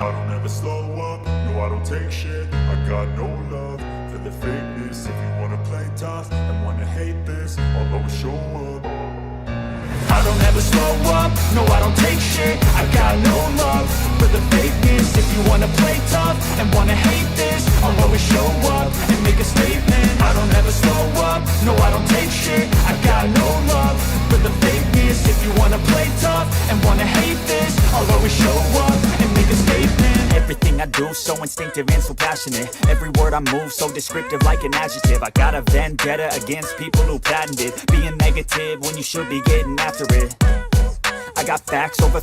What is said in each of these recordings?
I don't ever slow up, no I don't take shit. I got no love for the fakeness. If you wanna play tough and wanna hate this, I'll always show up. I don't ever slow up, no I don't take shit. I got no love for the fakeness. If you wanna play tough and wanna hate this, I'll always show up and make a statement. I don't ever slow up, no I don't take shit. I got no love for the fakeness. If you wanna play tough and wanna hate this, I'll always show up and make a statement. Everything I do so instinctive and so passionate. Every word I move so descriptive like an adjective. I got a vendetta against people who patented being negative when you should be getting after it. I got facts over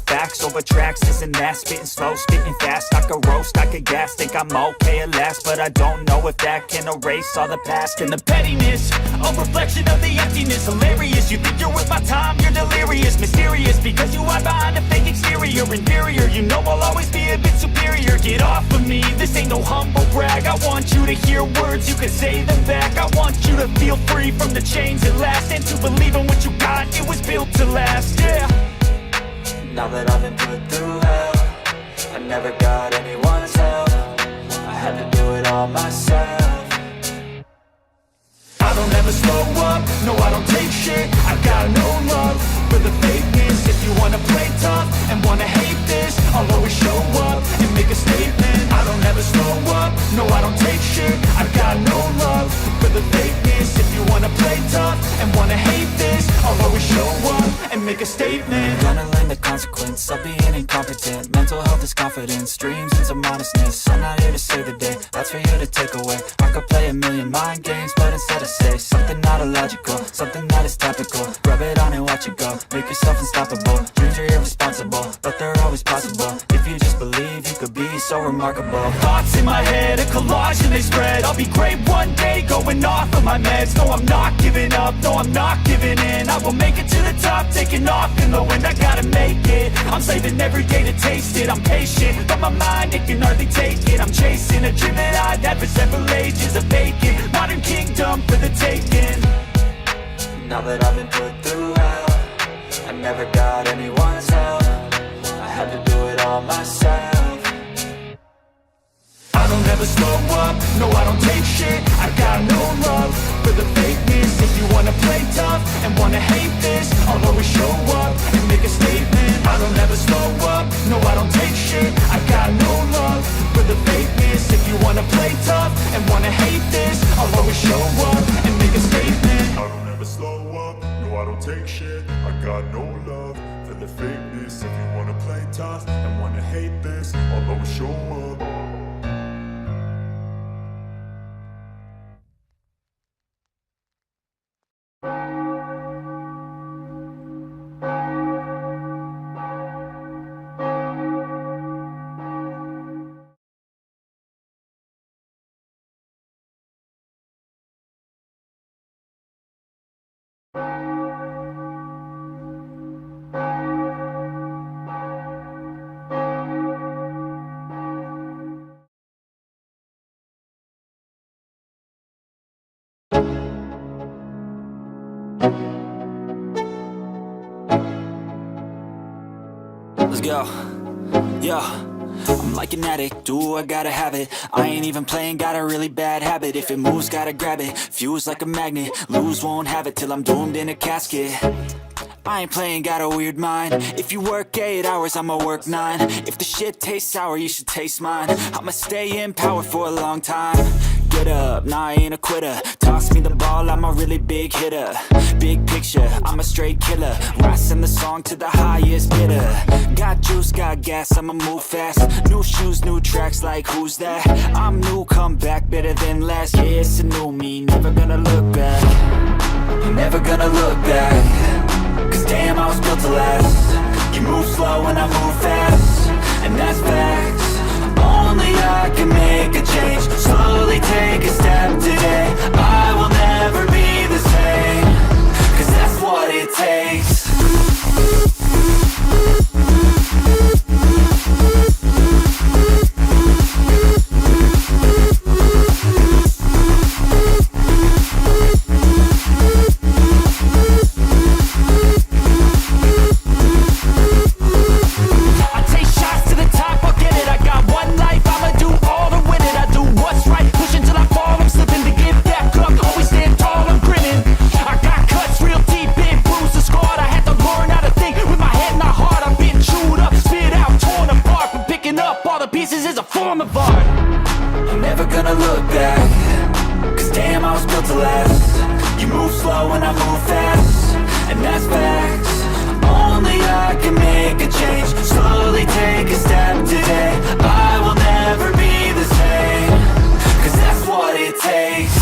tracks, this and that. Spitting slow, spitting fast. I could roast, I could gas. Think I'm okay at last, but I don't know if that can erase all the past. And the pettiness, a reflection of the emptiness. Hilarious, you think you're worth my time, you're delirious. Mysterious, because you hide behind a fake exterior. Inferior, you know I'll always be a bit superior. Get off of me, this ain't no humble brag. I want you to hear words, you can say them back. I want you to feel free from the chains at last, and to believe in what you got, it was built to last, yeah. Now that I've been put through hell, I never got anyone's help. I had to do it all myself. I don't ever slow up, no I don't take shit. I got no love for the fakeness. If you wanna play tough and wanna hate this, I'll always show up and make a statement. I don't ever slow up, no I don't take shit. I got no love for the fakeness. If you wanna play tough and wanna hate this, I'll always show up and make a statement. Gonna learn the consequence of being incompetent. Mental health is confidence, dreams and some honestness. I'm not here to save the day, that's for you to take away. I could play a million mind games, but instead I say something not illogical, something that is topical. Rub it on and watch it go, make yourself unstoppable. Dreams are irresponsible, but they're always possible. If you just believe, you could be so remarkable. Thoughts in my head, a collage and they spread. I'll be great one day, going off of my meds. No, I'm not giving up, no, I'm not giving in. I will make it to the top, taking off in the wind. I gotta make it, I'm saving every day to taste it. I'm patient, but my mind, it can hardly take it. I'm chasing a dream that I've had for several ages. A vacant, modern kingdom for the taking. Now that I've been put through hell, I never got anyone's help. I had to do it all myself. I don't ever slow up, no I don't take shit. I got no love for the fakeness. If you wanna play tough and wanna hate this, I'll always show up and make a statement. I don't ever slow up, no I don't take shit. I got no love for the fakeness. If you wanna play tough and wanna hate this, I'll always show up and make a statement. I don't ever slow up, no I don't take shit. I got no love for the fakeness. If you wanna play tough and wanna hate this, I'll always show up. Let's go. Yo, I'm like an addict, do I gotta have it. I ain't even playing, got a really bad habit. If it moves, gotta grab it, fuse like a magnet. Lose, won't have it till I'm doomed in a casket. I ain't playing, got a weird mind. If you work 8 hours, I'ma work 9. If the shit tastes sour, you should taste mine. I'ma stay in power for a long time. Get up, nah, I ain't a quitter. Toss me the ball, I'm a really big hitter. Big picture, I'm a straight killer. Rising the song to the highest bidder. Got juice, got gas, I'ma move fast. New shoes, new tracks, like who's that? I'm new, come back, better than last. Yeah, it's a new me, never gonna look back. Never gonna look back. Cause damn, I was built to last. You move slow and I move fast, and that's facts. Only I can make a change. Slowly take a step today. I will never be the same, cause that's what it takes. I take shots to the top, I'll get it. I got one wanna look back, 'cause damn, I was built to last. You move slow and I move fast, and that's facts. Only I can make a change. Slowly take a step today. I will never be the same, 'cause that's what it takes.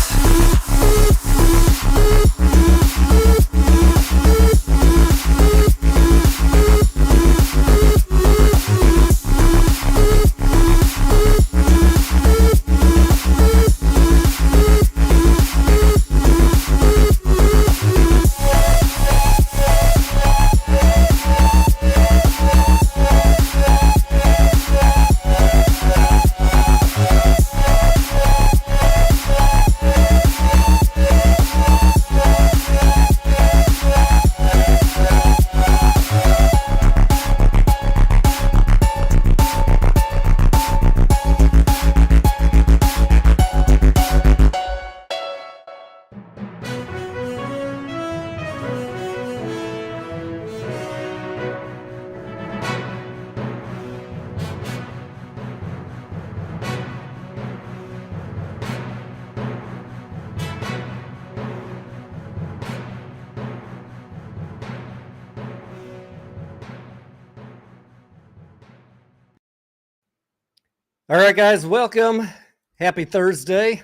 All right, guys, welcome. Happy Thursday.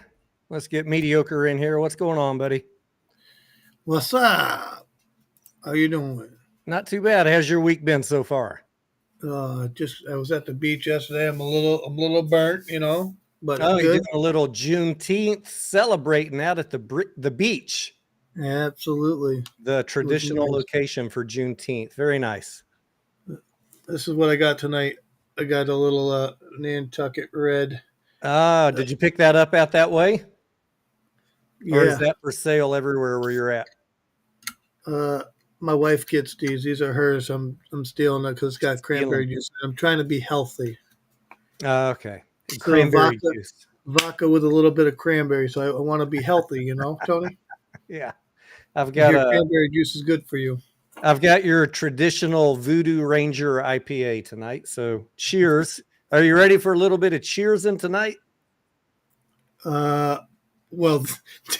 Let's get Mediocre in here. What's going on, buddy? What's up? How you doing? Not too bad. How's your week been so far? I was at the beach yesterday. I'm a little burnt, but Oh, you're good. doing a little Juneteenth celebrating out at the beach, Absolutely. the traditional nice. location for Juneteenth. Very nice. This is what I got tonight. I got a little Nantucket red. Did you pick that up out that way? Or is Yeah. that for sale everywhere where you're at? My wife gets these. These are hers. I'm stealing it because it's got cranberry juice. I'm trying to be healthy. Okay. So Cranberry juice. vodka with a little bit of cranberry. So I want to be healthy, Tony. Yeah. I've Your got cranberry juice is good for you. I've got your traditional Voodoo Ranger IPA tonight. So cheers. Are you ready for a little bit of cheersing tonight? Well,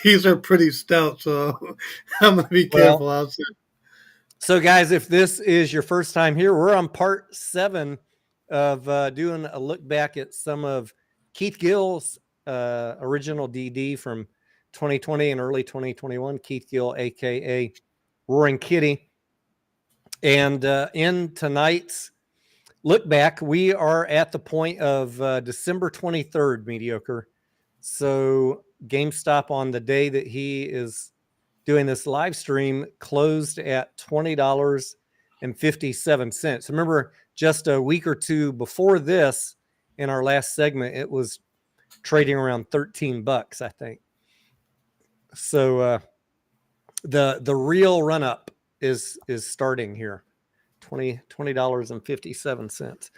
these are pretty stout, so I'm gonna be careful. I'll say. So, guys, if this is your first time here, we're on part 7 of doing a look back at some of Keith Gill's original DD from 2020 and early 2021. Keith Gill, aka Roaring Kitty. And in tonight's look back, we are at the point of December 23rd, Mediocre. So Gamestop on the day that he is doing this live stream closed at $20.57. Remember, just a week or two before this, in our last segment, it was trading around $13, I think. So the real run up is starting here. $20.57.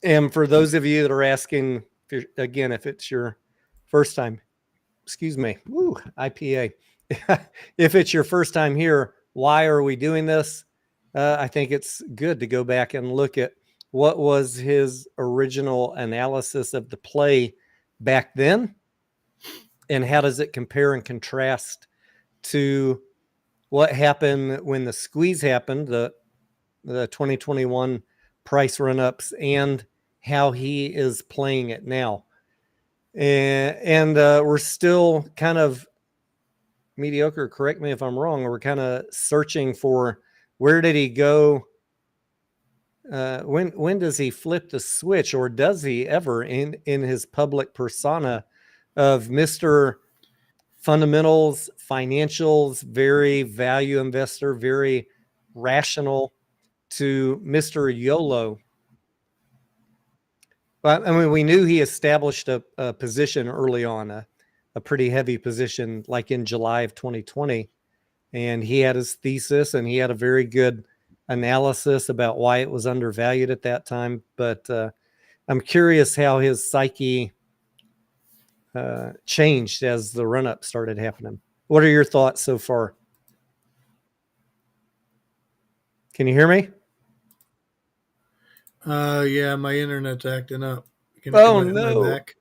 And for those of you that are asking, if it's your first time, IPA. If it's your first time here, why are we doing this? I think it's good to go back and look at what was his original analysis of the play back then, and how does it compare and contrast to what happened when the squeeze happened, the 2021 price run-ups, and how he is playing it now. And we're still kind of Mediocre. Correct me if I'm wrong. We're kind of searching for where did he go? When does he flip the switch, or does he ever in his public persona of Mr. Fundamentals, financials, very value investor, very rational, to Mr. YOLO? But I mean, we knew he established a position early on, a pretty heavy position, like in July of 2020. And he had his thesis, and he had a very good analysis about why it was undervalued at that time. But I'm curious how his psyche changed as the run-up started happening. What are your thoughts so far? Can you hear me? Yeah, my internet's acting up. Oh, no. Am I back?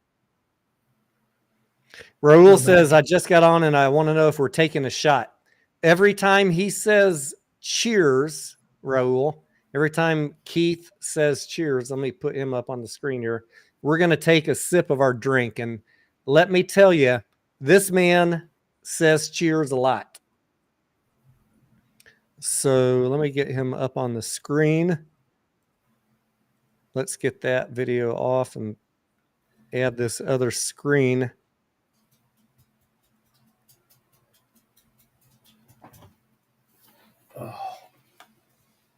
Raul says, I just got on and I want to know if we're taking a shot. Every time he says cheers, Raul, every time Keith says cheers, let me put him up on the screen here. We're going to take a sip of our drink. And let me tell you, this man says cheers a lot. So let me get him up on the screen. Let's get that video off and add this other screen.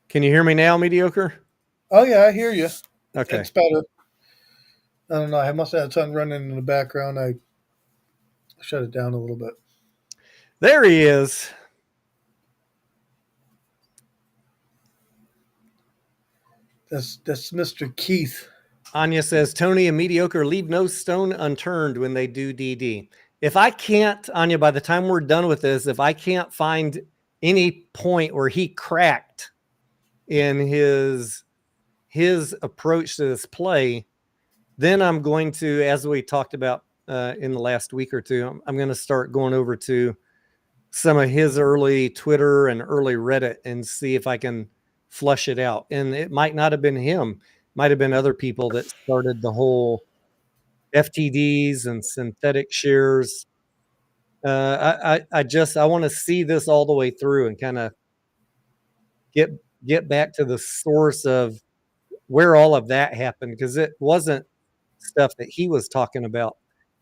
Can you hear me now, Mediocre? Oh yeah, I hear you. Okay. It's better. I don't know. I must have had something running in the background. I shut it down a little bit. There he is. That's Mr. Keith. Anya says, Tony and Mediocre leave no stone unturned when they do DD. If I can't, Anya, by the time we're done with this, if I can't find any point where he cracked in his approach to this play, then I'm going to, as we talked about in the last week or two, I'm going to start going over to some of his early Twitter and early Reddit and see if I can flush it out. And it might not have been him. Might have been other people that started the whole FTDs and synthetic shares. I want to see this all the way through and kind of get back to the source of where all of that happened, because it wasn't stuff that he was talking about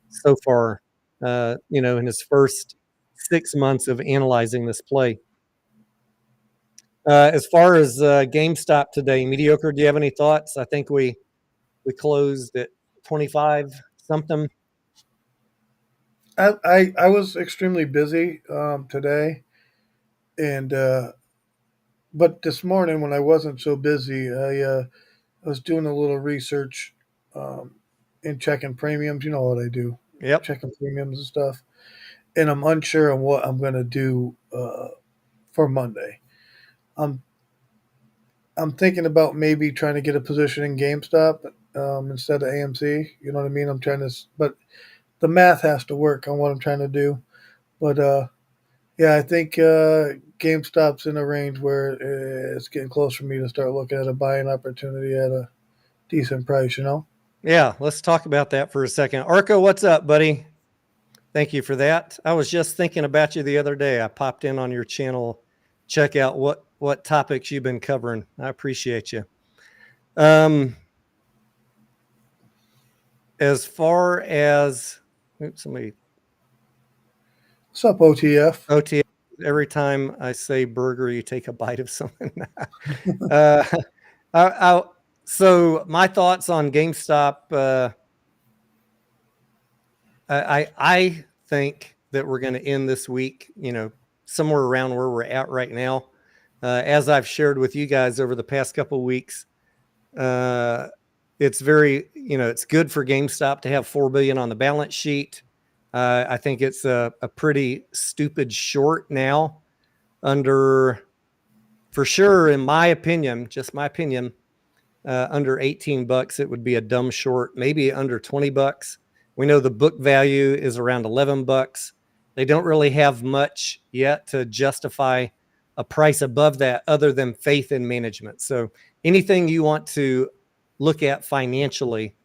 so far, in his first 6 months of analyzing this play. As far as GameStop today, Mediocre, do you have any thoughts? I think we closed at 25 something. I was extremely busy today, and but this morning when I wasn't so busy, I was doing a little research and checking premiums. You know what I do? Yep. Checking premiums and stuff. And I'm unsure on what I'm going to do for Monday. I'm thinking about maybe trying to get a position in GameStop instead of AMC. You know what I mean? But the math has to work on what I'm trying to do. But yeah, I think GameStop's in a range where it's getting close for me to start looking at a buying opportunity at a decent price. Yeah, let's talk about that for a second. Arco, what's up, buddy? Thank you for that. I was just thinking about you the other day. I popped in on your channel, check out what topics you've been covering. I appreciate you. As far as, what's up, OTF? Every time I say burger, you take a bite of something. So my thoughts on GameStop. I think that we're going to end this week, somewhere around where we're at right now. As I've shared with you guys over the past couple of weeks, it's very, it's good for GameStop to have $4 billion on the balance sheet. I think it's a pretty stupid short now, for sure, in my opinion, just my opinion, under $18, it would be a dumb short, maybe under $20. We know the book value is around $11. They don't really have much yet to justify a price above that other than faith in management. So anything you want to look at financially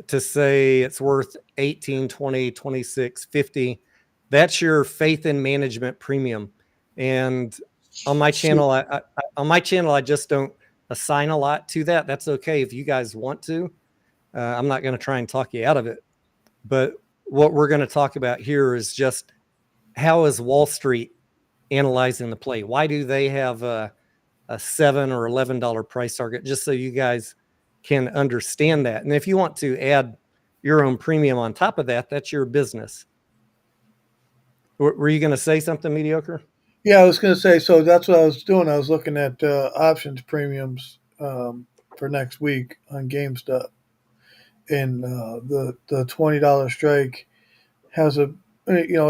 to say it's worth 18, 20, 26, 50, that's your faith in management premium. And on my channel, I just don't assign a lot to that. That's okay if you guys want to. I'm not going to try and talk you out of it. But what we're going to talk about here is just how is Wall Street analyzing the play? Why do they have a $7 or $11 price target? Just so you guys can understand that. And if you want to add your own premium on top of that, that's your business. Were you going to say something, Mediocre? Yeah, I was going to say, so that's what I was doing. I was looking at options premiums for next week on GameStop. And the $20 strike has a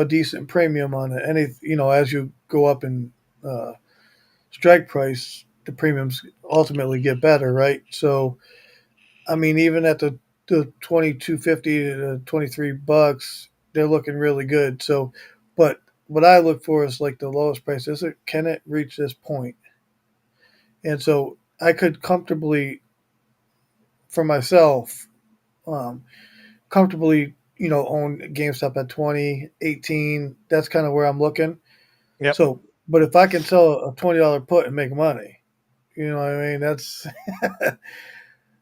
decent premium on it. And as you go up in strike price, the premiums ultimately get better, right? So, I mean, even at the $22.50 to $23, they're looking really good. So, but what I look for is like the lowest price. Can it reach this point? And so I could comfortably, for myself, um, comfortably, own GameStop at 20, 18. That's kind of where I'm looking. Yep. So, but if I can sell a $20 put and make money, you know what I mean? That's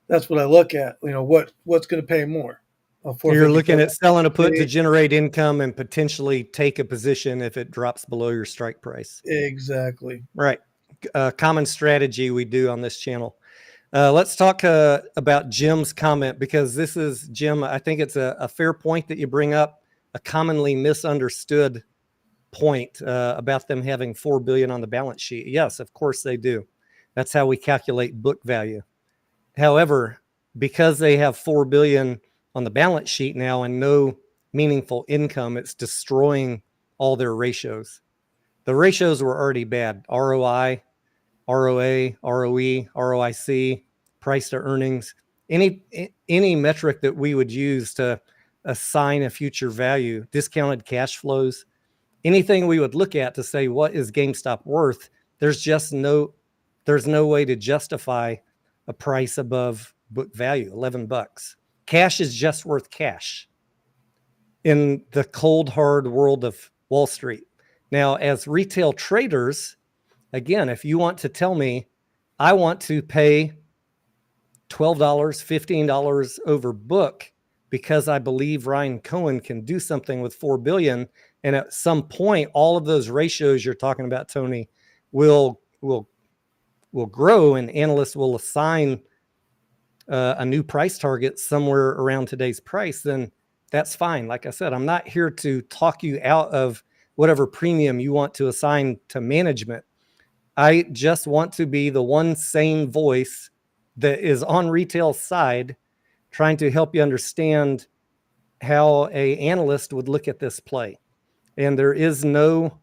that's what I look at. What's going to pay more? A You're looking at selling a put to 450. generate income and potentially take a position if it drops below your strike price. Exactly. Right. Common strategy we do on this channel. Let's talk about Jim's comment, because this is, Jim, I think it's a fair point that you bring up, a commonly misunderstood point about them having $4 billion on the balance sheet. Yes, of course they do. That's how we calculate book value. However, because they have $4 billion on the balance sheet now and no meaningful income, it's destroying all their ratios. The ratios were already bad. ROI, ROA, ROE, ROIC, price to earnings, any metric that we would use to assign a future value, discounted cash flows, anything we would look at to say, what is GameStop worth? There's no way to justify a price above book value, $11. Cash is just worth cash in the cold, hard world of Wall Street. Now, as retail traders, again, if you want to tell me I want to pay $12, $15 over book because I believe Ryan Cohen can do something with $4 billion, and at some point, all of those ratios you're talking about, Tony, will grow, and analysts will assign a new price target somewhere around today's price, then that's fine. Like I said, I'm not here to talk you out of whatever premium you want to assign to management. I just want to be the one sane voice that is on retail side, trying to help you understand how a analyst would look at this play. And there is no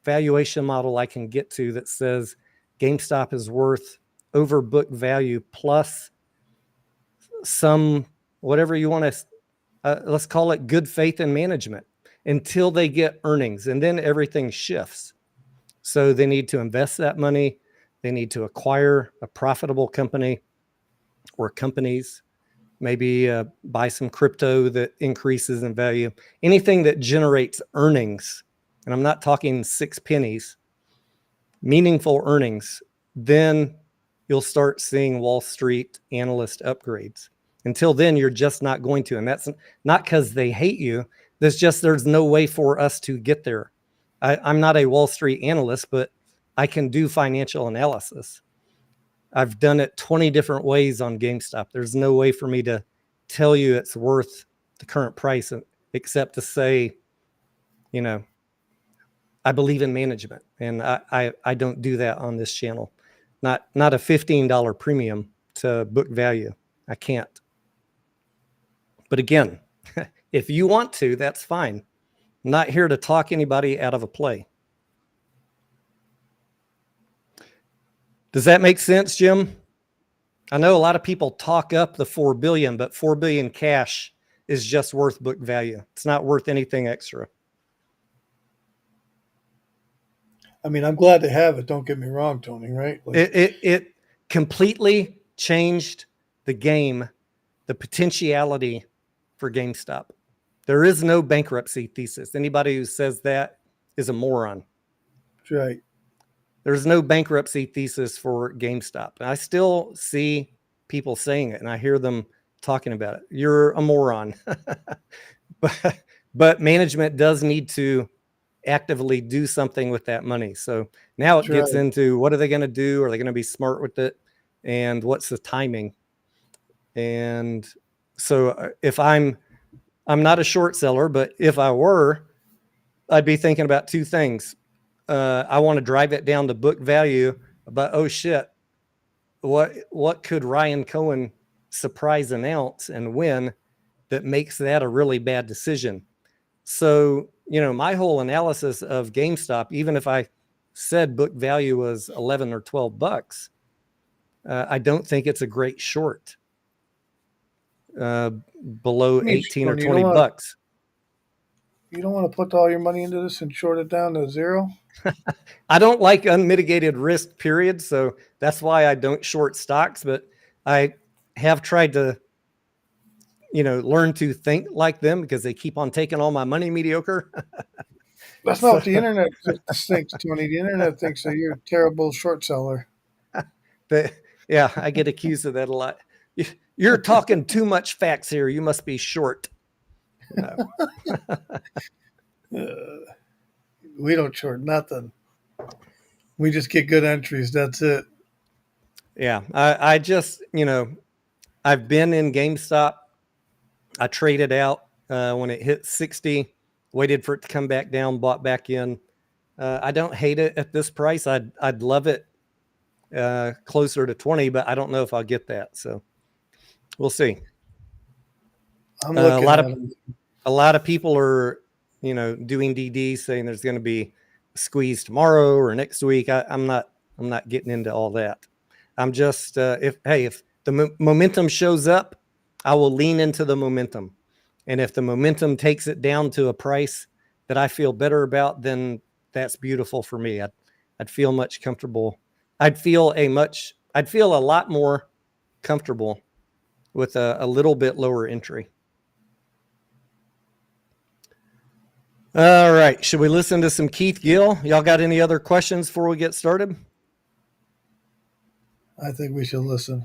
valuation model I can get to that says GameStop is worth over book value plus some, whatever you want to, let's call it good faith in management, until they get earnings, and then everything shifts. So they need to invest that money. They need to acquire a profitable company or companies, maybe buy some crypto that increases in value, anything that generates earnings. And I'm not talking 6 pennies, meaningful earnings. Then you'll start seeing Wall Street analyst upgrades. Until then, you're just not going to. And that's not because they hate you. There's no way for us to get there. I'm not a Wall Street analyst, but I can do financial analysis. I've done it 20 different ways on GameStop. There's no way for me to tell you it's worth the current price, except to say, I believe in management, and I don't do that on this channel. Not a $15 premium to book value. I can't. But again, if you want to, that's fine. I'm not here to talk anybody out of a play. Does that make sense, Jim? I know a lot of people talk up the $4 billion, but $4 billion cash is just worth book value. It's not worth anything extra. I mean, I'm glad to have it. Don't get me wrong, Tony. Right? It completely changed the game, the potentiality for GameStop. There is no bankruptcy thesis. Anybody who says that is a moron. That's right. There's no bankruptcy thesis for GameStop. And I still see people saying it, and I hear them talking about it. You're a moron. But management does need to actively do something with that money. So now it gets into, what are they going to do? Are they going to be smart with it? And what's the timing? And so if I'm not a short seller, but if I were, I'd be thinking about 2 things. I want to drive it down to book value, but oh shit, what could Ryan Cohen surprise announce and when that makes that a really bad decision? So, my whole analysis of GameStop, even if I said book value was 11 or 12 bucks, I don't think it's a great short below 18 or 20 bucks. You don't want to put all your money into this and short it down to zero? I don't like unmitigated risk, period. So that's why I don't short stocks, but I have tried to, learn to think like them because they keep on taking all my money, mediocre. That's not So, what the internet thinks, Tony. The internet thinks that you're a terrible short seller. but yeah, I get accused of that a lot. You're talking too much facts here. You must be short. We don't short nothing. We just get good entries. That's it. Yeah, I just, I've been in GameStop. I traded out when it hit 60, waited for it to come back down, bought back in. I don't hate it at this price. I'd love it closer to 20, but I don't know if I'll get that. So we'll see. I'm looking at them. A lot of people are, doing DD, saying there's going to be a squeeze tomorrow or next week. I'm not getting into all that. I'm just if the momentum shows up, I will lean into the momentum, and if the momentum takes it down to a price that I feel better about, then that's beautiful for me. I'd feel much comfortable. I'd feel a lot more comfortable with a little bit lower entry. All right. Should we listen to some Keith Gill? Y'all got any other questions before we get started? I think we should listen.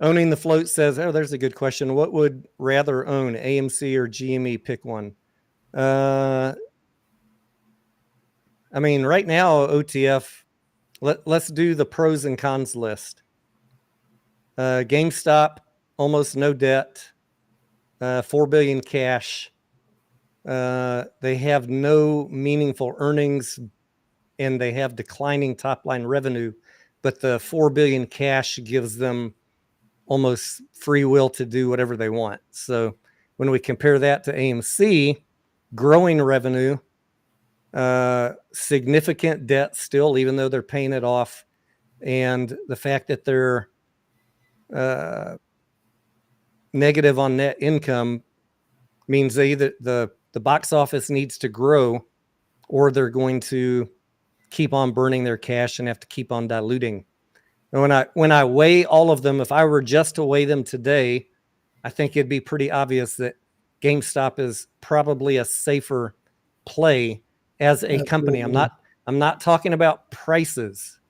Owning the Float says, oh, there's a good question. What would rather own, AMC or GME? Pick one. I mean, right now, OTF, let's do the pros and cons list. GameStop, almost no debt, $4 billion cash. They have no meaningful earnings, and they have declining top line revenue, but the $4 billion cash gives them almost free will to do whatever they want. So when we compare that to AMC, growing revenue, significant debt still, even though they're paying it off, and the fact that they're negative on net income means they either the box office needs to grow, or they're going to keep on burning their cash and have to keep on diluting. And when I weigh all of them, if I were just to weigh them today, I think it'd be pretty obvious that GameStop is probably a safer play as a company. I'm not talking about prices.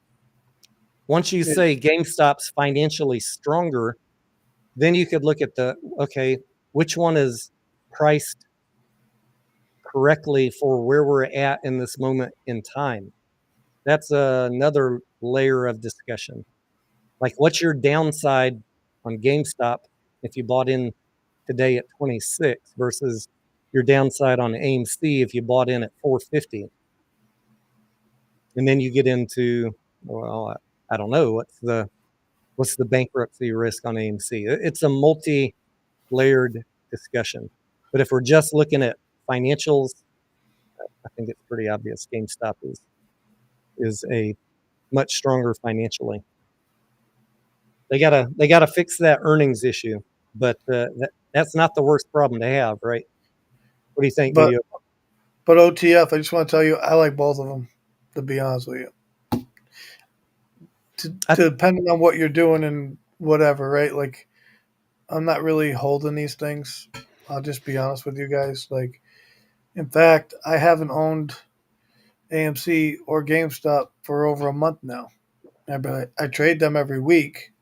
Once you say GameStop's financially stronger, then you could look at which one is priced correctly for where we're at in this moment in time. That's another layer of discussion. Like, what's your downside on GameStop if you bought in today at 26 versus your downside on AMC if you bought in at 450? And then you get into, well, I don't know, what's the bankruptcy risk on AMC? It's a multi-layered discussion. But if we're just looking at financials, I think it's pretty obvious GameStop is a much stronger financially. They gotta fix that earnings issue, but that's not the worst problem to have, right? What do you think, But Video? OTF, I just want to tell you, I like both of them, to be honest with you. Depending on what you're doing and whatever, right? Like, I'm not really holding these things. I'll just be honest with you guys. Like, in fact, I haven't owned AMC or GameStop for over a month now. I trade them every week,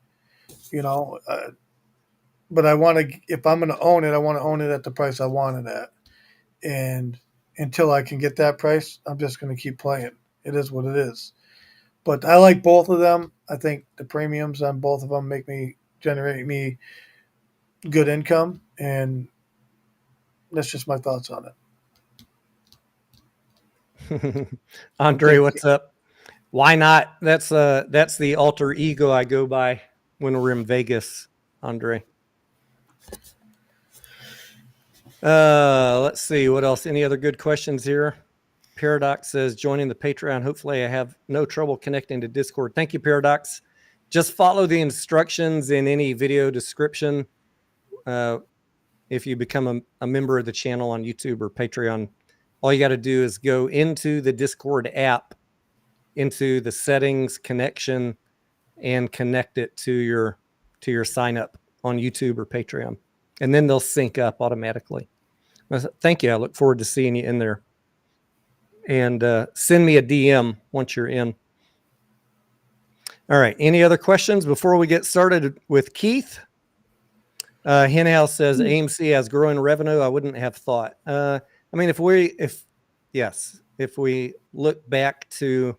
but I want to, if I'm going to own it, I want to own it at the price I want it at. And until I can get that price, I'm just going to keep playing. It is what it is. But I like both of them. I think the premiums on both of them generate me good income, and that's just my thoughts on it? Andre, what's up? Why not? That's the alter ego I go by when we're in Vegas, Andre. Let's see what else. Any other good questions here? Paradox says, joining the Patreon. Hopefully I have no trouble connecting to Discord. Thank you, Paradox. Just follow the instructions in any video description. If you become a member of the channel on YouTube or Patreon, all you got to do is go into the Discord app, into the settings connection, and connect it to your sign up on YouTube or Patreon, and then they'll sync up automatically. Thank you. I look forward to seeing you in there. And send me a DM once you're in. All right. Any other questions before we get started with Keith? Henhouse says AMC has growing revenue. I wouldn't have thought. I mean, if we look back to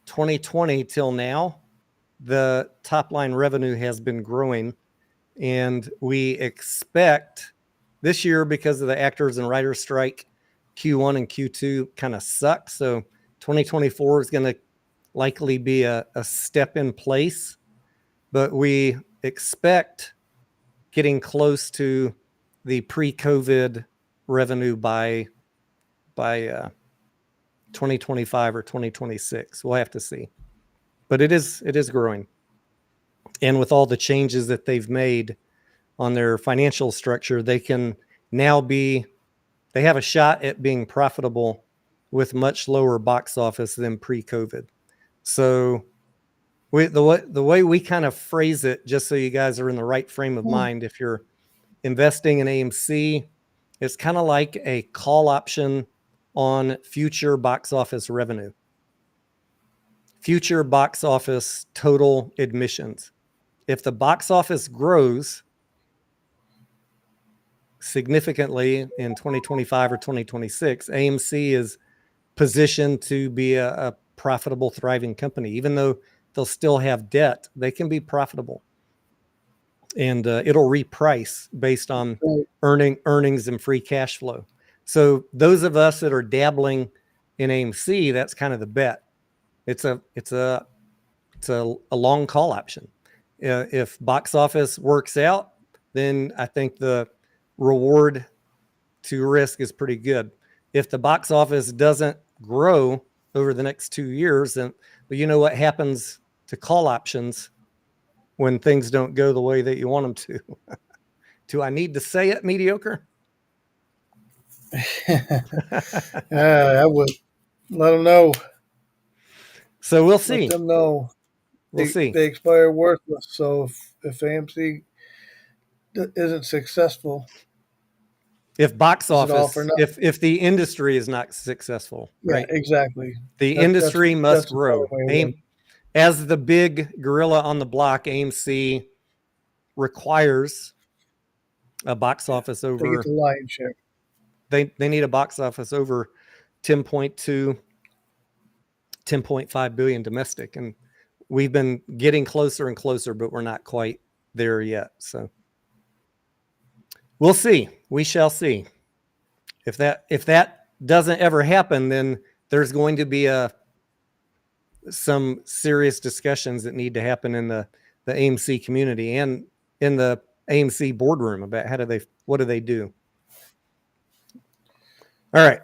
2020 till now, the top line revenue has been growing, and we expect this year, because of the actors and writers strike, Q1 and Q2 kind of suck. So 2024 is going to likely be a step in place, but we expect getting close to the pre-COVID revenue by 2025 or 2026. We'll have to see, but it is growing. And with all the changes that they've made on their financial structure, they can now they have a shot at being profitable with much lower box office than pre-COVID. So the way we kind of phrase it, just so you guys are in the right frame of mind, if you're investing in AMC, it's kind of like a call option on future box office revenue, future box office total admissions. If the box office grows significantly in 2025 or 2026, AMC is positioned to be a profitable, thriving company. Even though they'll still have debt, they can be profitable, and it'll reprice based on earnings and free cash flow. So those of us that are dabbling in AMC, that's kind of the bet. It's a long call option. If box office works out, then I think the reward to risk is pretty good. If the box office doesn't grow over the next 2 years, then you know what happens to call options when things don't go the way that you want them to. Do I need to say it, mediocre? I would let them know. So we'll see. Let them know. We'll see. They expire worthless. So if AMC isn't successful, if box office, if the industry is not successful, right? Exactly. The industry must grow. As the big gorilla on the block, AMC requires a box office over. They get the lion's share. They need a box office over 10.2, 10.5 billion domestic, and we've been getting closer and closer, but we're not quite there yet. So we'll see. We shall see. If that doesn't ever happen, then there's going to be some serious discussions that need to happen in the AMC community and in the AMC boardroom about what do they do. All right,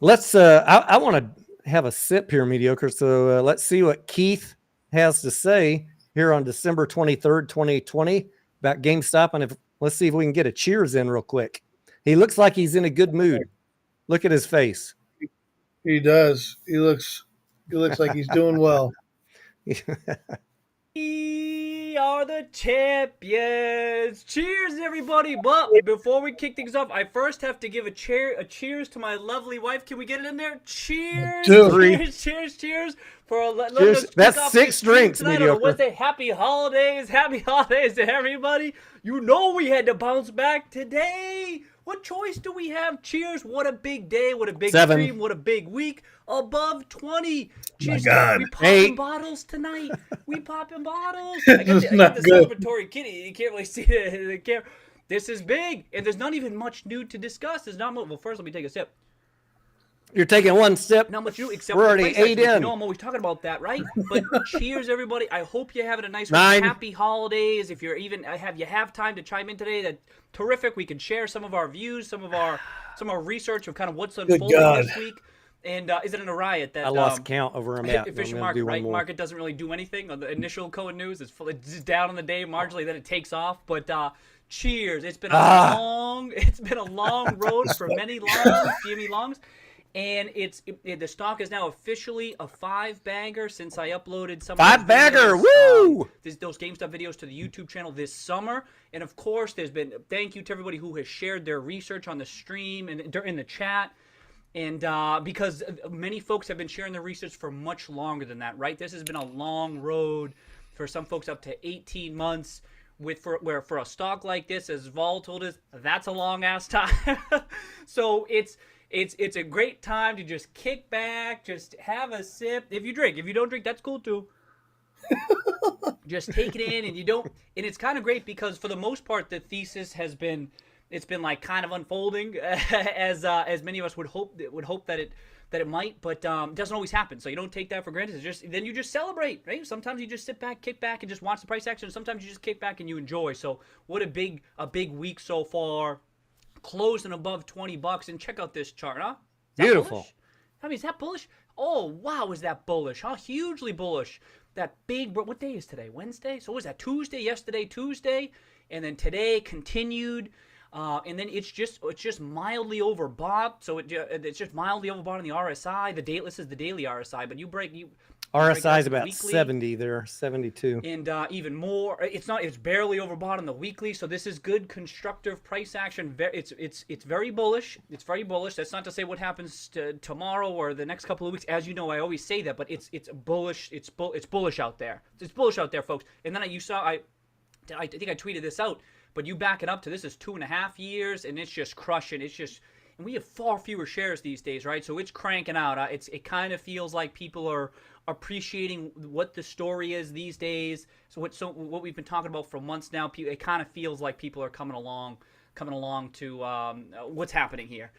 let's. I want to have a sip here, mediocre. So let's see what Keith has to say here on December 23rd, 2020 about GameStop, and let's see if we can get a cheers in real quick. He looks like he's in a good mood. Look at his face. He does. He looks like he's doing well. We are the champions. Cheers, everybody. But before we kick things off, I first have to give a cheers to my lovely wife. Can we get it in there? Cheers. Cheers. For cheers. That's 6 drinks, mediocre. Wednesday. Happy holidays to everybody. You know we had to bounce back today. What choice do we have? Cheers. What a big day. What a big 7. stream. What a big week. Above 20. Cheers. God. We popping bottles tonight. We popping bottles. I got the celebratory kitty. You can't really see it. This is big. And there's not even much new to discuss. There's not much. Well, first let me take a sip. You're taking one sip. Not much new, except we're for already 8 in. You know I'm always talking about that, right? But cheers, everybody. I hope you're having a nice 9. Happy holidays. If you're even have time to chime in today, that's terrific. We can share some of our views, some of our research of kind of what's unfolding this week. And is it in a riot that I lost count over a map? Efficient market, right? Market doesn't really do anything on the initial code news. It's down on the day marginally, then it takes off. But cheers! It's been a long road for many longs, GME longs. And the stock is now officially a 5-bagger since I uploaded some 5-bagger, woo! Those GameStop videos to the YouTube channel this summer. And of course, there's been thank you to everybody who has shared their research on the stream and in the chat. And because many folks have been sharing their research for much longer than that, right? This has been a long road for some folks, up to 18 months. Where for a stock like this, as Vol told us, that's a long ass time. So it's a great time to just kick back, just have a sip. If you drink, if you don't drink, that's cool too. Just take it in, and it's kind of great because for the most part, the thesis has been. It's been like kind of unfolding as many of us would hope that it might, but it doesn't always happen. So you don't take that for granted. Then you just celebrate, right? Sometimes you just sit back, kick back, and just watch the price action. Sometimes you just kick back and you enjoy. So what a big week so far, closing above $20. And check out this chart, huh? Beautiful. Bullish? I mean, is that bullish? Oh wow, is that bullish? Huh? Hugely bullish. That big. What day is today? Wednesday. So what was that? Tuesday. Yesterday, Tuesday, and then today continued. And then it's just mildly overbought, so it's just mildly overbought on the RSI. This is the daily RSI, but RSI is about weekly, 70. They're 72, and even more. It's barely overbought on the weekly. So this is good constructive price action. It's very bullish. It's very bullish. That's not to say what happens tomorrow or the next couple of weeks. As you know, I always say that, but it's bullish. It's bullish out there. It's bullish out there, folks. And then I think I tweeted this out. But you back it up to this is 2.5 years, and it's just crushing. And we have far fewer shares these days, right? So it's cranking out. It kind of feels like people are appreciating what the story is these days. So what we've been talking about for months now, it kind of feels like people are coming along to what's happening here.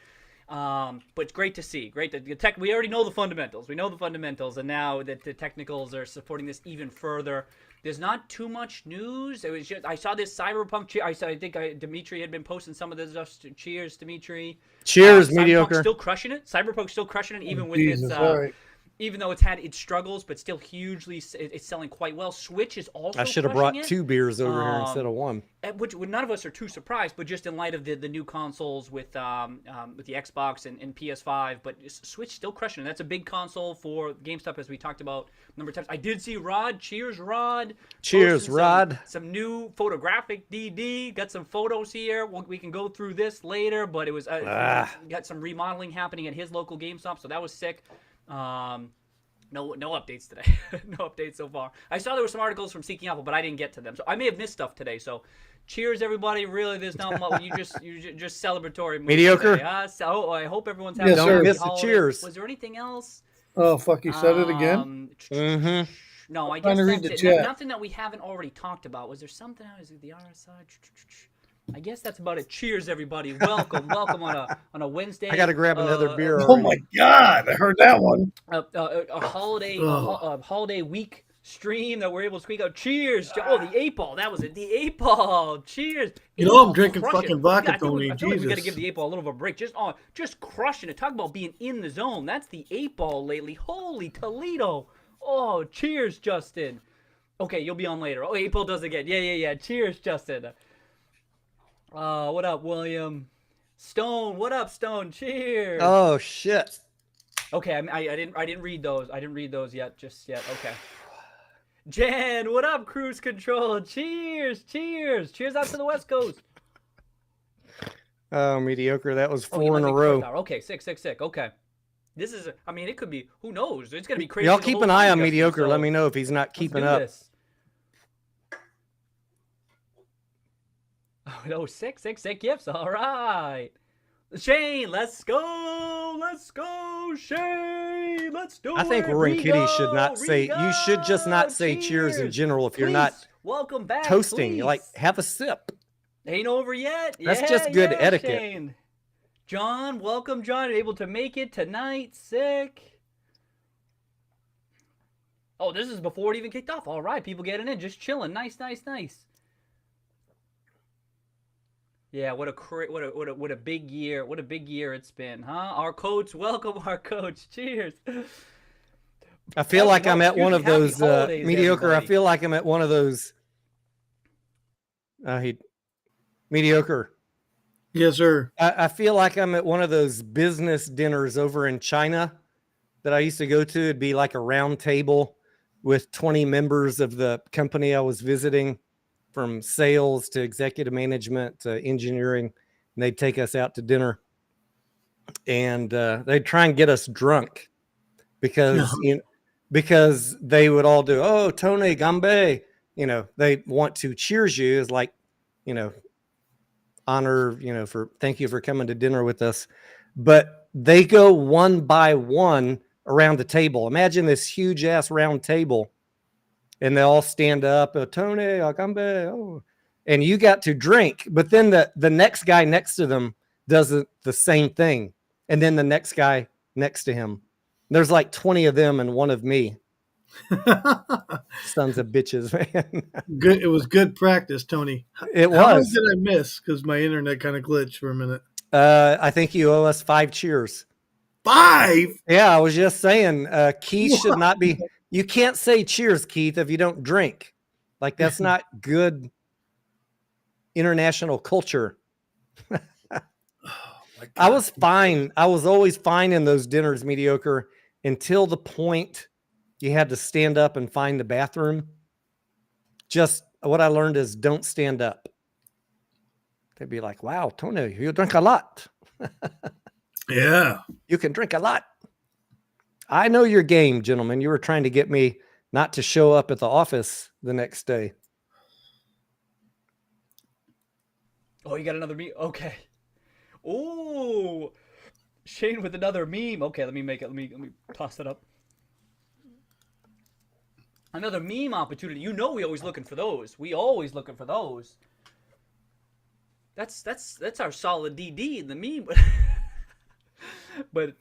But it's great to see. Great that we already know the fundamentals. We know the fundamentals, and now that the technicals are supporting this even further. There's not too much news. It was just I saw this cyberpunk. I think Dimitri had been posting some of this stuff. Cheers, Dimitri. Cheers, mediocre. Still crushing it. Cyberpunk's still crushing it, even with Jesus, its. Even though it's had its struggles, but still hugely, it's selling quite well. Switch is also. I should have brought 2 beers over here instead of 1. Which none of us are too surprised, but just in light of the new consoles with the Xbox and PS5, but Switch still crushing. That's a big console for GameStop, as we talked about a number of times. I did see Rod. Cheers, Rod. Cheers, Rod. Some new photographic DD. Got some photos here. We can go through this later, but it was got some remodeling happening at his local GameStop, so that was sick. No updates today. No updates so far. I saw there were some articles from Seeking Apple, but I didn't get to them. So I may have missed stuff today. So cheers, everybody. Really, there's not much. You just celebratory. Mediocre. Today, so I hope everyone's having don't miss the cheers. Was there anything else? Oh, fuck, you said it again? Mm-hmm. No, I guess read that's the it. chat. Nothing that we haven't already talked about. Was there something else? Is it the RSI? I guess that's about it. Cheers, everybody. Welcome on a Wednesday. I got to grab another beer. Oh my God, I heard that one. A holiday week stream that we're able to squeak out. Cheers! Oh, the 8-ball. That was it. The 8-ball. Cheers. You know I'm drinking fucking vodka, Tony. I feel like we got to Jesus. give the 8-ball a little bit of a break. Just crushing it. Talk about being in the zone. That's the 8-ball lately. Holy Toledo. Oh, cheers, Justin. Okay, you'll be on later. Oh, 8-ball does it again. Yeah. Cheers, Justin. What up, William? Stone, what up, Stone? Cheers. Oh shit. Okay, I didn't read those. I didn't read those just yet. Okay. Jen, what up, Cruise Control? Cheers. Cheers out to the West Coast. Oh, mediocre. That was 4 in a row. Okay, sick. Okay. This is, it could be, who knows? It's going to be crazy. Y'all keep an eye on mediocre. Let me know if he's not keeping up. This. Oh, sick gifts. All right. Shane, let's go, Shane. Let's do it. I think Roaring Kitty should not say, you should just not say cheers in general if you're not welcome back, toasting. please. Like, have a sip. Ain't over yet. That's just good etiquette. Shane. John, welcome, John. Able to make it tonight. Sick. Oh, this is before it even kicked off. All right, people getting in, just chilling. Nice. Yeah, what a big year. What a big year it's been, huh? Our coach, welcome our coach. Cheers. I feel like I'm at one of those holidays, mediocre. everybody. I feel like I'm at one of those mediocre. Yes, sir. I feel like I'm at one of those business dinners over in China that I used to go to. It'd be like a round table with 20 members of the company I was visiting, from sales to executive management to engineering. And they'd take us out to dinner, and they'd try and get us drunk because because they would all do, oh, Tony Gambe, they want to cheers you as like, honor, for thank you for coming to dinner with us. But they go one by one around the table. Imagine this huge ass round table, and they all stand up, oh, Tony Gambe, oh, and you got to drink. But then the next guy next to them does the same thing, and then the next guy next to him. There's like 20 of them and one of me. Sons of bitches, man. Good. It was good practice, Tony. It How much was. did I miss? Because my internet kind of glitched for a minute. I think you owe us 5 cheers. 5? Yeah, I was just saying, Keith should not be. You can't say cheers, Keith, if you don't drink. Like, that's not good international culture. I was fine. I was always fine in those dinners, mediocre, until the point you had to stand up and find the bathroom. Just what I learned is don't stand up. They'd be like, wow, Tony, you drink a lot. Yeah. You can drink a lot. I know your game, gentlemen. You were trying to get me not to show up at the office the next day. Oh, you got another meme? Okay. Ooh. Shane with another meme. Okay, let me make it. Let me toss it up. Another meme opportunity. You know we always looking for those. We always looking for those. That's our solid DD in the meme. But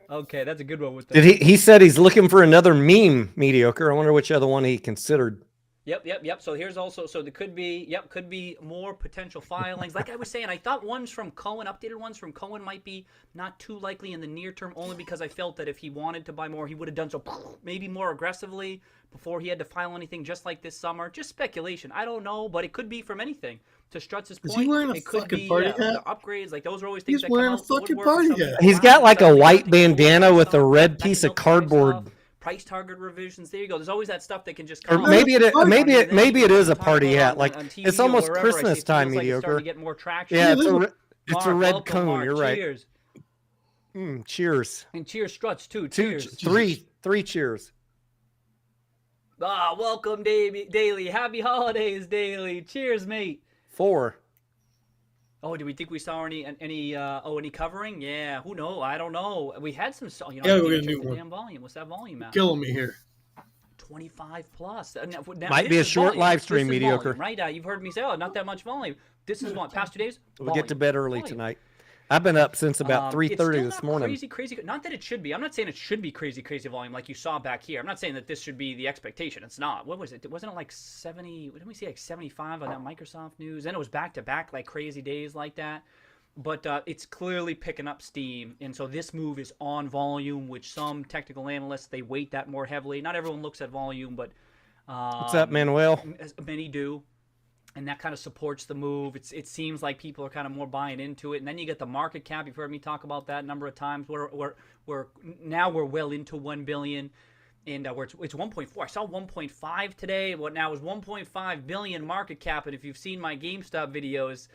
okay, that's a good one with that. He said he's looking for another meme, mediocre. I wonder which other one he considered. Yep. So here's also, so there could be more potential filings. Like I was saying, I thought ones from Cohen, updated ones from Cohen might be not too likely in the near term, only because I felt that if he wanted to buy more, he would have done so maybe more aggressively before he had to file anything, just like this summer. Just speculation. I don't know, but it could be from anything. To Strutz's point, Is he wearing a it could fucking be party hat? the upgrades. Like those are always things He's that wearing come a out. the fucking woodwork or party something. hat. He's got like a Stuff, white you know, bandana with a stuff, red that piece can of help price cardboard. stuff, price target revisions. There you go. There's always that stuff that can just Or come. maybe out. maybe it is a Talk party about hat. Like on TV it's or almost wherever, Christmas it time, feels like it's starting mediocre. to get more traction. Yeah, Yeah, it's a Mark, red welcome, cone. Mark. You're right. Cheers. Cheers. And cheers, Struts too. Two, Cheers. three cheers. Welcome, Daily. Happy holidays, Daily. Cheers, mate. 4. Oh, do we think we saw any covering? Yeah, who knows? I don't know. We had some, Yeah, I we're didn't gonna check do the one. damn volume. What's that volume at? Killing me here. 25 plus. Now, Might this be a is short volume. live stream, This is mediocre. volume, right? You've heard me say, oh, not that much volume. This is what, past 2 days? We'll get to bed early Volume. tonight. I've been up since about 3:30 it's this still morning. not crazy. Not that it should be. I'm not saying it should be crazy volume like you saw back here. I'm not saying that this should be the expectation. It's not. What was it? Wasn't it like 70? Didn't we see like 75 on that Microsoft news? Then it was back to back like crazy days like that. But it's clearly picking up steam, and so this move is on volume, which some technical analysts, they weight that more heavily. Not everyone looks at volume, but What's up, Manuel? many do. And that kind of supports the move. It seems like people are kind of more buying into it. And then you get the market cap. You've heard me talk about that a number of times. We're well into 1 billion, and it's 1.4. I saw 1.5 today. What now is 1.5 billion market cap. And if you've seen my GameStop videos,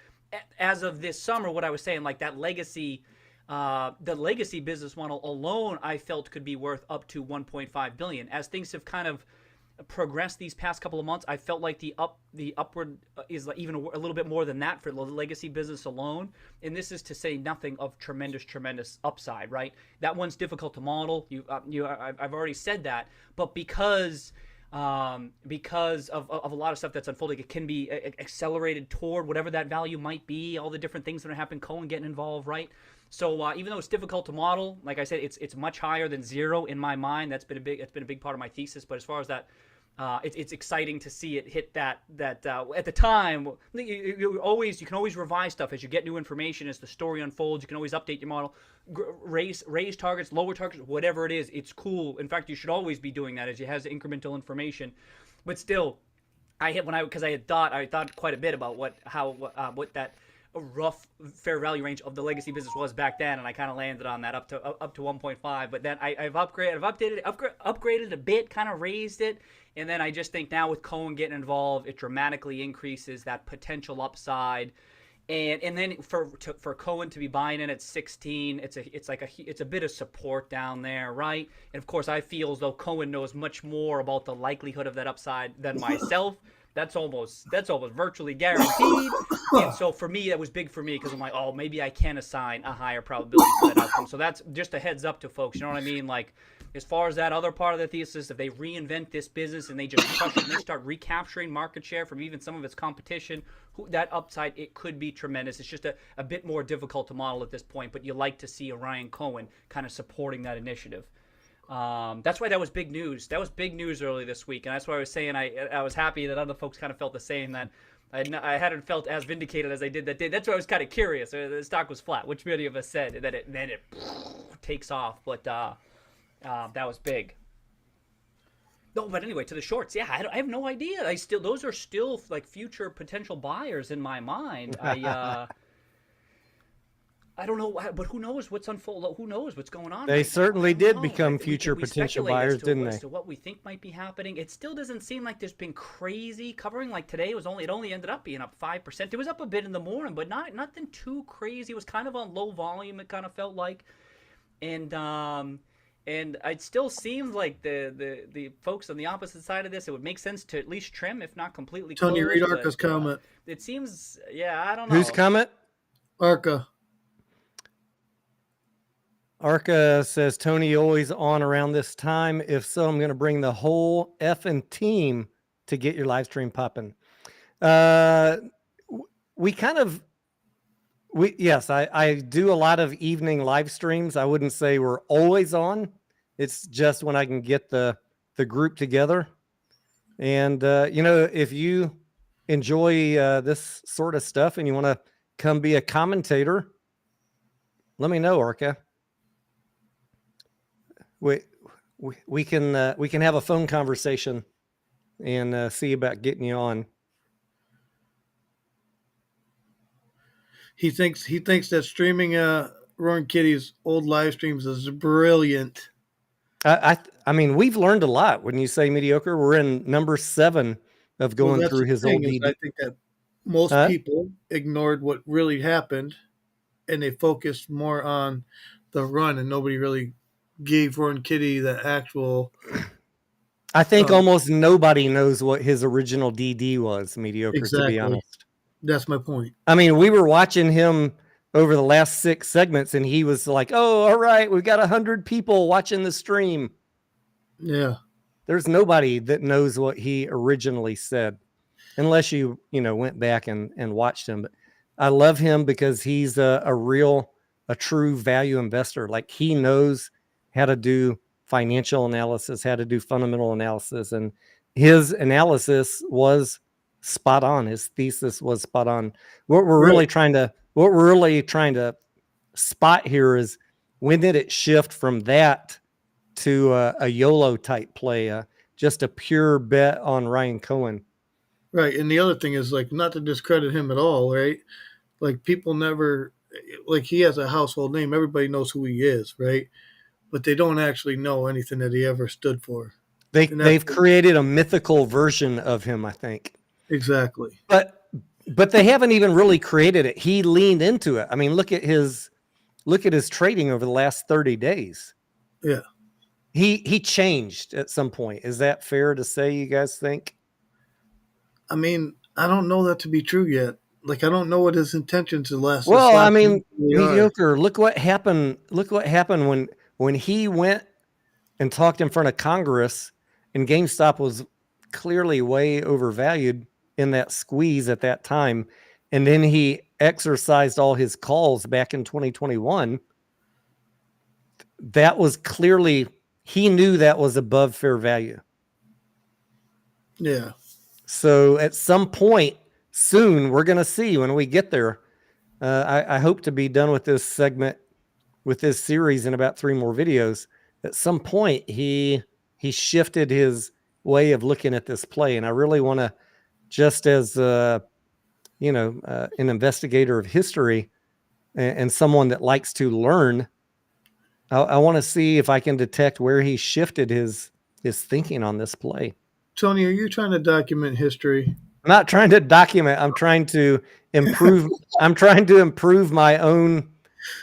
as of this summer, what I was saying, like that legacy, the legacy business model alone, I felt could be worth up to 1.5 billion. As things have kind of progressed these past couple of months, I felt like the upward is even a little bit more than that for the legacy business alone. And this is to say nothing of tremendous upside, right? That one's difficult to model. I've already said that, but because of a lot of stuff that's unfolding, it can be accelerated toward whatever that value might be. All the different things that are happening, Cohen getting involved, right? So even though it's difficult to model, like I said, it's much higher than 0 in my mind. That's been a big part of my thesis. But as far as that, it's exciting to see it hit that at the time. You can always revise stuff as you get new information, as the story unfolds. You can always update your model, raise targets, lower targets, whatever it is. It's cool. In fact, you should always be doing that as it has incremental information. But still, I thought quite a bit about what that rough fair value range of the legacy business was back then, and I kind of landed on that up to 1.5. But then I've upgraded a bit, kind of raised it, and then I just think now with Cohen getting involved, it dramatically increases that potential upside. And then for Cohen to be buying in at 16, it's a bit of support down there, right? And of course, I feel as though Cohen knows much more about the likelihood of that upside than myself. That's almost virtually guaranteed. And so for me, that was big for me because I'm like, oh, maybe I can assign a higher probability to that outcome. So that's just a heads up to folks. You know what I mean? Like, as far as that other part of the thesis, if they reinvent this business and they just crush it and they start recapturing market share from even some of its competition, that upside, it could be tremendous. It's just a bit more difficult to model at this point, but you like to see Orion Cohen kind of supporting that initiative. That's why that was big news. That was big news early this week, and that's why I was saying I was happy that other folks kind of felt the same, that I hadn't felt as vindicated as I did that day. That's why I was kind of curious. The stock was flat, which many of us said, and then it takes off. But that was big. No, but anyway, to the shorts, yeah, I have no idea. Those are still like future potential buyers in my mind. I don't know, but who knows what's unfolding? Who knows what's going on? They certainly did know. become future potential buyers, didn't they? As to what we think might be happening, it still doesn't seem like there's been crazy covering. Like today, it only ended up being up 5%. It was up a bit in the morning, but nothing too crazy. It was kind of on low volume. It kind of felt like, and it still seems like the folks on the opposite side of this, it would make sense to at least trim, if not completely close. Tony, read Arca's comment. It seems, yeah, I don't know. Whose comment? Arca. Arca says, Tony, always on around this time. If so, I'm going to bring the whole effing team to get your live stream popping. Yes, I do a lot of evening live streams. I wouldn't say we're always on. It's just when I can get the group together. And, if you enjoy this sort of stuff and you want to come be a commentator, let me know, Arca. We can have a phone conversation and see about getting you on. He thinks that streaming Roaring Kitty's old live streams is brilliant. I mean, we've learned a lot. When you say mediocre, we're in number 7 of going through his old DD. I think that most people ignored what really happened, and they focused more on the run, and nobody really gave Roaring Kitty the actual. I think almost nobody knows what his original DD was, mediocre, exactly. To be honest. That's my point. I mean, we were watching him over the last 6 segments, and he was like, oh, all right, we've got 100 people watching the stream. Yeah. There's nobody that knows what he originally said, unless you went back and watched him. But I love him because he's a true value investor. Like, he knows how to do financial analysis, how to do fundamental analysis. And his analysis was spot on. His thesis was spot on. What we're really trying to spot here is, when did it shift from that to a YOLO type play, just a pure bet on Ryan Cohen? Right. And the other thing is, like, not to discredit him at all, right? Like, people never, like, he has a household name. Everybody knows who he is, right? But they don't actually know anything that he ever stood for. They've created a mythical version of him, I think. Exactly. But they haven't even really created it. He leaned into it. I mean, look at his trading over the last 30 days. Yeah. He changed at some point. Is that fair to say, you guys think? I mean, I don't know that to be true yet. Like, I don't know what his intentions are last. Well, I mean, mediocre. Look what happened. Look what happened when he went and talked in front of Congress, and GameStop was clearly way overvalued in that squeeze at that time. And then he exercised all his calls back in 2021. That was clearly, he knew that was above fair value. Yeah. So at some point soon, we're going to see when we get there. I hope to be done with this segment, with this series, in about 3 more videos. At some point, he shifted his way of looking at this play. And I really want to, just as an investigator of history and someone that likes to learn, I want to see if I can detect where he shifted his thinking on this play. Tony, are you trying to document history? I'm not trying to document. I'm trying to improve. I'm trying to improve my own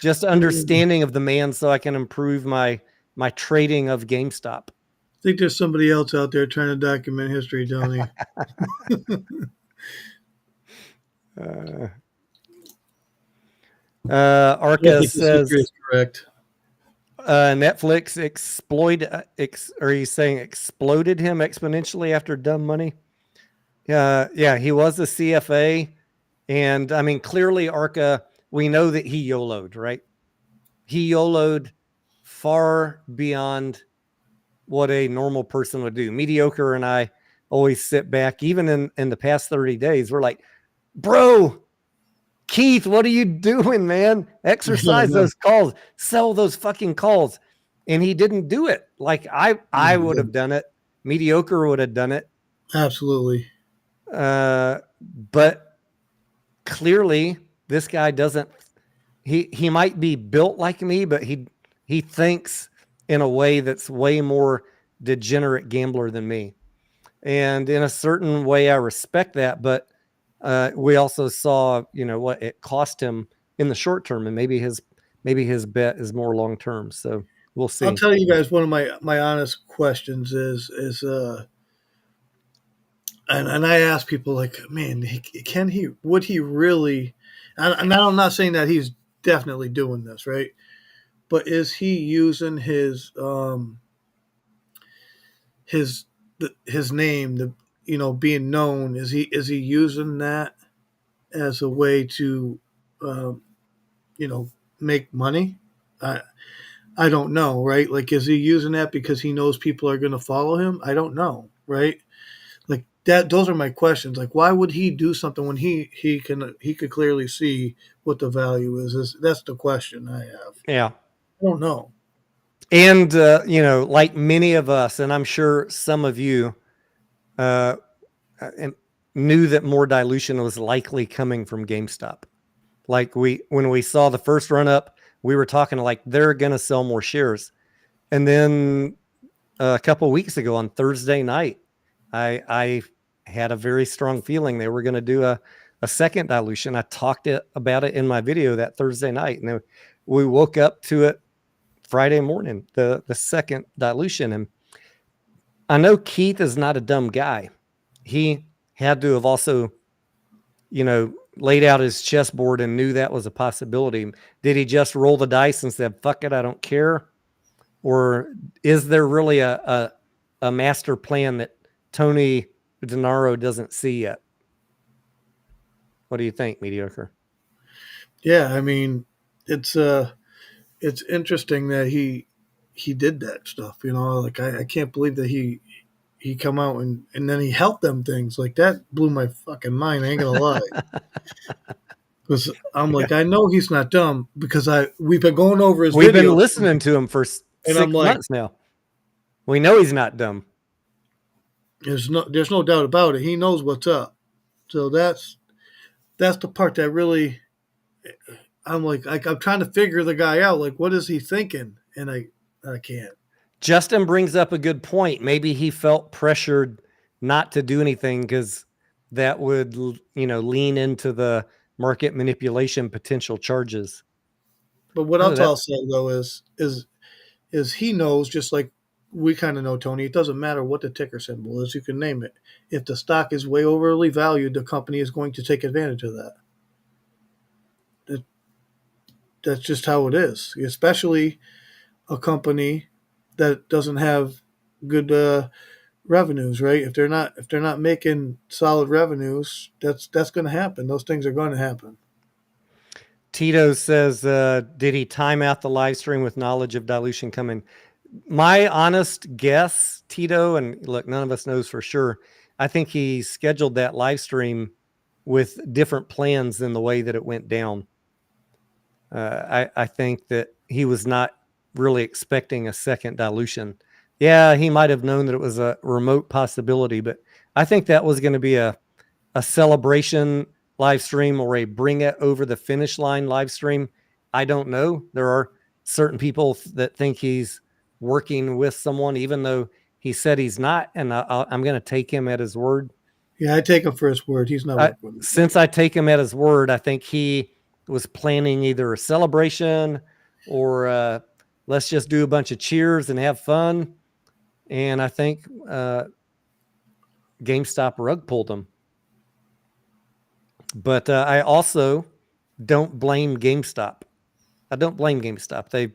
just understanding of the man, so I can improve my trading of GameStop. I think there's somebody else out there trying to document history, Tony. Arca says is correct. Netflix are you saying exploded him exponentially after dumb money? Yeah, he was a CFA, and I mean, clearly Arca, we know that he YOLO'd, right? He YOLO'd far beyond what a normal person would do. Mediocre and I always sit back, even in the past 30 days, we're like, bro, Keith, what are you doing, man? Exercise those calls, sell those fucking calls. And he didn't do it. Like I would have done it. Mediocre would have done it. Absolutely. But clearly this guy doesn't, he might be built like me, but he thinks in a way that's way more degenerate gambler than me. And in a certain way, I respect that, but we also saw, what it cost him in the short term, and maybe his bet is more long term. So we'll see. I'll tell you guys one of my honest questions is and I ask people like, man, would he really? And I'm not saying that he's definitely doing this, right? But is he using his name, being known? Is he using that as a way to, make money? I don't know, right? Like, is he using that because he knows people are going to follow him? I don't know, right? Like that. Those are my questions. Like, why would he do something when he could clearly see what the value is? That's the question I have. Yeah. I don't know. And, like many of us, and I'm sure some of you knew that more dilution was likely coming from GameStop. Like when we saw the first run up, we were talking like they're going to sell more shares. And then a couple of weeks ago on Thursday night, I had a very strong feeling they were going to do a second dilution. I talked about it in my video that Thursday night, and then we woke up to it Friday morning, the second dilution. And I know Keith is not a dumb guy. He had to have also, laid out his chessboard and knew that was a possibility. Did he just roll the dice and said, fuck it, I don't care? Or is there really a master plan that Tony Denaro doesn't see yet? What do you think, Mediocre? Yeah, I mean, it's interesting that he did that stuff, like I can't believe that he come out and then he helped them things. Like that blew my fucking mind, I ain't gonna lie. Because I'm like, I know he's not dumb because we've been going over his We've videos. been listening to him for 6 months now. We know he's not dumb. There's no doubt about it. He knows what's up. So that's the part that really, I'm like I'm trying to figure the guy out. Like, what is he thinking? And I can't. Justin brings up a good point. Maybe he felt pressured not to do anything because that would, lean into the market manipulation potential charges. But what I'll say though is he knows, just like we kind of know, Tony, it doesn't matter what the ticker symbol is, you can name it. If the stock is way overly valued, the company is going to take advantage of that. That's just how it is, especially a company that doesn't have good revenues, right? If they're not making solid revenues, that's going to happen. Those things are going to happen. Tito says, did he time out the live stream with knowledge of dilution coming? My honest guess, Tito, and look, none of us knows for sure, I think he scheduled that live stream with different plans than the way that it went down. I think that he was not really expecting a second dilution. Yeah, he might have known that it was a remote possibility, but I think that was going to be a celebration live stream or a bring it over the finish line live stream. I don't know. There are certain people that think he's working with someone, even though he said he's not. And I'm going to take him at his word. Yeah, I take him for his word. He's not working with me. Since I take him at his word, I think he was planning either a celebration or let's just do a bunch of cheers and have fun. And I think GameStop rug pulled him. But I also don't blame GameStop. I don't blame GameStop.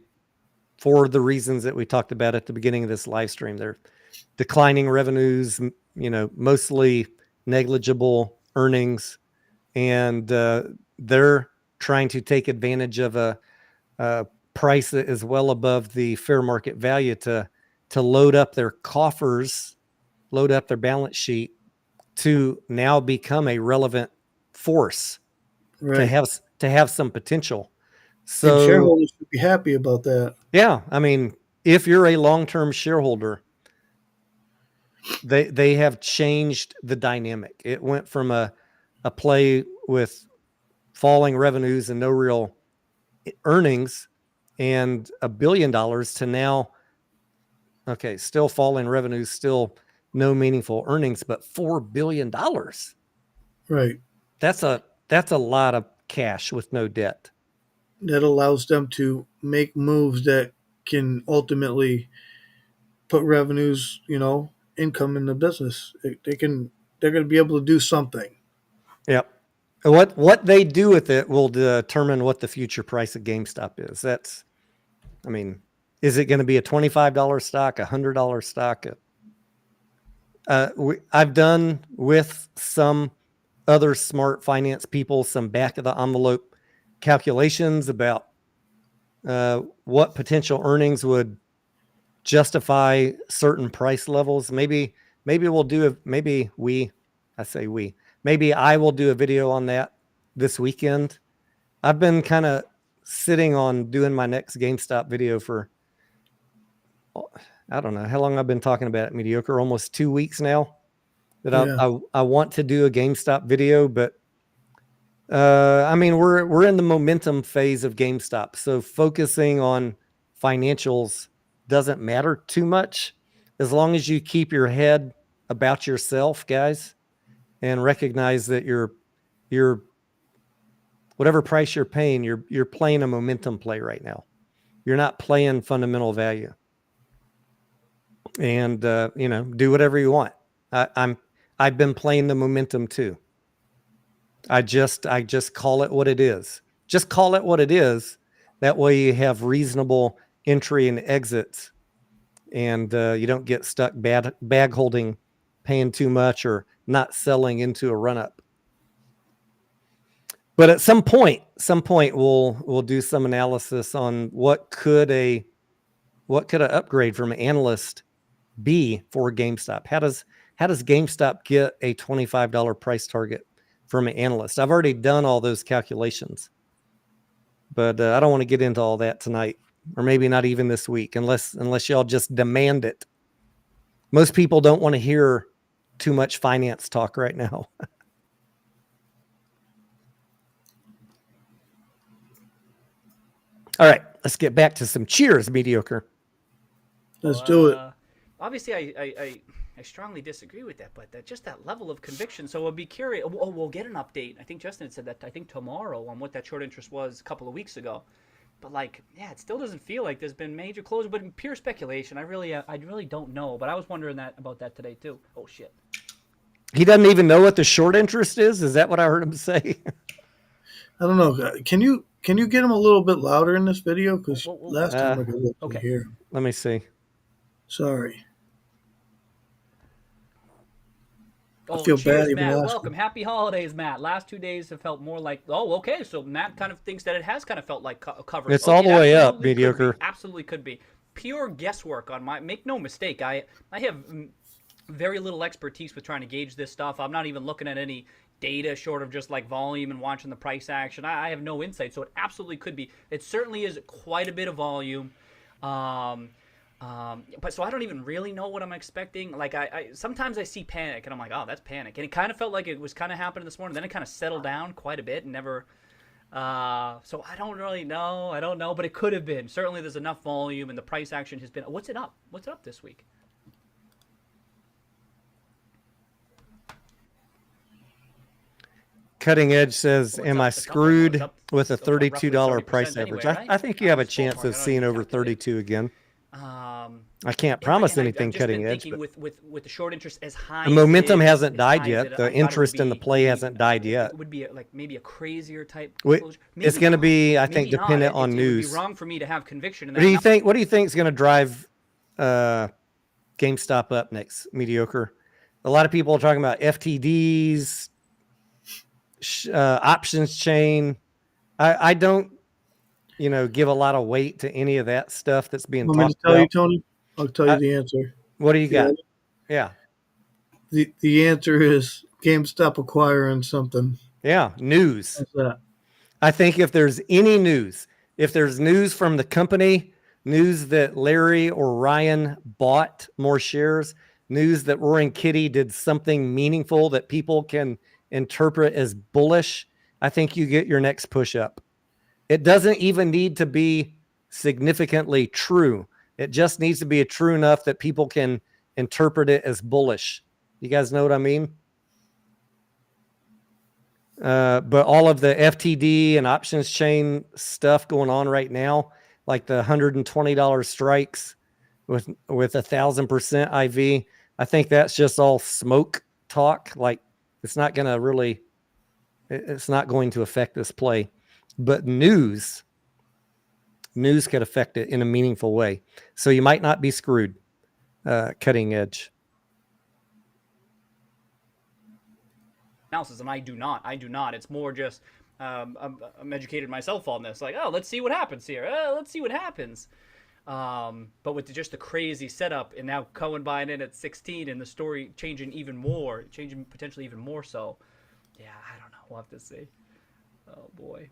For the reasons that we talked about at the beginning of this live stream, they're declining revenues, mostly negligible earnings, and they're trying to take advantage of a price that is well above the fair market value to load up their coffers, load up their balance sheet to now become a relevant force, Right. to have some potential. So and shareholders should be happy about that. Yeah, I mean, if you're a long-term shareholder, they have changed the dynamic. It went from a play with falling revenues and no real earnings and $1 billion to now, okay, still falling revenues, still no meaningful earnings, but $4 billion. Right. That's a lot of cash with no debt. That allows them to make moves that can ultimately put revenues, income in the business. They're going to be able to do something. Yep. What they do with it will determine what the future price of GameStop is. Is it going to be a $25 stock, a $100 stock? I've done with some other smart finance people some back of the envelope calculations about what potential earnings would justify certain price levels. Maybe I will do a video on that this weekend. I've been kind of sitting on doing my next GameStop video for, I don't know how long I've been talking about it, mediocre, almost 2 weeks now that I want to do a GameStop video, but we're in the momentum phase of GameStop. So focusing on financials doesn't matter too much as long as you keep your head about yourself, guys, and recognize that you're whatever price you're paying, you're playing a momentum play right now. You're not playing fundamental value. And do whatever you want. I've been playing the momentum too. I just call it what it is. Just call it what it is. That way you have reasonable entry and exits, and you don't get stuck bag holding, paying too much, or not selling into a run up. But at some point we'll do some analysis on what could a upgrade from an analyst be for GameStop. How does GameStop get a $25 price target from an analyst? I've already done all those calculations, but I don't want to get into all that tonight, or maybe not even this week, unless y'all just demand it. Most people don't want to hear too much finance talk right now. All right, let's get back to some cheers, mediocre. Let's do it. Obviously, I strongly disagree with that, but that level of conviction. So I'll be curious. We'll get an update. I think Justin had said that, I think tomorrow, on what that short interest was a couple of weeks ago. But it still doesn't feel like there's been major closure. But in pure speculation, I really don't know. But I was wondering about that today too. Oh shit. He doesn't even know what the short interest is. Is that what I heard him say? I don't know. Can you get him a little bit louder in this video? Because last time I could hear him. Let me see. Sorry. Oh, I feel cheers, bad. Matt. Welcome. Happy holidays, Matt. Last 2 days have felt more like, okay. So Matt kind of thinks that it has kind of felt like coverage. It's all the way up, mediocre. Absolutely could be. Pure guesswork on make no mistake. I have very little expertise with trying to gauge this stuff. I'm not even looking at any data short of just volume and watching the price action. I have no insight. So it absolutely could be. It certainly is quite a bit of volume. But so I don't even really know what I'm expecting. Like I sometimes I see panic and I'm like, oh, that's panic. And it kind of felt like it was kind of happening this morning. Then it kind of settled down quite a bit and never. So I don't really know. I don't know, but it could have been. Certainly, there's enough volume and the price action has been. What's it up? What's it up this week? Cutting Edge says, What's am up? I It's up, screwed it's up with a roughly $32 price 30% anyway, average? right? I think you have a It's ballpark. chance I of don't seeing even over calculate. 32 again. Um, I can't yeah, promise and anything I've just cutting been edge, thinking but with the short interest as high. the momentum hasn't as died high as yet. it, I The thought it interest would in the be play hasn't died it yet. would be like maybe a crazier type It's closure. Maybe going to not. be, I think, Maybe not. dependent on It would be news. wrong for me to have conviction in that. What do you think is going to drive GameStop up next? Mediocre. A lot of people are talking about FTDs, options chain. I don't, give a lot of weight to any of that stuff that's being Want me to talked tell you, about. Tony? I'll tell you the answer. What do you got? ready? Yeah. The answer is GameStop acquiring something. Yeah. News. What's that? I think if there's any news, if there's news from the company, news that Larry or Ryan bought more shares, news that Roaring Kitty did something meaningful that people can interpret as bullish, I think you get your next push up. It doesn't even need to be significantly true. It just needs to be true enough that people can interpret it as bullish. You guys know what I mean? But all of the FTD and options chain stuff going on right now, like the $120 strikes with 1,000% IV, I think that's just all smoke talk. Like it's not going to affect this play, but news could affect it in a meaningful way. So you might not be screwed. Cutting Edge. Analysis, and I do not. It's more just I'm educated myself on this. Like, oh, let's see what happens here. Let's see what happens. But with just the crazy setup, and now Cohen buying in at 16, and the story changing potentially even more so. Yeah, I don't know. We'll have to see. Oh boy.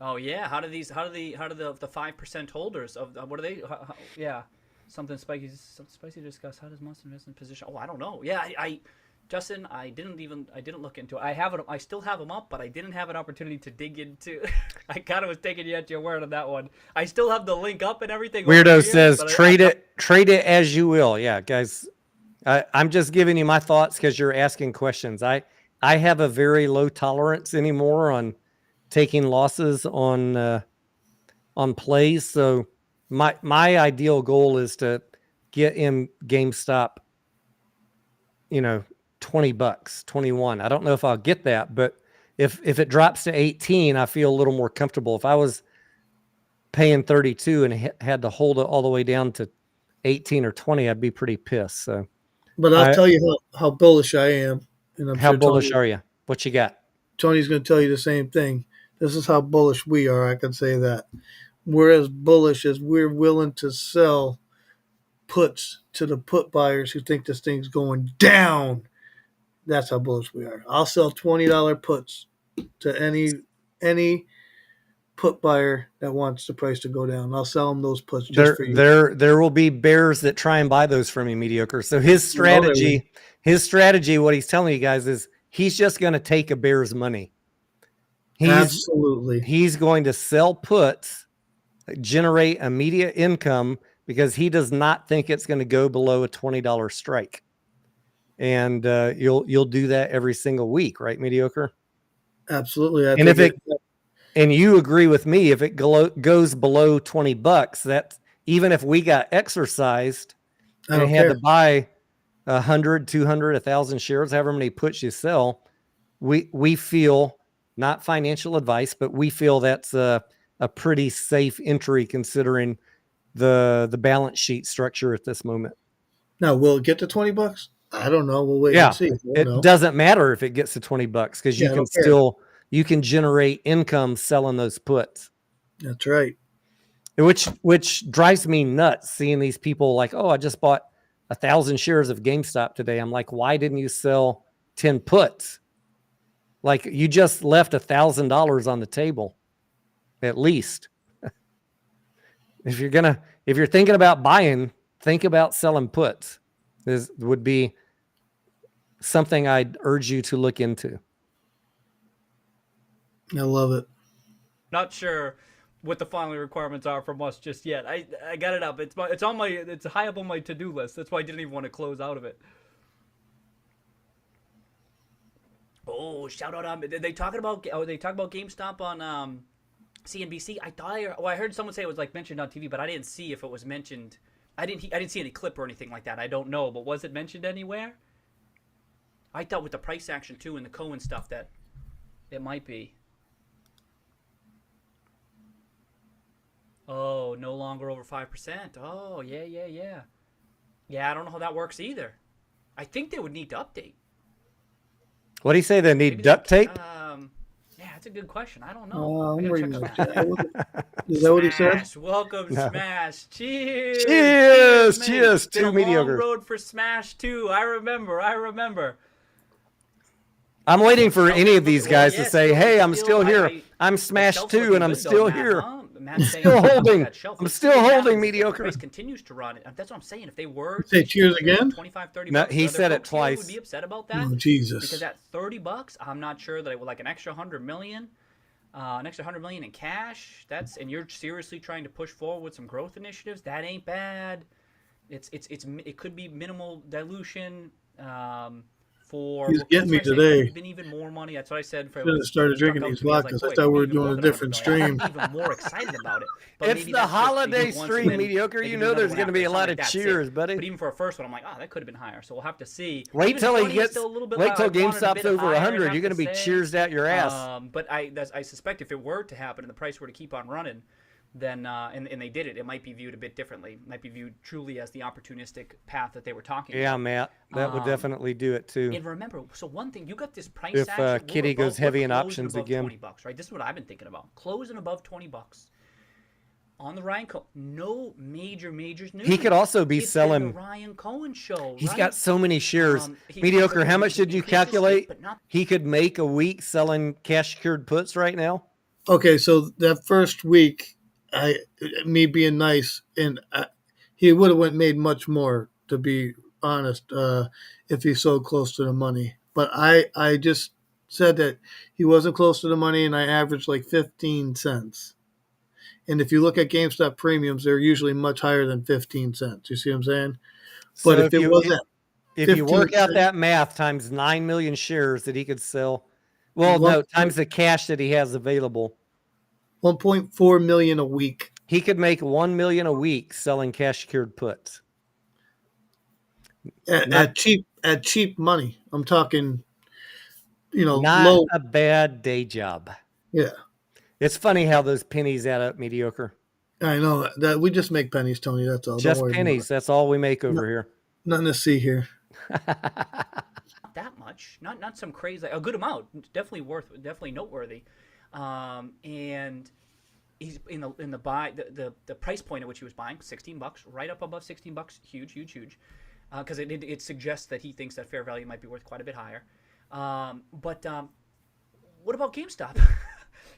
Oh yeah, how do the 5% holders of what are they? Yeah, something spicy to discuss. How does Monster invest in position? Oh, I don't know. Yeah, Justin, I didn't look into it. I still have them up, but I didn't have an opportunity to dig into. I kind of was taking you at your word on that one. I still have the link up and everything. Weirdo says trade it as you will. Yeah, guys, I'm just giving you my thoughts because you're asking questions. I have a very low tolerance anymore on taking losses on plays. So my ideal goal is to get in GameStop, $20, 21. I don't know if I'll get that, but if it drops to 18, I feel a little more comfortable. If I was paying 32 and had to hold it all the way down to 18 or 20, I'd be pretty pissed. So, but I'll tell you how bullish I am, and I'm how sure bullish are you? What you got? Tony's going to tell you the same thing. This is how bullish we are. I can say that we're as bullish as we're willing to sell puts to the put buyers who think this thing's going down. That's how bullish we are. I'll sell $20 puts to any put buyer that wants the price to go down. I'll sell them those puts just for you. There will be bears that try and buy those from you, mediocre. So his strategy, what he's telling you guys is he's just going to take a bear's money. Absolutely. He's going to sell puts, generate immediate income because he does not think it's going to go below a $20 strike. And you'll do that every single week, right, mediocre? Absolutely. And you agree with me, if it goes below $20, that even if we got exercised and had to buy 100, 200, 1,000 shares, however many puts you sell, we feel, not financial advice, but we feel that's a pretty safe entry considering the balance sheet structure at this moment. Now, will it get to $20? I don't know. We'll wait and see. It doesn't matter if it gets to $20 because you can generate income selling those puts. That's right. Which drives me nuts seeing these people like, oh, I just bought 1,000 shares of GameStop today. I'm like, why didn't you sell 10 puts? Like you just left $1,000 on the table. at least. If you're thinking about buying, think about selling puts. This would be something I'd urge you to look into. I love it. Not sure what the final requirements are from us just yet. I got it up. It's high up on my to-do list. That's why I didn't even want to close out of it. Oh, shout out! They talking about GameStop on CNBC. I heard someone say it was like mentioned on TV, but I didn't see if it was mentioned. I didn't see any clip or anything like that. I don't know, but was it mentioned anywhere? I thought with the price action too and the Cohen stuff that it might be. Oh, no longer over 5%. Oh, yeah. Yeah, I don't know how that works either. I think they would need to update. What do you say? They need duct tape? Yeah, that's a good question. I don't know. I'm reading that. Is that what he said? Welcome, No. Smash. Cheers. Cheers. Been Two a mediocre. long road for Smash too. I remember. I'm waiting for any of these guys to say, "Hey, I'm still here. I'm The Smash shelf's 2 looking and I'm good, though, still Matt, here. huh? Matt's saying still that holding. that shelf. I'm Let's still see what holding happens if mediocre. The price continues to run. That's what I'm saying. If they were Say cheers again? 25, 30 No, bucks, he other said it folks here twice. would be upset about that. Oh, Jesus. Because at 30 bucks, I'm not sure that I would like an extra 100 million. An extra 100 million in cash. And you're seriously trying to push forward with some growth initiatives. That ain't bad. It could be minimal dilution. For He's getting me that's why I said today. It could have been even more money. That's what I said. For Should have started stuck drinking out these to me. I was vodkas. like, I thought we were even more doing a than 100 different million. stream. I'm even more excited about it. But It's maybe the that's just holiday they do once stream, and then mediocre. they You can know do another there's one going to be a after. lot It's of not like that's cheers, it. buddy. But even for a first one, I'm like, that could have been higher. So we'll have to see. Wait Even till he 20 is gets. still a little bit Wait till low. I wanted a GameStop's bit over higher, 100. have You're going to be say. cheersed out your ass. But I suspect if it were to happen and the price were to keep on running, then and they did it might be viewed a bit differently. It might be viewed truly as the opportunistic path that they were talking Yeah, about. Matt, that would definitely do it too. And remember, so one thing, you got this price If action. we're Kitty goes above- heavy we're in closing options above again. $20, right? This is what I've been thinking about. Closing above $20 on the Ryan Cohen. No major news. He could also be It's been selling. the Ryan Cohen show. He's right? got so many shares. He Mediocre. wants How to much did you increase his stake, calculate? but not- He could make a week selling cash secured puts right now. Okay, so that first week, me being nice, and he would have made much more, to be honest, if he sold close to the money. But I just said that he wasn't close to the money, and I averaged like 15 cents. And if you look at GameStop premiums, they're usually much higher than 15 cents. You see what I'm saying? But So if it wasn't, if you 15 work out cents. that math times 9 million shares that he could sell, well, no, times the cash that he has available, 1.4 million a week. he could make 1 million a week selling cash secured puts. At cheap money. I'm talking, Not low. a bad day job. Yeah, It's funny how those pennies add up, mediocre. I know that we just make pennies, Tony. That's all. Just Don't worry about pennies. it. That's all we make over here. Nothing to see here. Not that much. Not some crazy. A good amount. Definitely noteworthy. And he's in the buy the price point at which he was buying, $16, right up above $16, huge. Because it suggests that he thinks that fair value might be worth quite a bit higher. But what about GameStop?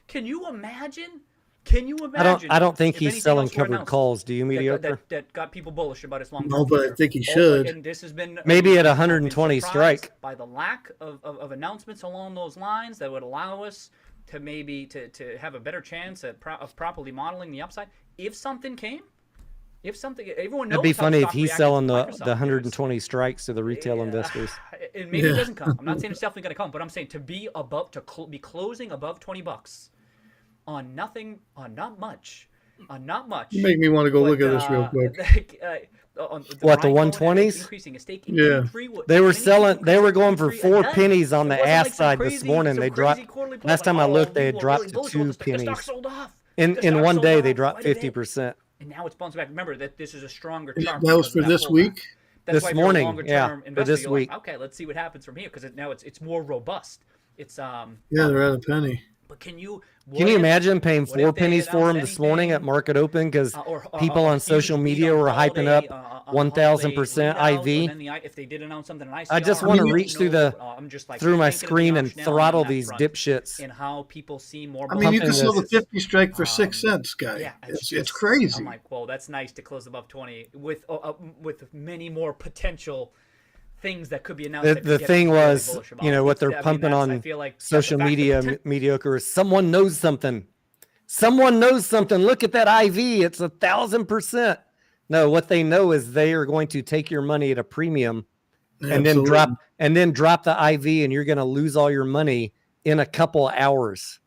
Can you imagine? I don't think if he's anything selling else were covered announced calls. Do you, mediocre? that got people bullish about his long-term No, but I future? think he should. And this has been Maybe at I've been 120 surprised strike. by the lack of announcements along those lines that would allow us to maybe to have a better chance of properly modeling the upside. If something came, everyone knows. It'd be how funny if stock he's reacted selling to the Microsoft 120 strikes to the retail investors. And maybe it doesn't come. I'm not saying it's definitely going to come, but I'm saying to be be closing above $20 on nothing, on not much. You make me want to go look at this real quick. What, the 120s? Increasing a stake in Yeah. They were selling. They were going for 4 pennies pennies on the ass side this morning. They dropped. Last time I looked, they had dropped to 2 pennies. In one day, they dropped 50%. And now it's bouncing back. Remember that this is a stronger chart. That was because for of that this pullback. week. That's This why if you're a morning, longer-term yeah, for investor, this you're like, week. okay, let's see what happens from here because now it's more robust. It's Yeah, they're at a penny. But can you imagine paying what 4 if they pennies for announce him this morning at anything, market open because people a on huge social lead media on were the hyping holiday, up on the 1,000% holiday readouts, or IV? then if they did announce something in ICR, I just want to mean, reach through I'm just like through my thinking of the screen and optionality throttle on that these front dipshits. and how people see more. I mean, you pumping can sell the this. 50 strike for 6 cents, guy. Yeah, It's just, crazy. I'm like, whoa, that's nice to close above 20 with many more potential things that could be announced. The thing was, what they're pumping on social media mediocre is someone knows something. Someone knows something. Look at that IV. It's 1,000%. No, what they know is they are going to take your money at a premium and then drop the IV, and you're going to lose all your money in a couple hours.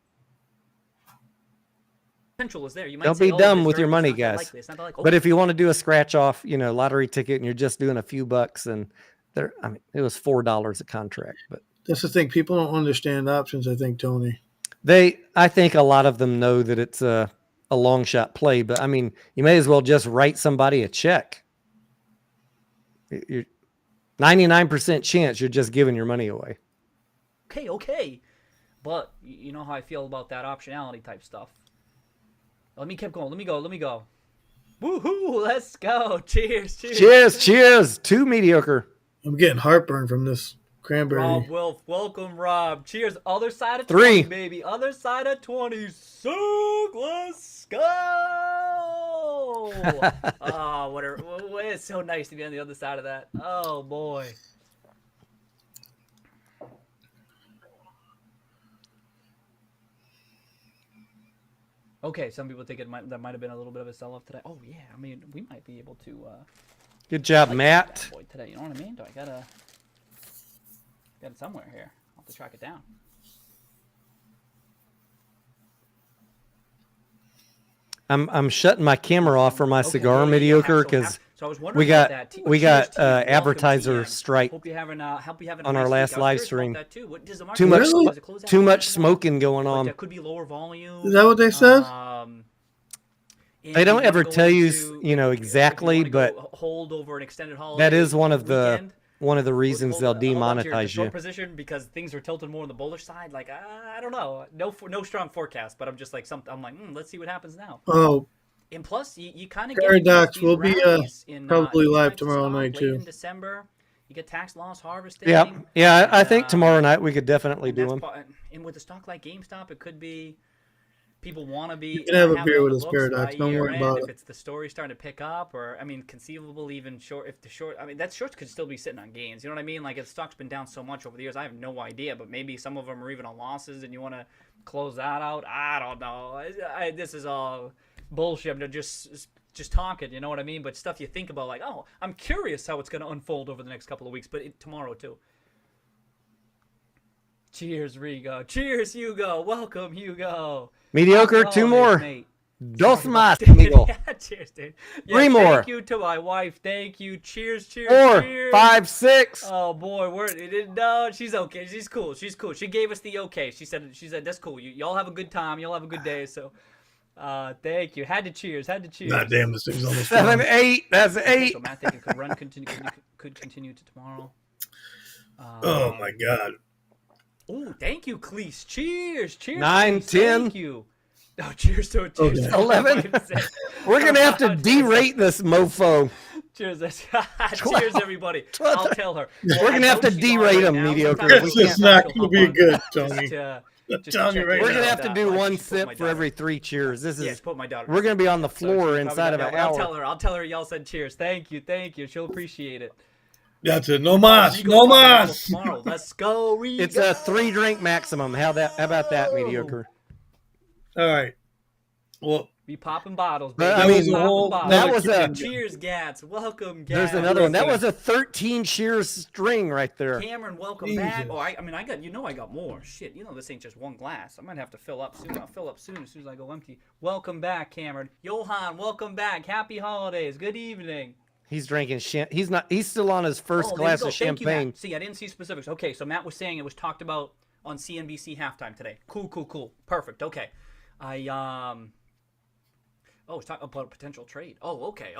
Potential is there. You might Don't say, be dumb with your money, guys. But if you want to do a scratch off, lottery ticket, and you're just doing a few bucks, and it was $4 a contract. But that's the thing. People don't understand options, I think, Tony. I think a lot of them know that it's a long shot play, but you may as well just write somebody a check. You're 99% chance you're just giving your money away. Okay. But you know how I feel about that optionality type stuff. Let me keep going. Let me go. Woohoo! Let's go. Cheers. Too mediocre. I'm getting heartburn from this cranberry. Rob Wilf, welcome, Rob. Cheers. Other side of 3, 20, baby. Other side of 20. So let's go. Oh, it's so nice to be on the other side of that. Oh boy. Okay, some people think that might have been a little bit of a sell-off today. Oh yeah, we might be able to. Good job, Matt. Boy, today, you know what I mean? I got it somewhere here. I'll have to track it down. I'm shutting my camera off for my cigar mediocre because we got advertiser strike on our last live stream. Too much smoking going on. That could be lower volume. Is that what they said? They don't ever tell you, exactly, but hold over an extended holiday. that is one of the reasons they'll demonetize you. Position because things are tilted more on the bullish side. Like I don't know, no strong forecast, but I'm just like I'm like let's see what happens now. Oh, and plus you kind of Paradox will be probably live tomorrow night too. In December, you get tax loss harvesting. Yeah. I think tomorrow night we could definitely do them. And with a stock like GameStop, it could be. People want to be. You can have a beer with this Paradox. Don't worry about it. If it's the story starting to pick up, or conceivable even short. If the short, that shorts could still be sitting on gains. You know what I mean? Like if the stock's been down so much over the years, I have no idea. But maybe some of them are even on losses, and you want to close that out. I don't know. This is all bullshit. I'm just talking. You know what I mean? But stuff you think about, like, oh, I'm curious how it's going to unfold over the next couple of weeks. But tomorrow too. Cheers, Rigo. Cheers, Hugo. Welcome, Hugo. Mediocre, 2 more. Dos más, amigo. Cheers, dude. 3 more. Thank you to my wife. Thank you. Cheers. 4, 5, 6. Oh boy, no, she's okay. She's cool. She gave us the okay. She said that's cool. Y'all have a good time. Y'all have a good day. So, thank you. Had to cheers. God damn, this thing's almost 7, 8. That's 8. So Matt thinking could continue to tomorrow. Oh my God. Oh, thank you, Cleese. Cheers. 9, Cleese. 10. Thank you. Oh, cheers to it. Okay. 11. We're going to have to derate this mofo. Cheers. Cheers, everybody. I'll tell her. We're going to have to derate him, mediocre. This is not going to be good, Tony. We're going to have to do 1 sip for every 3 cheers. This is. Put my daughter. We're going to be on the floor inside of an hour. I'll tell her y'all said cheers. Thank you. She'll appreciate it. That's it. No mas. No mas. Tomorrow. Let's go. It's a 3-drink maximum. How about that, mediocre? All right. Well, be popping bottles. But, that was a cheers, Gats. Welcome, Gats. There's another one. That was a 13 cheers string right there. Cameron, welcome back. Oh, I got more. Shit, this ain't just one glass. I might have to fill up soon. I'll fill up soon as soon as I go empty. Welcome back, Cameron. Johan, welcome back. Happy holidays. Good evening. He's drinking he's still on his first glass of champagne. You, see, I didn't see specifics. Okay, so Matt was saying it was talked about on CNBC halftime today. Cool. Perfect. Okay. It's talking about a potential trade. Oh, okay.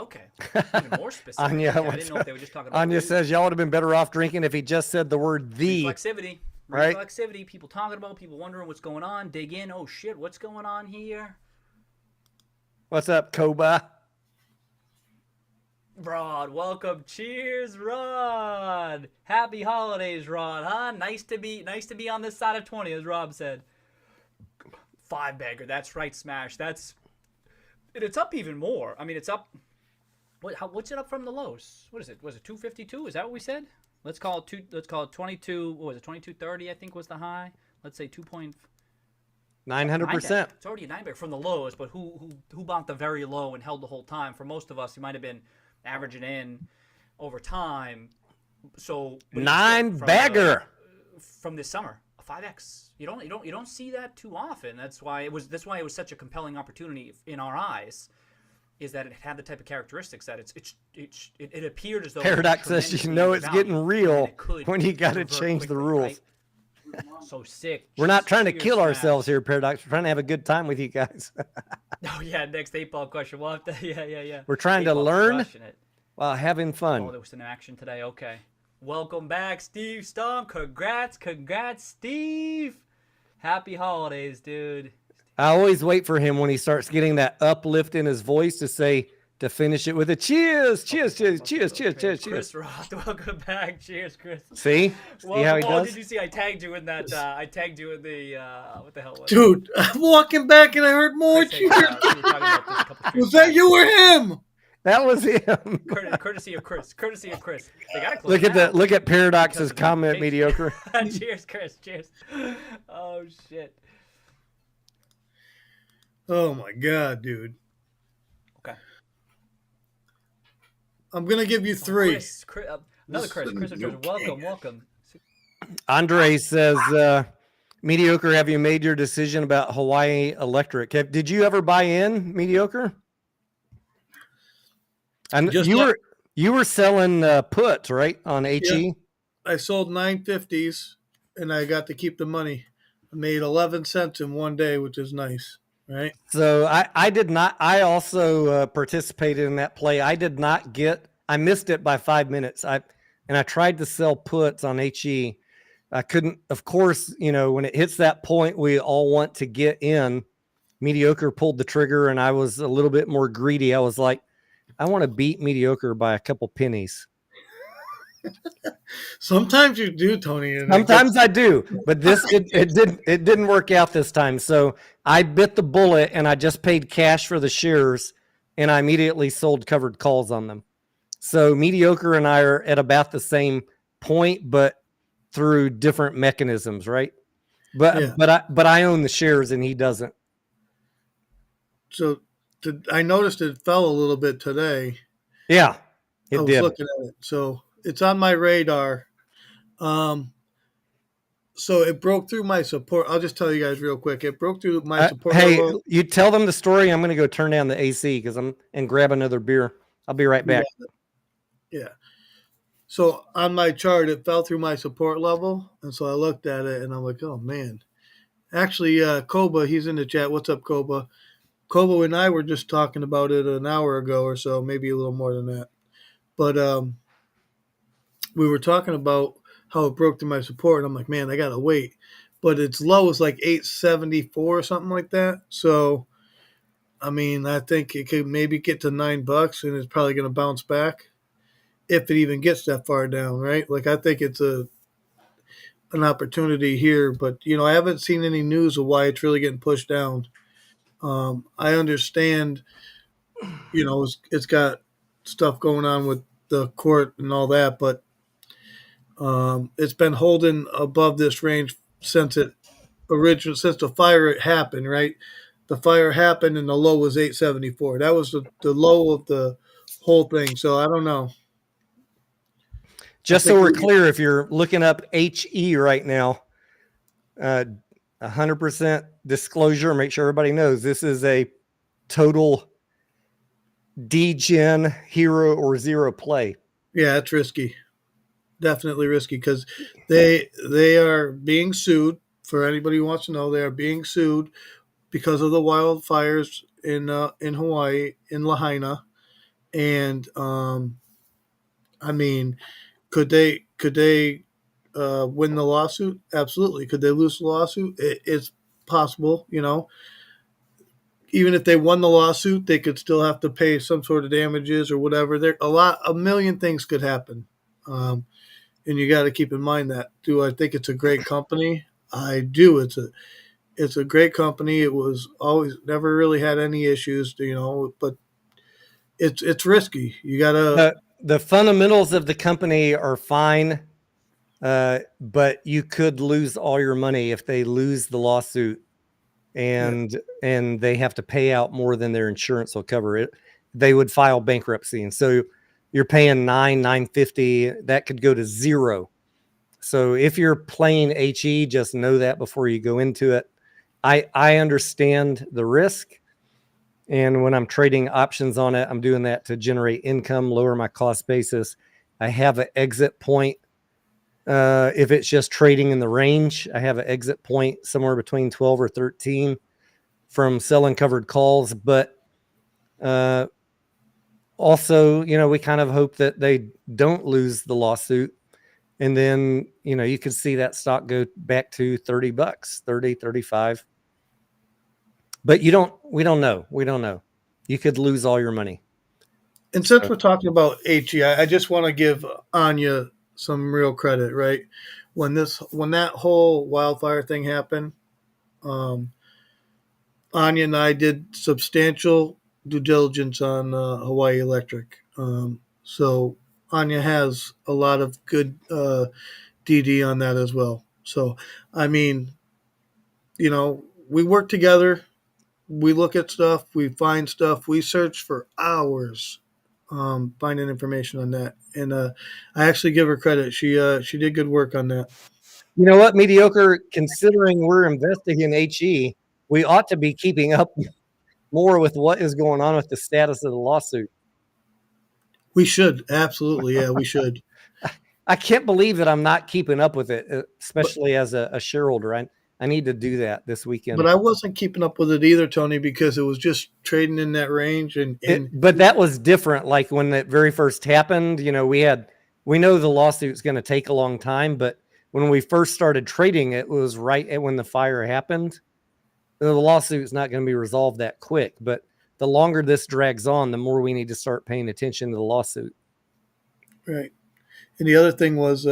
Even more specific. Anya, I didn't know if they were just talking about Anya says y'all would have been better off drinking if he just said the word "the." Reflexivity. Right. Reflexivity, people talking about, people wondering what's going on, dig in. Oh shit, what's going on here? What's up, Koba? Rod, welcome. Cheers, Rod. Happy holidays, Rod. Huh? Nice to be on this side of 20, as Rob said. 5-bagger. That's right, Smash. It's up even more. I mean, it's up. What's it up from the lows? What is it? Was it 252? Is that what we said? Let's call it 22. What was it? 2230, I think, was the high. Let's say 2.9. 900%. It's already a 9-bagger from the lows, but who bought the very low and held the whole time? For most of us, you might have been averaging in over time. So 9-bagger from this summer, a 5x. You don't see that too often. That's why it was such a compelling opportunity in our eyes. Is that it had the type of characteristics that it appeared as though Paradox says it's getting real when you got to change the rules. Right? So sick. We're not trying to kill Smash. ourselves here, Paradox. We're trying to have a good time with you guys. Oh yeah, next 8-ball question. We'll have to. Yeah. We're trying to 8-ball's learn crushing it. while having fun. Oh, there was some action today. Okay. Welcome back, Steve Stomp. Congrats, Steve. Happy holidays, dude. I always wait for him when he starts getting that uplift in his voice to finish it with a cheers. Chris Roth, welcome back. Cheers, Chris. See how he does? Did you see? I tagged you in that. I tagged you in the. What the hell was it? Dude, I'm walking back and I heard more Chris, cheers. we were talking about this a couple streams Was that back. you or him? That was him. Courtesy of Chris. They gotta close Look at Paradox's because of comment, the mediocre. Cheers, Chris. Cheers. Oh shit. Oh my god, dude. Okay. I'm gonna give you 3. Another Chris. Welcome. Andre says, mediocre, have you made your decision about Hawaii Electric? Did you ever buy in, mediocre? And you were selling puts, right, on HE? Yeah. I sold 950s and I got to keep the money. I made 11 cents in one day, which is nice, right? So I did not. I also participated in that play. I missed it by 5 minutes. I tried to sell puts on HE. I couldn't. Of course, when it hits that point, we all want to get in. Mediocre pulled the trigger, and I was a little bit more greedy. I was like, I want to beat mediocre by a couple pennies. Sometimes you do, Tony. Sometimes I do, but it didn't work out this time. So I bit the bullet and I just paid cash for the shares and I immediately sold covered calls on them. So mediocre and I are at about the same point, but through different mechanisms, right? But I own the shares and he doesn't. So I noticed it fell a little bit today. Yeah, I was looking at it. So it's on my radar. So it broke through my support. I'll just tell you guys real quick. It broke through my support. Hey, you tell them the story. I'm going to go turn down the AC and grab another beer. I'll be right back. Yeah. So on my chart, it fell through my support level. And so I looked at it and I'm like, oh man. Actually, Koba, he's in the chat. What's up, Koba? Kobo and I were just talking about it an hour ago or so, maybe a little more than that. But we were talking about how it broke through my support, and I'm like, man, I gotta wait. But its low is like 874 or something like that. So, I mean, I think it could maybe get to $9, and it's probably gonna bounce back if it even gets that far down, right? Like I think it's an opportunity here, but I haven't seen any news of why it's really getting pushed down. I understand, it's got stuff going on with the court and all that, but it's been holding above this range since the fire happened, right? The fire happened and the low was 874. That was the low of the whole thing. So I don't know. Just so we're clear, if you're looking up HE right now, 100% disclosure, make sure everybody knows this is a total degen hero or zero play. Yeah, it's risky. Definitely risky because they are being sued. For anybody who wants to know, they are being sued because of the wildfires in Hawaii, in Lahaina. And I mean, could they win the lawsuit? Absolutely. Could they lose the lawsuit? It's possible. Even if they won the lawsuit, they could still have to pay some sort of damages or whatever. There a million things could happen, and you got to keep in mind that. Do I think it's a great company? I do. It's a great company. It was always never really had any issues, but it's risky. You gotta. The fundamentals of the company are fine, but you could lose all your money if they lose the lawsuit, and they have to pay out more than their insurance will cover it. They would file bankruptcy, and so you're paying $950. That could go to zero. So if you're playing HE, just know that before you go into it. I understand the risk. And when I'm trading options on it, I'm doing that to generate income, lower my cost basis. I have an exit point. If it's just trading in the range, I have an exit point somewhere between 12 or 13 from selling covered calls. But also, we kind of hope that they don't lose the lawsuit. And then, you could see that stock go back to $30, 30, 35. But we don't know. We don't know. You could lose all your money. And since we're talking about HE, I just want to give Anya some real credit, right? When that whole wildfire thing happened, Anya and I did substantial due diligence on Hawaii Electric. So Anya has a lot of good DD on that as well. So, I mean, we work together. We look at stuff. We find stuff. We search for hours finding information on that. And I actually give her credit. She did good work on that. You know what? Mediocre, considering we're investing in HE, we ought to be keeping up more with what is going on with the status of the lawsuit. We should. Absolutely. Yeah, we should. I can't believe that I'm not keeping up with it, especially as a shareholder. I need to do that this weekend. But I wasn't keeping up with it either, Tony, because it was just trading in that range. But that was different. Like when that very first happened, we know the lawsuit's going to take a long time, but when we first started trading, it was right when the fire happened. The lawsuit's not going to be resolved that quick, but the longer this drags on, the more we need to start paying attention to the lawsuit. Right. And the other thing was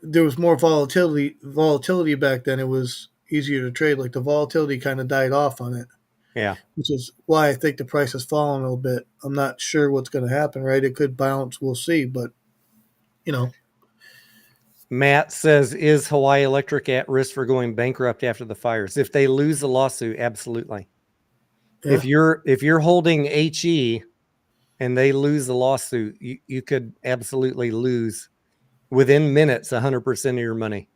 there was more volatility back then. It was easier to trade. Like the volatility kind of died off on it. Yeah. Which is why I think the price has fallen a little bit. I'm not sure what's going to happen, right? It could bounce. We'll see. But, Matt says, is Hawaii Electric at risk for going bankrupt after the fires? If they lose the lawsuit, absolutely. Yeah. If you're holding HE and they lose the lawsuit, you could absolutely lose within minutes 100% of your money.